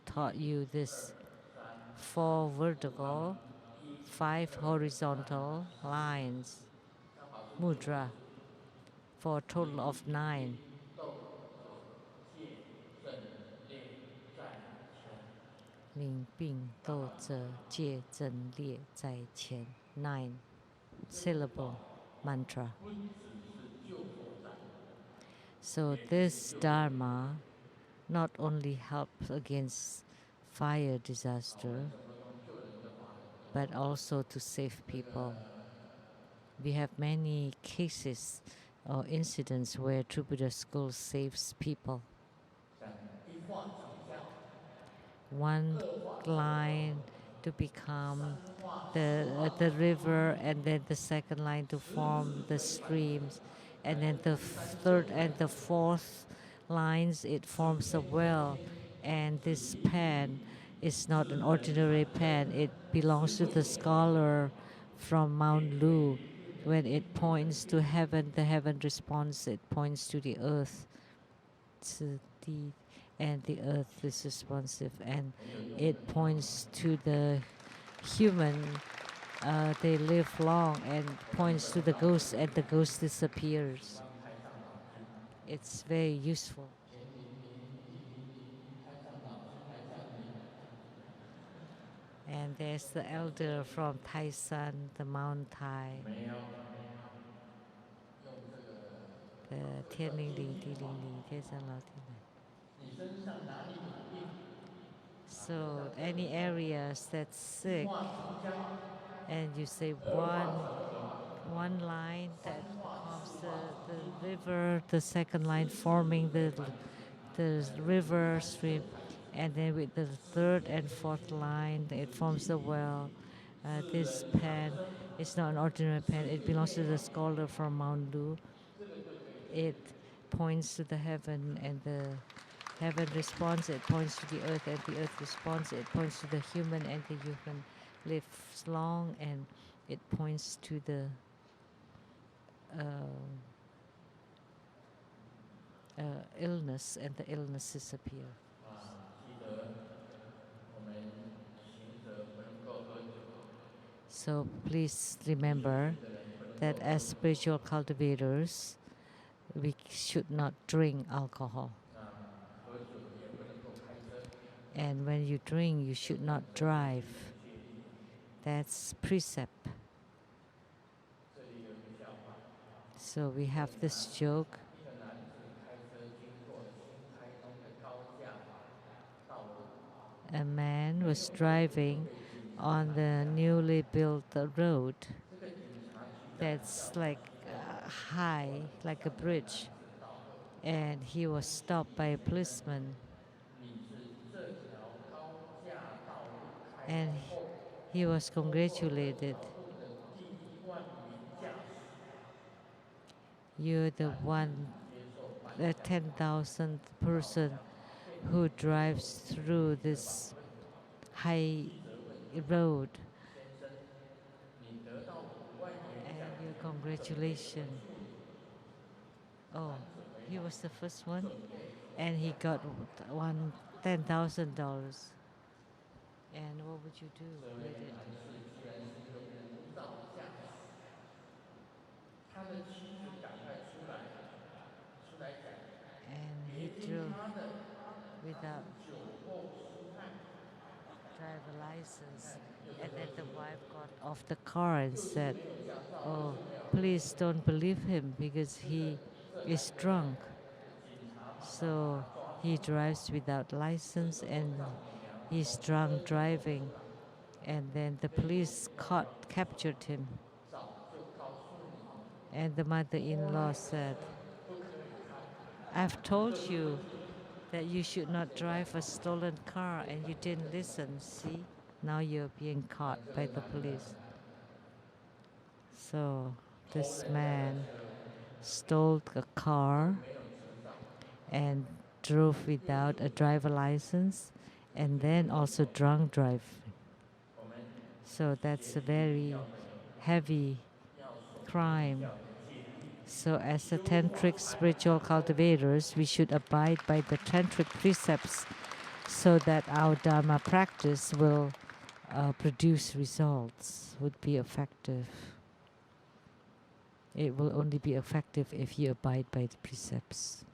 taught you this 4 vertical, 5 horizontal lines, mudra, for a total of 9. Ling Bing Do Ze Jie Zhen Lie Zai Qian. 9 syllable mantra. So this Dharma not only helps against fire disaster, but also to save people. We have many cases or incidents where True Buddha School saves people. 1 line to become the river, and then the 2nd line to form the streams, and then the 3rd and the 4th lines, it forms a well. And this pen is not an ordinary pen. It belongs to the scholar from Mount Lu. When it points to heaven, the heaven responds. It points to the earth, and the earth is responsive. And it points to the human. They live long, and points to the ghost, and the ghost disappears. It's very useful. And there's the elder from Taisan, the Mount Tai. The Tianling Li, Diling Li, Taisan Lao Tianling. So any areas that's sick, and you say one line that forms the river, the 2nd line forming the river stream, and then with the 3rd and 4th line, it forms the well. This pen is not an ordinary pen. It belongs to the scholar from Mount Lu. It points to the heaven, and the heaven responds. It points to the earth, and the earth responds. It points to the human, and the human lives long, and it points to the illness, and the illness disappear. So please remember that as spiritual cultivators, we should not drink alcohol. And when you drink, you should not drive. That's precept. So we have this joke. A man was driving on the newly built road that's like high, like a bridge, and he was stopped by a policeman. And he was congratulated. You're the 10,000th person who drives through this high road. And your congratulations. Oh, he was the first one, and he got $10,000. And what would you do with it? And he drove without driver license. And then the wife got off the car and said, "Oh, please don't believe him because he is drunk." So he drives without license and he's drunk driving. And then the police captured him. And the mother-in-law said, "I've told you that you should not drive a stolen car and you didn't listen. See, now you're being caught by the police." So this man stole a car and drove without a driver license and then also drunk drive. So that's a very heavy crime. So as a tantric spiritual cultivators, we should abide by the tantric precepts so that our Dharma practice will produce results, would be effective. It will only be effective if you abide by the precepts.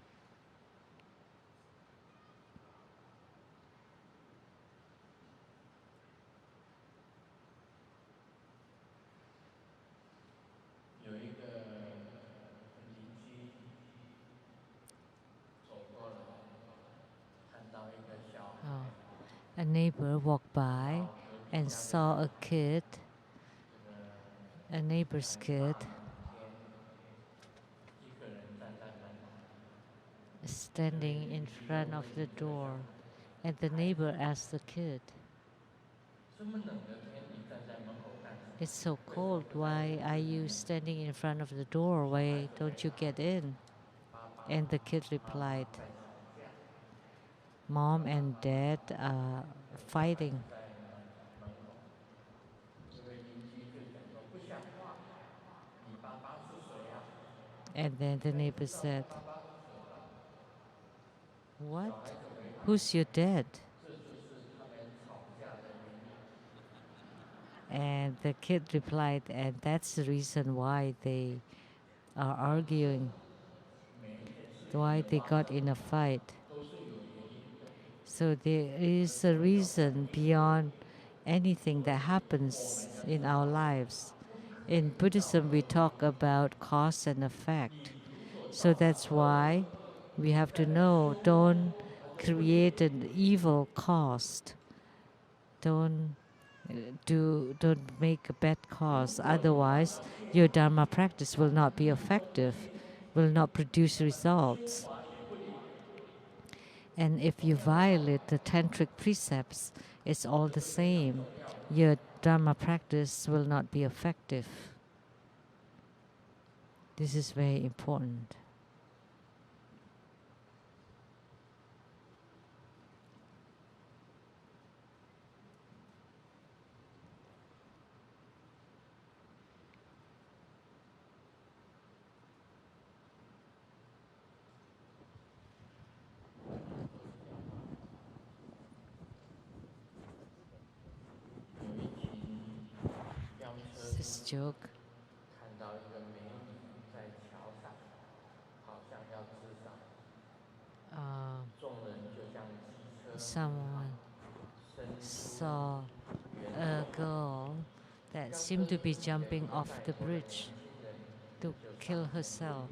A neighbor walked by and saw a kid, a neighbor's kid, standing in front of the door. And the neighbor asked the kid, "It's so cold. Why are you standing in front of the door? Why don't you get in?" And the kid replied, "Mom and Dad are fighting." And then the neighbor said, "What? Who's your dad?" And the kid replied, "And that's the reason why they are arguing, why they got in a fight." So there is a reason beyond anything that happens in our lives. In Buddhism, we talk about cause and effect. So that's why we have to know, don't create an evil cause. Don't make a bad cause. Otherwise, your Dharma practice will not be effective, will not produce results. And if you violate the tantric precepts, it's all the same. Your Dharma practice will not be effective. This is very important. this joke. Someone saw a girl that seemed to be jumping off the bridge to kill herself.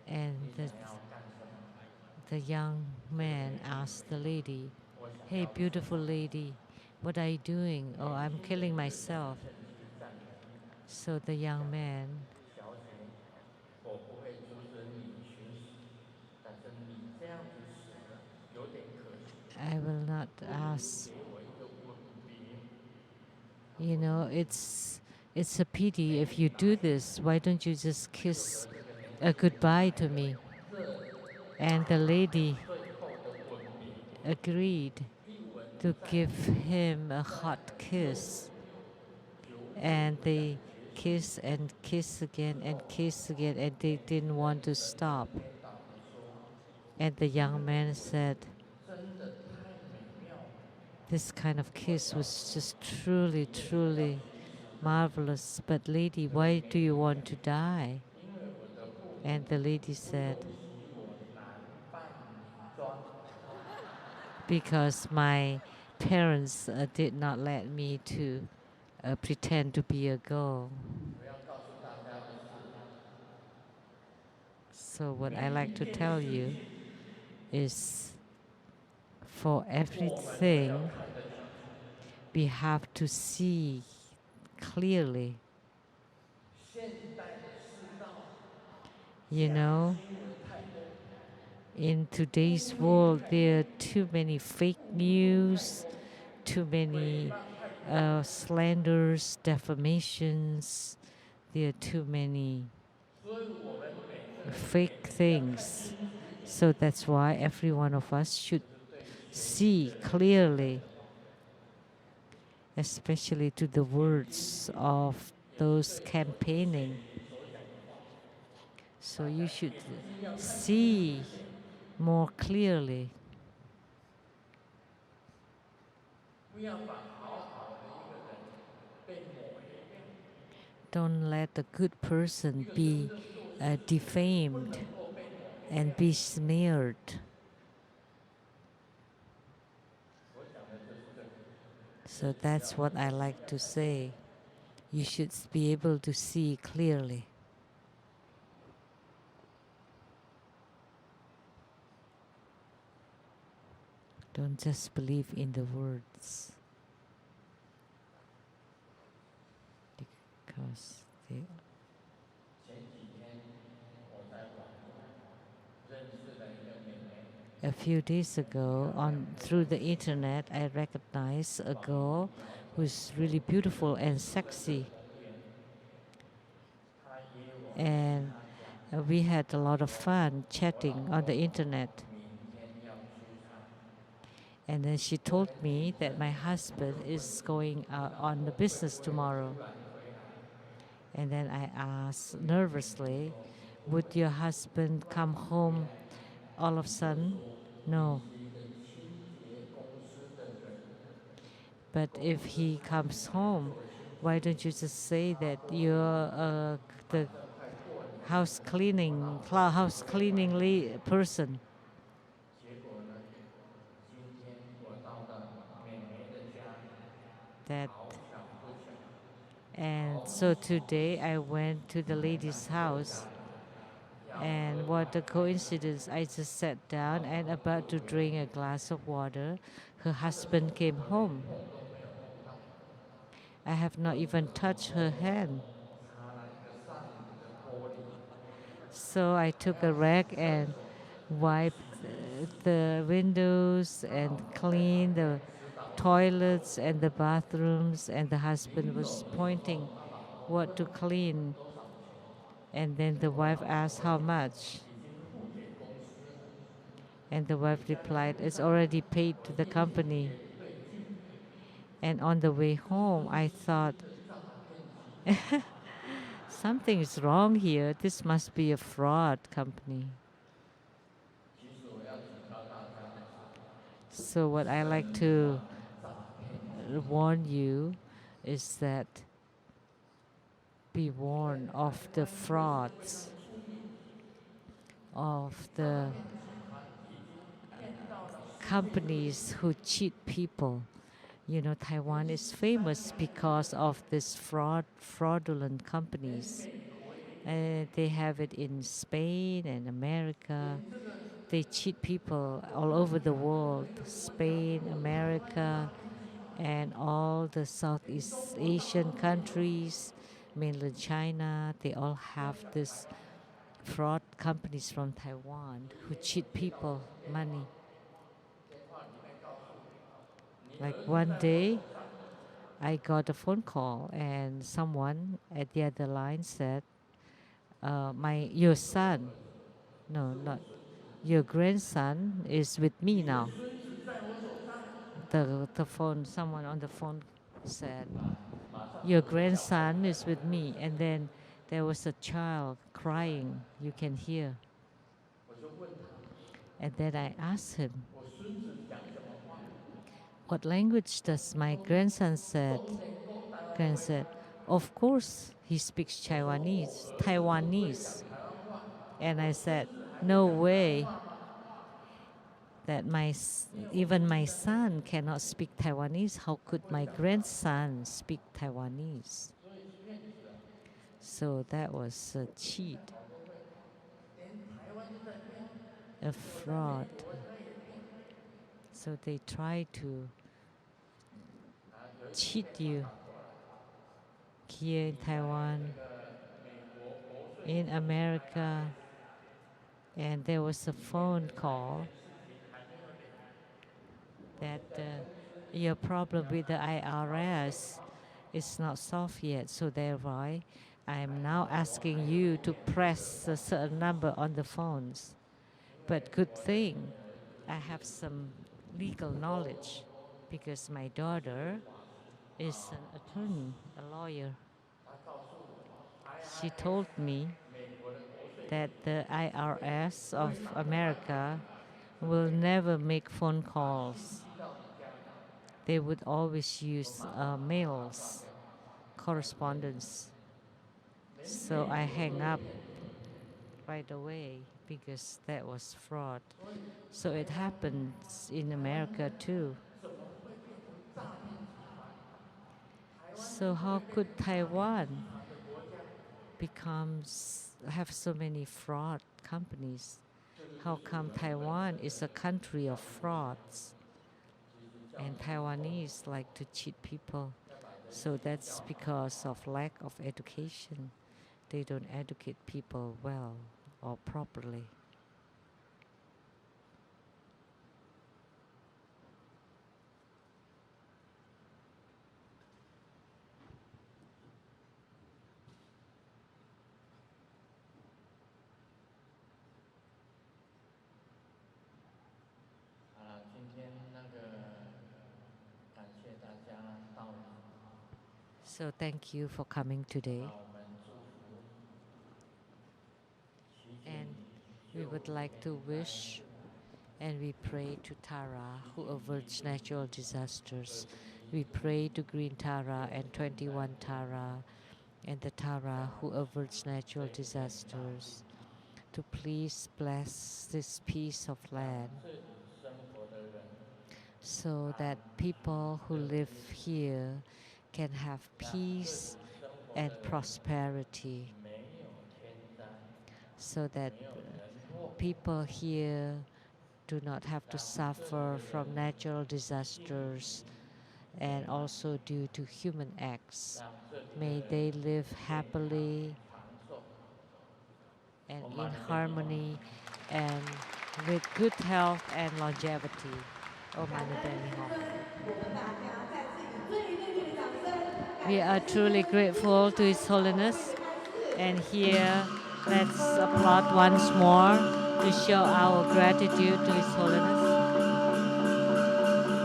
And the young man asked the lady, "Hey, beautiful lady, what are you doing?" "Oh, I'm killing myself." So the young man I will not ask. You know, it's a pity if you do this. Why don't you just kiss a goodbye to me? And the lady agreed to give him a hot kiss. And they kiss and kiss again and kiss again, and they didn't want to stop. And the young man said, "This kind of kiss was just truly, truly marvelous. But lady, why do you want to die?" And the lady said, "Because my parents did not let me to pretend to be a girl." So what I like to tell you is, for everything, we have to see clearly. You know, in today's world, there are too many fake news, too many slanders, defamations. There are too many fake things. So that's why every one of us should see clearly, especially to the words of those campaigning. So you should see more clearly. Don't let a good person be defamed and be smeared. So that's what I like to say. You should be able to see clearly. Don't just believe in the words, because they... A few days ago, through the internet, I recognized a girl who's really beautiful and sexy. And we had a lot of fun chatting on the internet. And then she told me that my husband is going out on the business tomorrow. And then I asked nervously, "Would your husband come home all of a sudden?" "No. But if he comes home, why don't you just say that you're the house cleaning person?" And so today I went to the lady's house, and what a coincidence, I just sat down and about to drink a glass of water, her husband came home. I have not even touched her hand. So I took a rag and wiped the windows and cleaned the toilets and the bathrooms, and the husband was pointing what to clean. And then the wife asked how much. And the wife replied, "It's already paid to the company." And on the way home, I thought, something is wrong here. This must be a fraud company. So what I like to warn you, is that be warned of the frauds, of the companies who cheat people. You know, Taiwan is famous because of this fraudulent companies. They have it in Spain and America. They cheat people all over the world, Spain, America, and all the Southeast Asian countries, mainland China. They all have this fraud companies from Taiwan who cheat people money. Like one day, I got a phone call and someone at the other line said, your son, no, not your grandson is with me now. The phone, someone on the phone said, your grandson is with me. And then there was a child crying, you can hear. And then I asked him, what language does my grandson said? Grandson said, of course he speaks Taiwanese. And I said, no way that even my son cannot speak Taiwanese. How could my grandson speak Taiwanese? So that was a cheat, a fraud. So they try to cheat you here in Taiwan, in America. And there was a phone call that your problem with the IRS is not solved yet. So therefore, I am now asking you to press a certain number on the phones. But good thing, I have some legal knowledge because my daughter is an attorney, a lawyer. She told me that the IRS of America will never make phone calls. They would always use mails, correspondence. So I hang up right away because that was fraud. So it happens in America too. So how could Taiwan have so many fraud companies? How come Taiwan is a country of frauds? And Taiwanese like to cheat people. So that's because of lack of education. They don't educate people well or properly. So thank you for coming today. And we would like to wish and we pray to Tara who averts natural disasters. We pray to Green Tara and 21 Tara and the Tara who averts natural disasters to please bless this piece of land so that people who live here can have peace and prosperity, so that people here do not have to suffer from natural disasters and also due to human acts. May they live happily and in harmony and with good health and longevity. Om Mani Padme Hum. We are truly grateful to His Holiness. And here, let's applaud once more to show our gratitude to His Holiness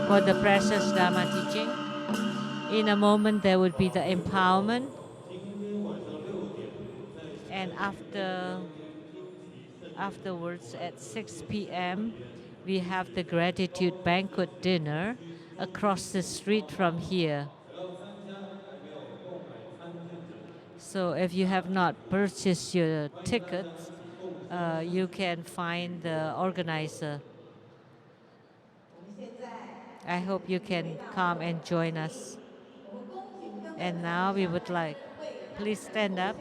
for the precious Dharma teaching. In a moment, there would be the empowerment. And afterwards, at 6 p.m., we have the gratitude banquet dinner across the street from here. So if you have not purchased your tickets, you can find the organizer. I hope you can come and join us. And now we would like, please stand up.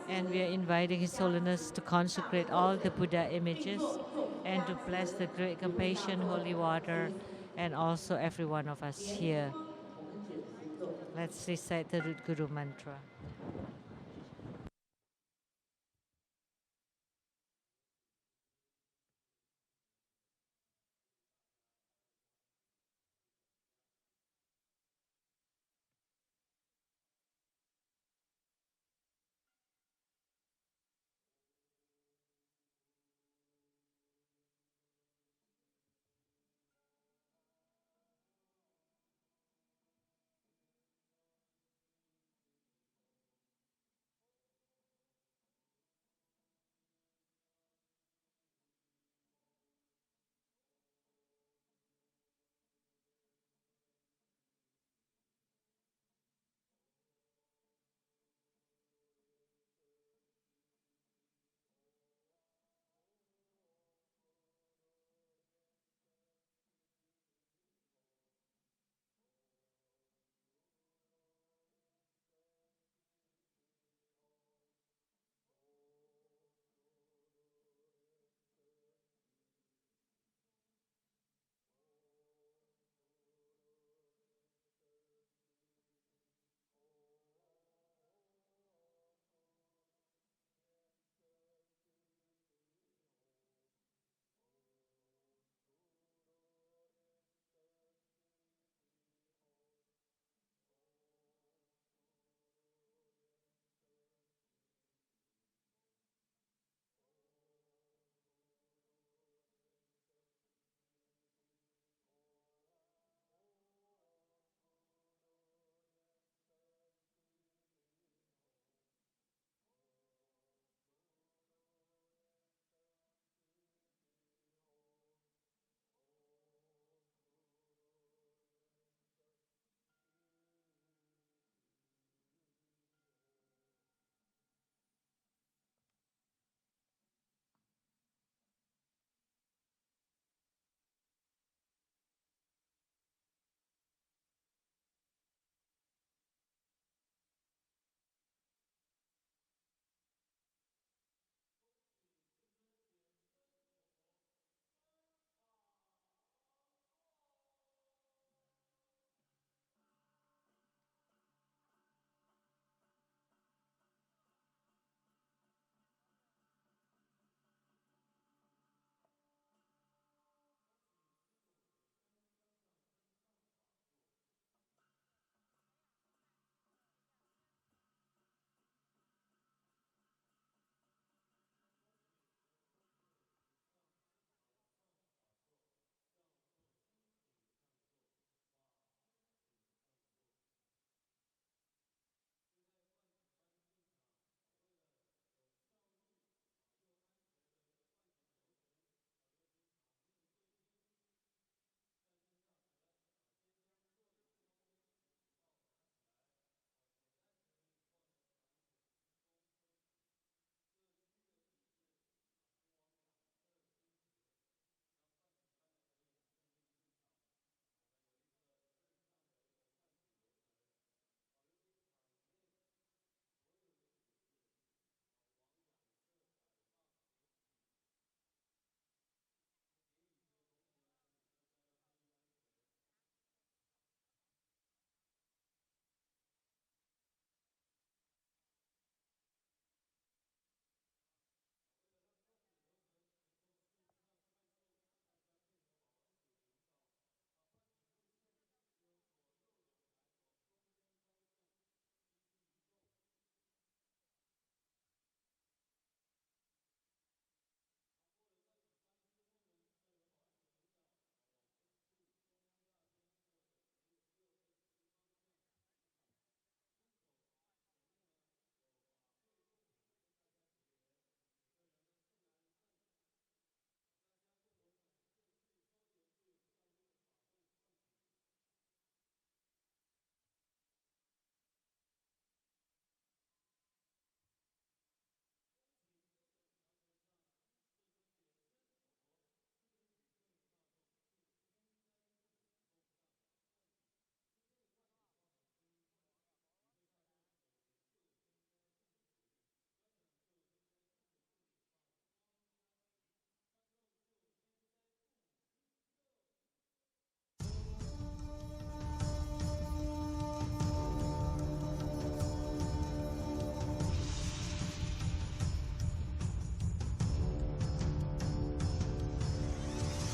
And we are inviting His Holiness to consecrate all the Buddha images and to bless the great compassion, holy water, and also every one of us here. Let's recite the root Guru mantra.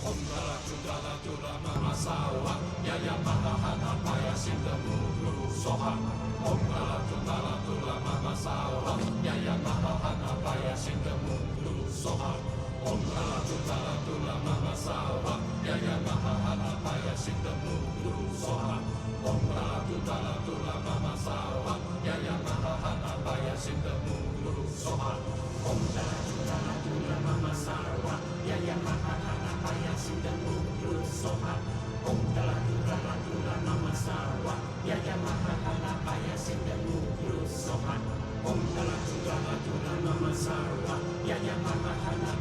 Om Dala Dudala Dula Mama Sawa Yaya Mahahana Paya Sinta Mulu Soha Om Dala Dudala Dula Mama Sawa Yaya Mahahana Paya Sinta Mulu Soha Om Dala Dudala Dula Mama Sawa Yaya Mahahana Paya Sinta Mulu Soha Om Dala Dudala Dula Mama Sawa Yaya Mahahana Paya Sinta Mulu Soha Om Dala Dudala Dula Mama Sawa Yaya Mahahana Paya Sinta Mulu Soha Om Dala Dudala Dula Mama Sawa Yaya Mahahana Paya Sinta Mulu Soha Om Dala Dudala Dula Mama Sawa Yaya Mahahana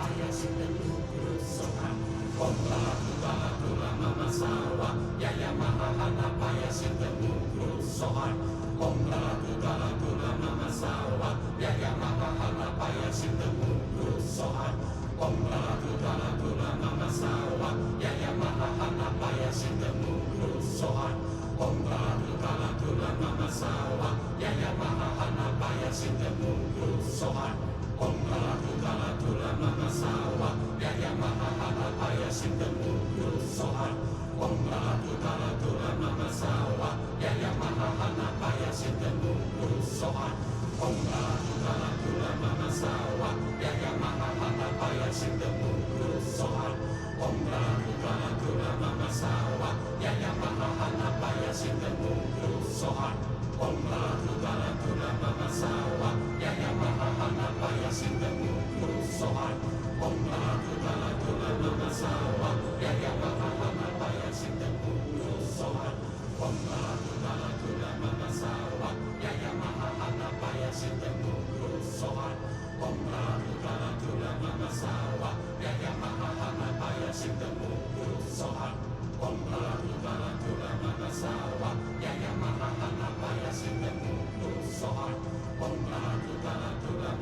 Paya Sinta Mulu Soha Om Dala Dudala Dula Mama Sawa Yaya Mahahana Paya Sinta Mulu Soha Om Dala Dudala Dula Mama Sawa Yaya Mahahana Paya Sinta Mulu Soha Om Dala Dudala Dula Mama Sawa Yaya Mahahana Paya Sinta Mulu Soha Om Dala Dudala Dula Mama Sawa Yaya Mahahana Paya Sinta Mulu Soha Om Dala Dudala Dula Mama Sawa Yaya Mahahana Paya Sinta Mulu Soha Om Dala Dudala Dula Mama Sawa Yaya Mahahana Paya Sinta Mulu Soha Om Dala Dudala Dula Mama Sawa Yaya Mahahana Paya Sinta Mulu Soha Om Dala Dudala Dula Mama Sawa Yaya Mahahana Paya Sinta Mulu Soha Om Dala Dudala Dula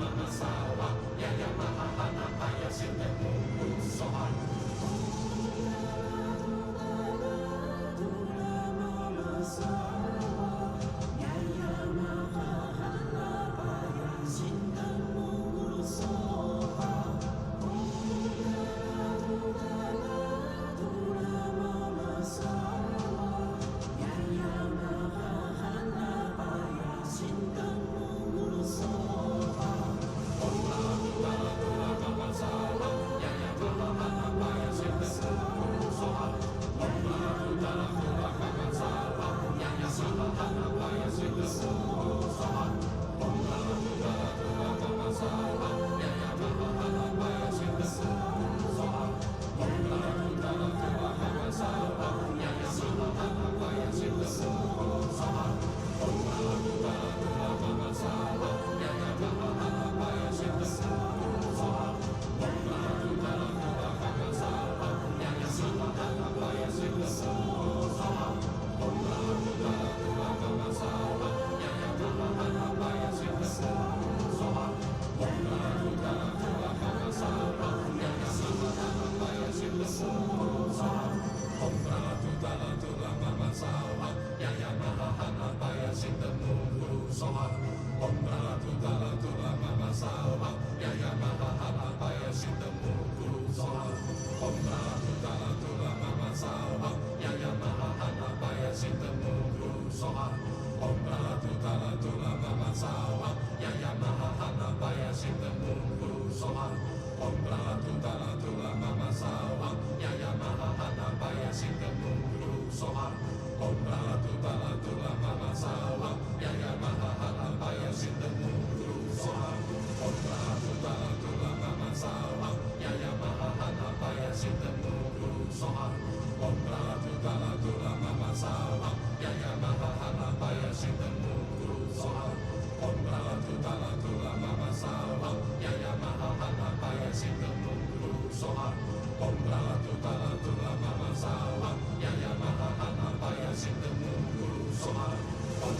Mama Sawa Yaya Mahahana Paya Sinta Mulu Soha Om Dala Dudala Dula Mama Sawa Yaya Mahahana Paya Sinta Mulu Soha Om Dala Dudala Dula Mama Sawa Yaya Mahahana Paya Sinta Mulu Soha Om Dala Dudala Dula Mama Sawa Yaya Mahahana Paya Sinta Mulu Soha Om Dala Dudala Dula Mama Sawa Yaya Mahahana Paya Sinta Mulu Soha Om Dala Dudala Dula Mama Sawa Yaya Mahahana Paya Sinta Mulu Soha Om Dala Dudala Dula Mama Sawa Yaya Mahahana Paya Sinta Mulu Soha Om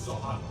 Om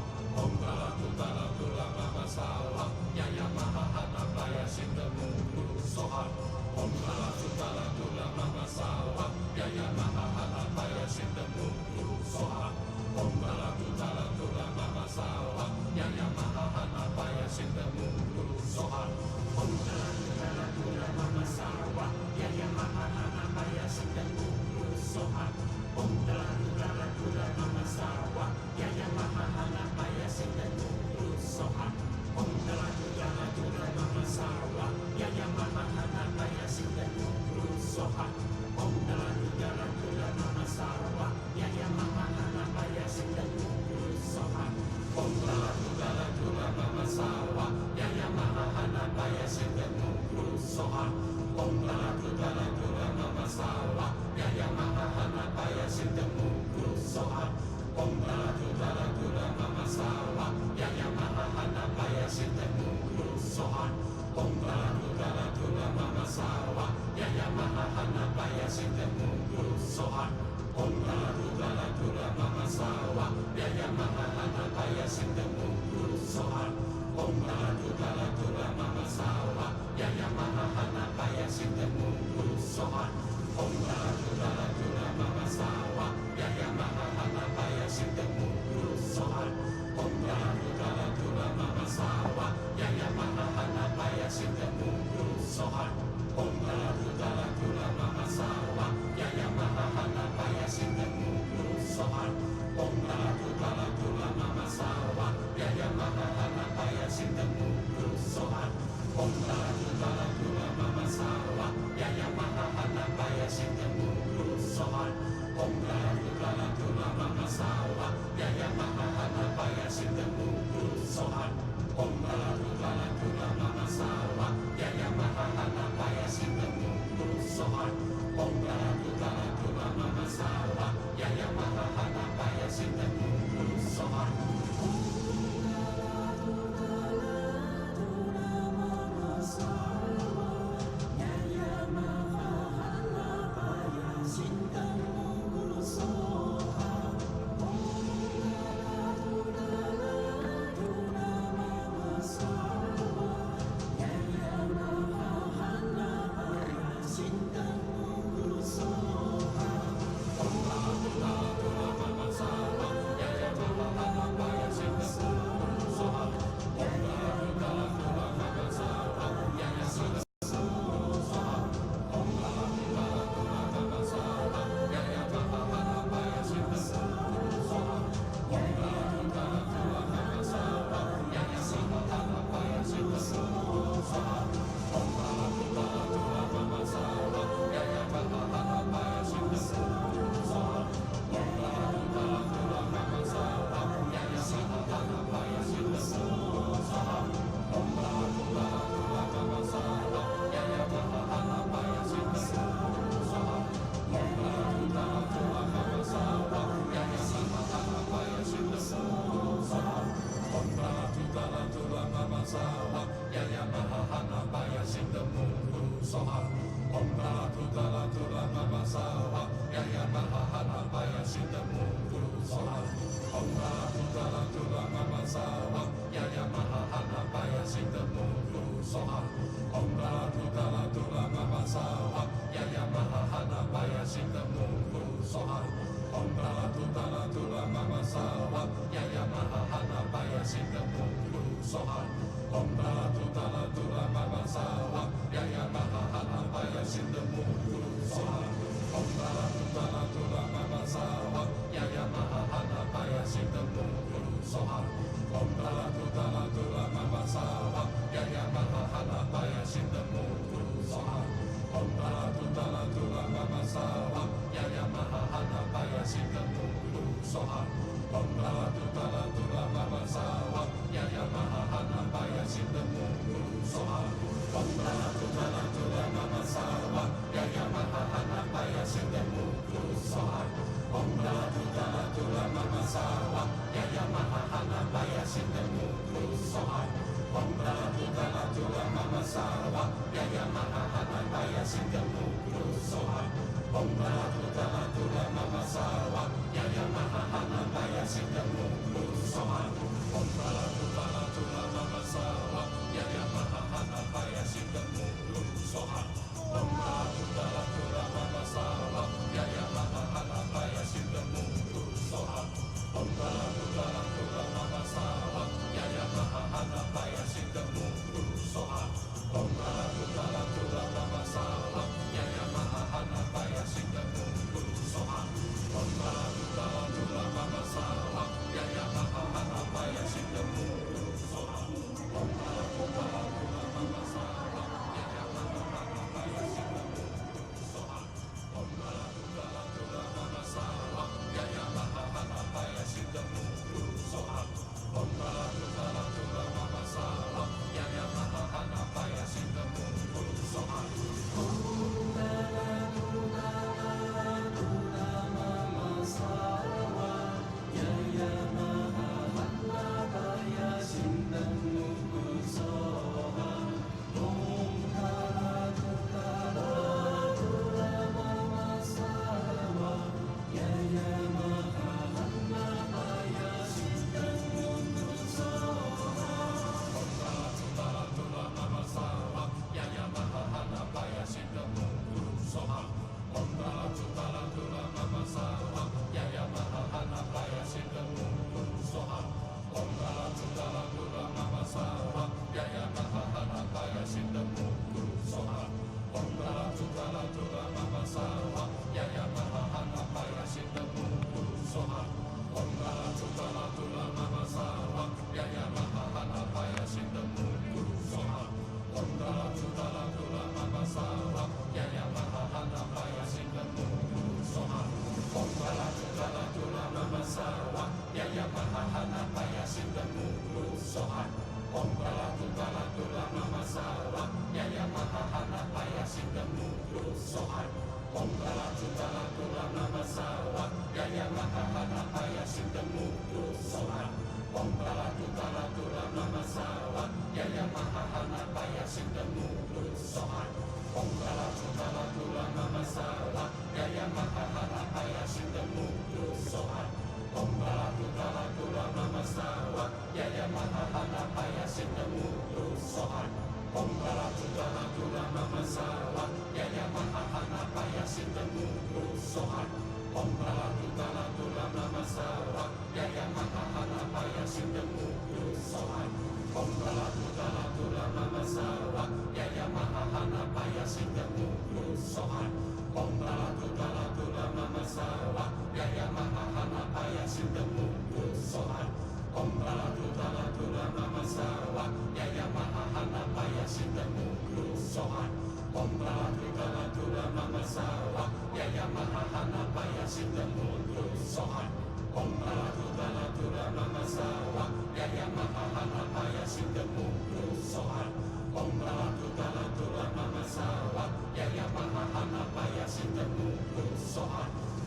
心的母如手海，嗡达拉朱达拉嘟拉那玛萨瓦，呀呀玛哈哈那巴呀心的母如手海，嗡达拉嘟达拉嘟拉那玛萨瓦，呀呀玛哈哈那巴呀心的母如手海，嗡达拉朱达拉嘟拉那玛萨瓦，呀呀玛哈哈那巴呀心的母如手海。嗡达拉嘟达拉嘟拉那玛萨瓦，呀呀玛哈哈那巴呀心的母如手海。嗡达拉嘟达拉嘟拉那玛萨瓦，呀呀玛哈哈那巴呀心的母如手海。嗡达拉嘟达拉嘟拉那玛萨瓦，呀呀玛哈哈那巴呀心的母如手海。嗡达拉嘟达拉嘟拉那玛萨瓦，呀呀玛哈哈那巴呀心的母如手海。嗡达拉嘟达拉嘟拉那玛萨瓦，呀呀玛哈哈那巴呀心的母如手海。嗡达拉嘟达拉嘟拉那玛萨瓦，呀呀玛哈哈那巴呀心的母如手海。嗡达拉嘟达拉嘟拉那玛萨瓦，呀呀玛哈哈那巴呀心的母如手海。嗡达拉嘟达拉嘟拉那玛萨瓦，呀呀玛哈哈那巴呀心的母如手海。嗡达拉嘟达拉嘟拉那玛萨瓦，呀呀玛哈哈那巴呀心的母如手海。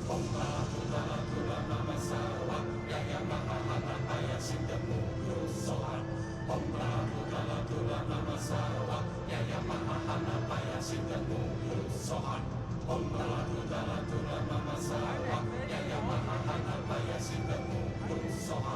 嗡达拉嘟达拉嘟拉那玛萨瓦，呀呀玛哈哈那巴呀心的母如手海。嗡达拉嘟达拉嘟拉那玛萨瓦，呀呀玛哈哈那巴呀心的母如手海。嗡达拉嘟达拉嘟拉那玛萨瓦，呀呀玛哈哈那巴呀心的母如手海。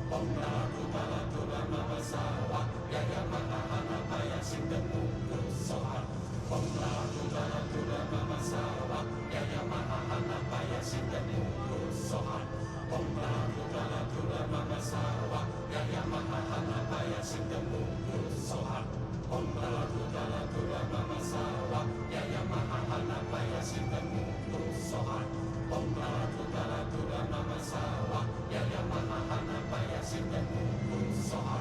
嗡达拉嘟达拉嘟拉那玛萨瓦，呀呀玛哈哈那巴呀心的母如手海。嗡达拉嘟达拉嘟拉那玛萨瓦，呀呀玛哈哈那巴呀心的母如手海。嗡达拉嘟达拉嘟拉那玛萨瓦，呀呀玛哈哈那巴呀心的母如手海。嗡达拉嘟达拉嘟拉那玛萨瓦，呀呀玛哈哈那巴呀心的母如手海。嗡达拉嘟达拉嘟拉那玛萨瓦，呀呀玛哈哈那巴呀心的母如手海。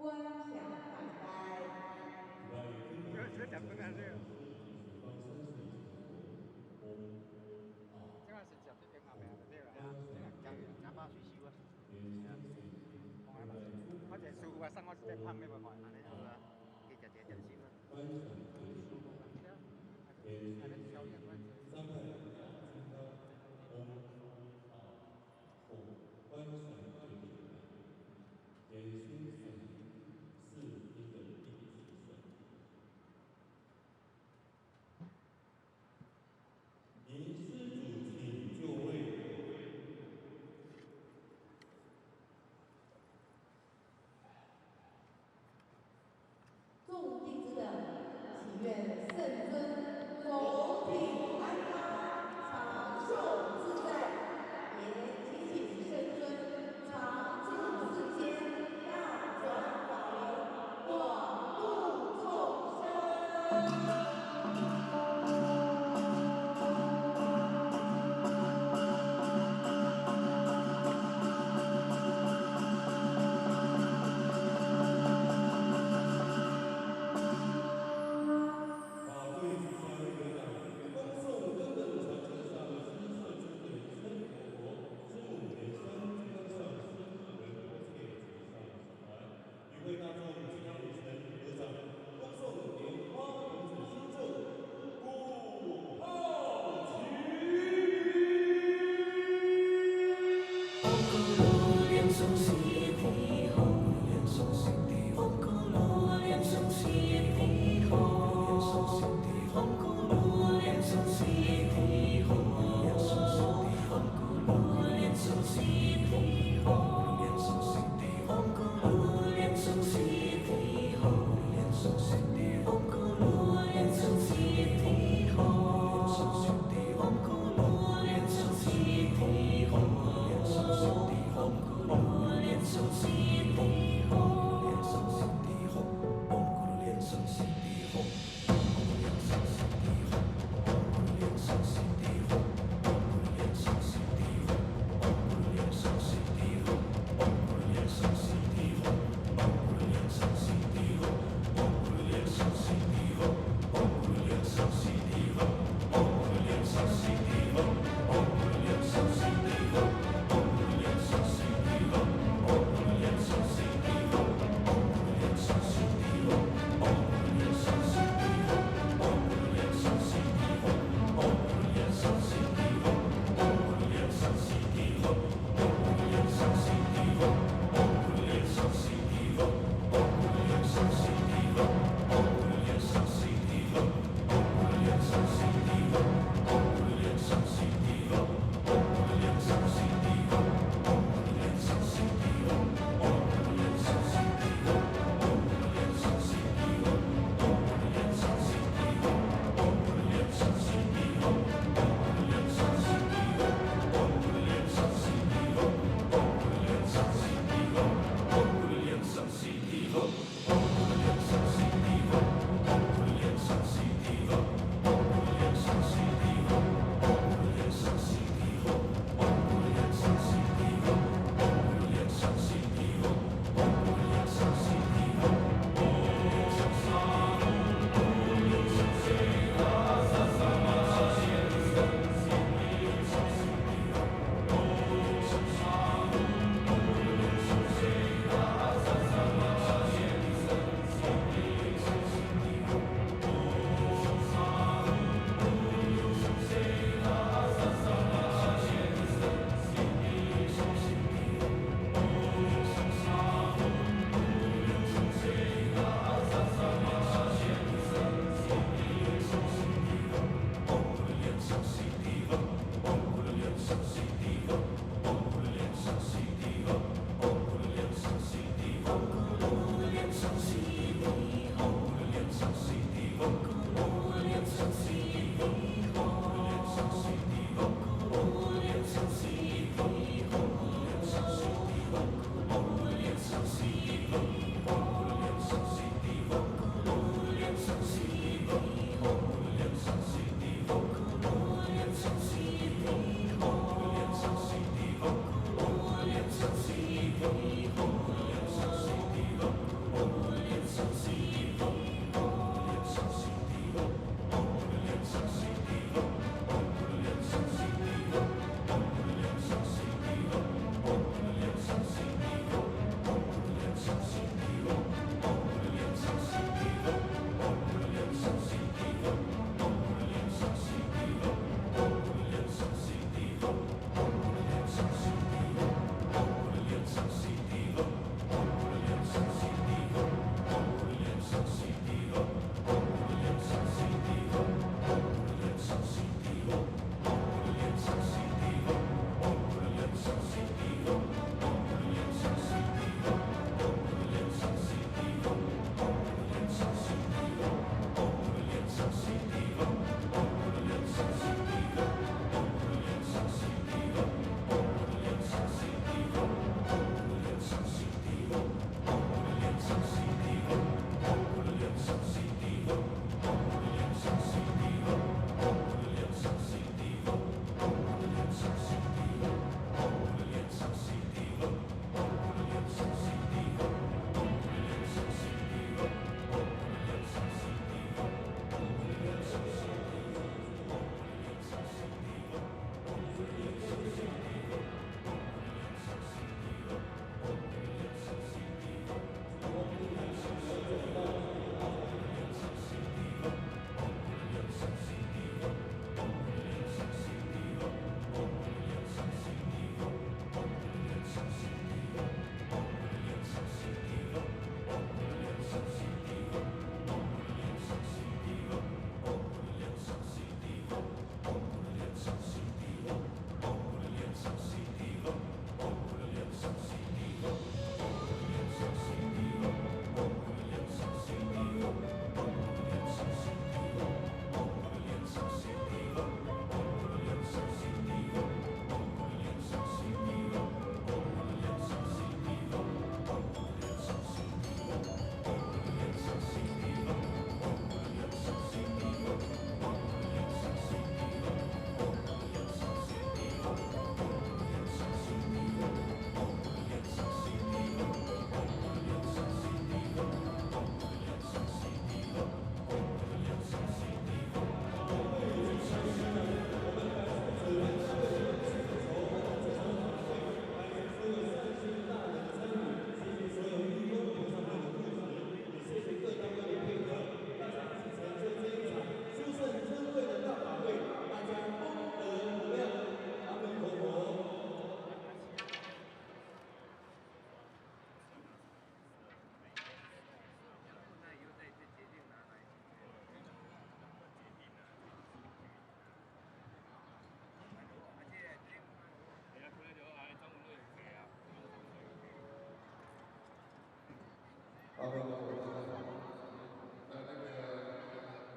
观想大斋。愿圣尊佛体安康，长寿自在，也祈请圣尊常住世间，大转法轮，广度众生。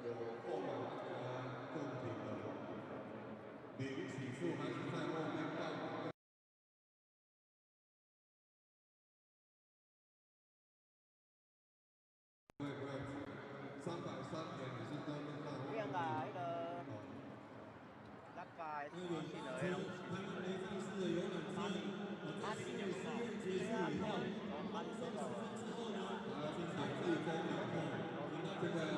有购买那个贡品的，领起处还是在后面报。不会，303点你是登录到。邊個呢個大概3年了，台灣雷藏寺的遊覽車，它是4月結束以後，4月之後呢，然後今天自己在以後，這個。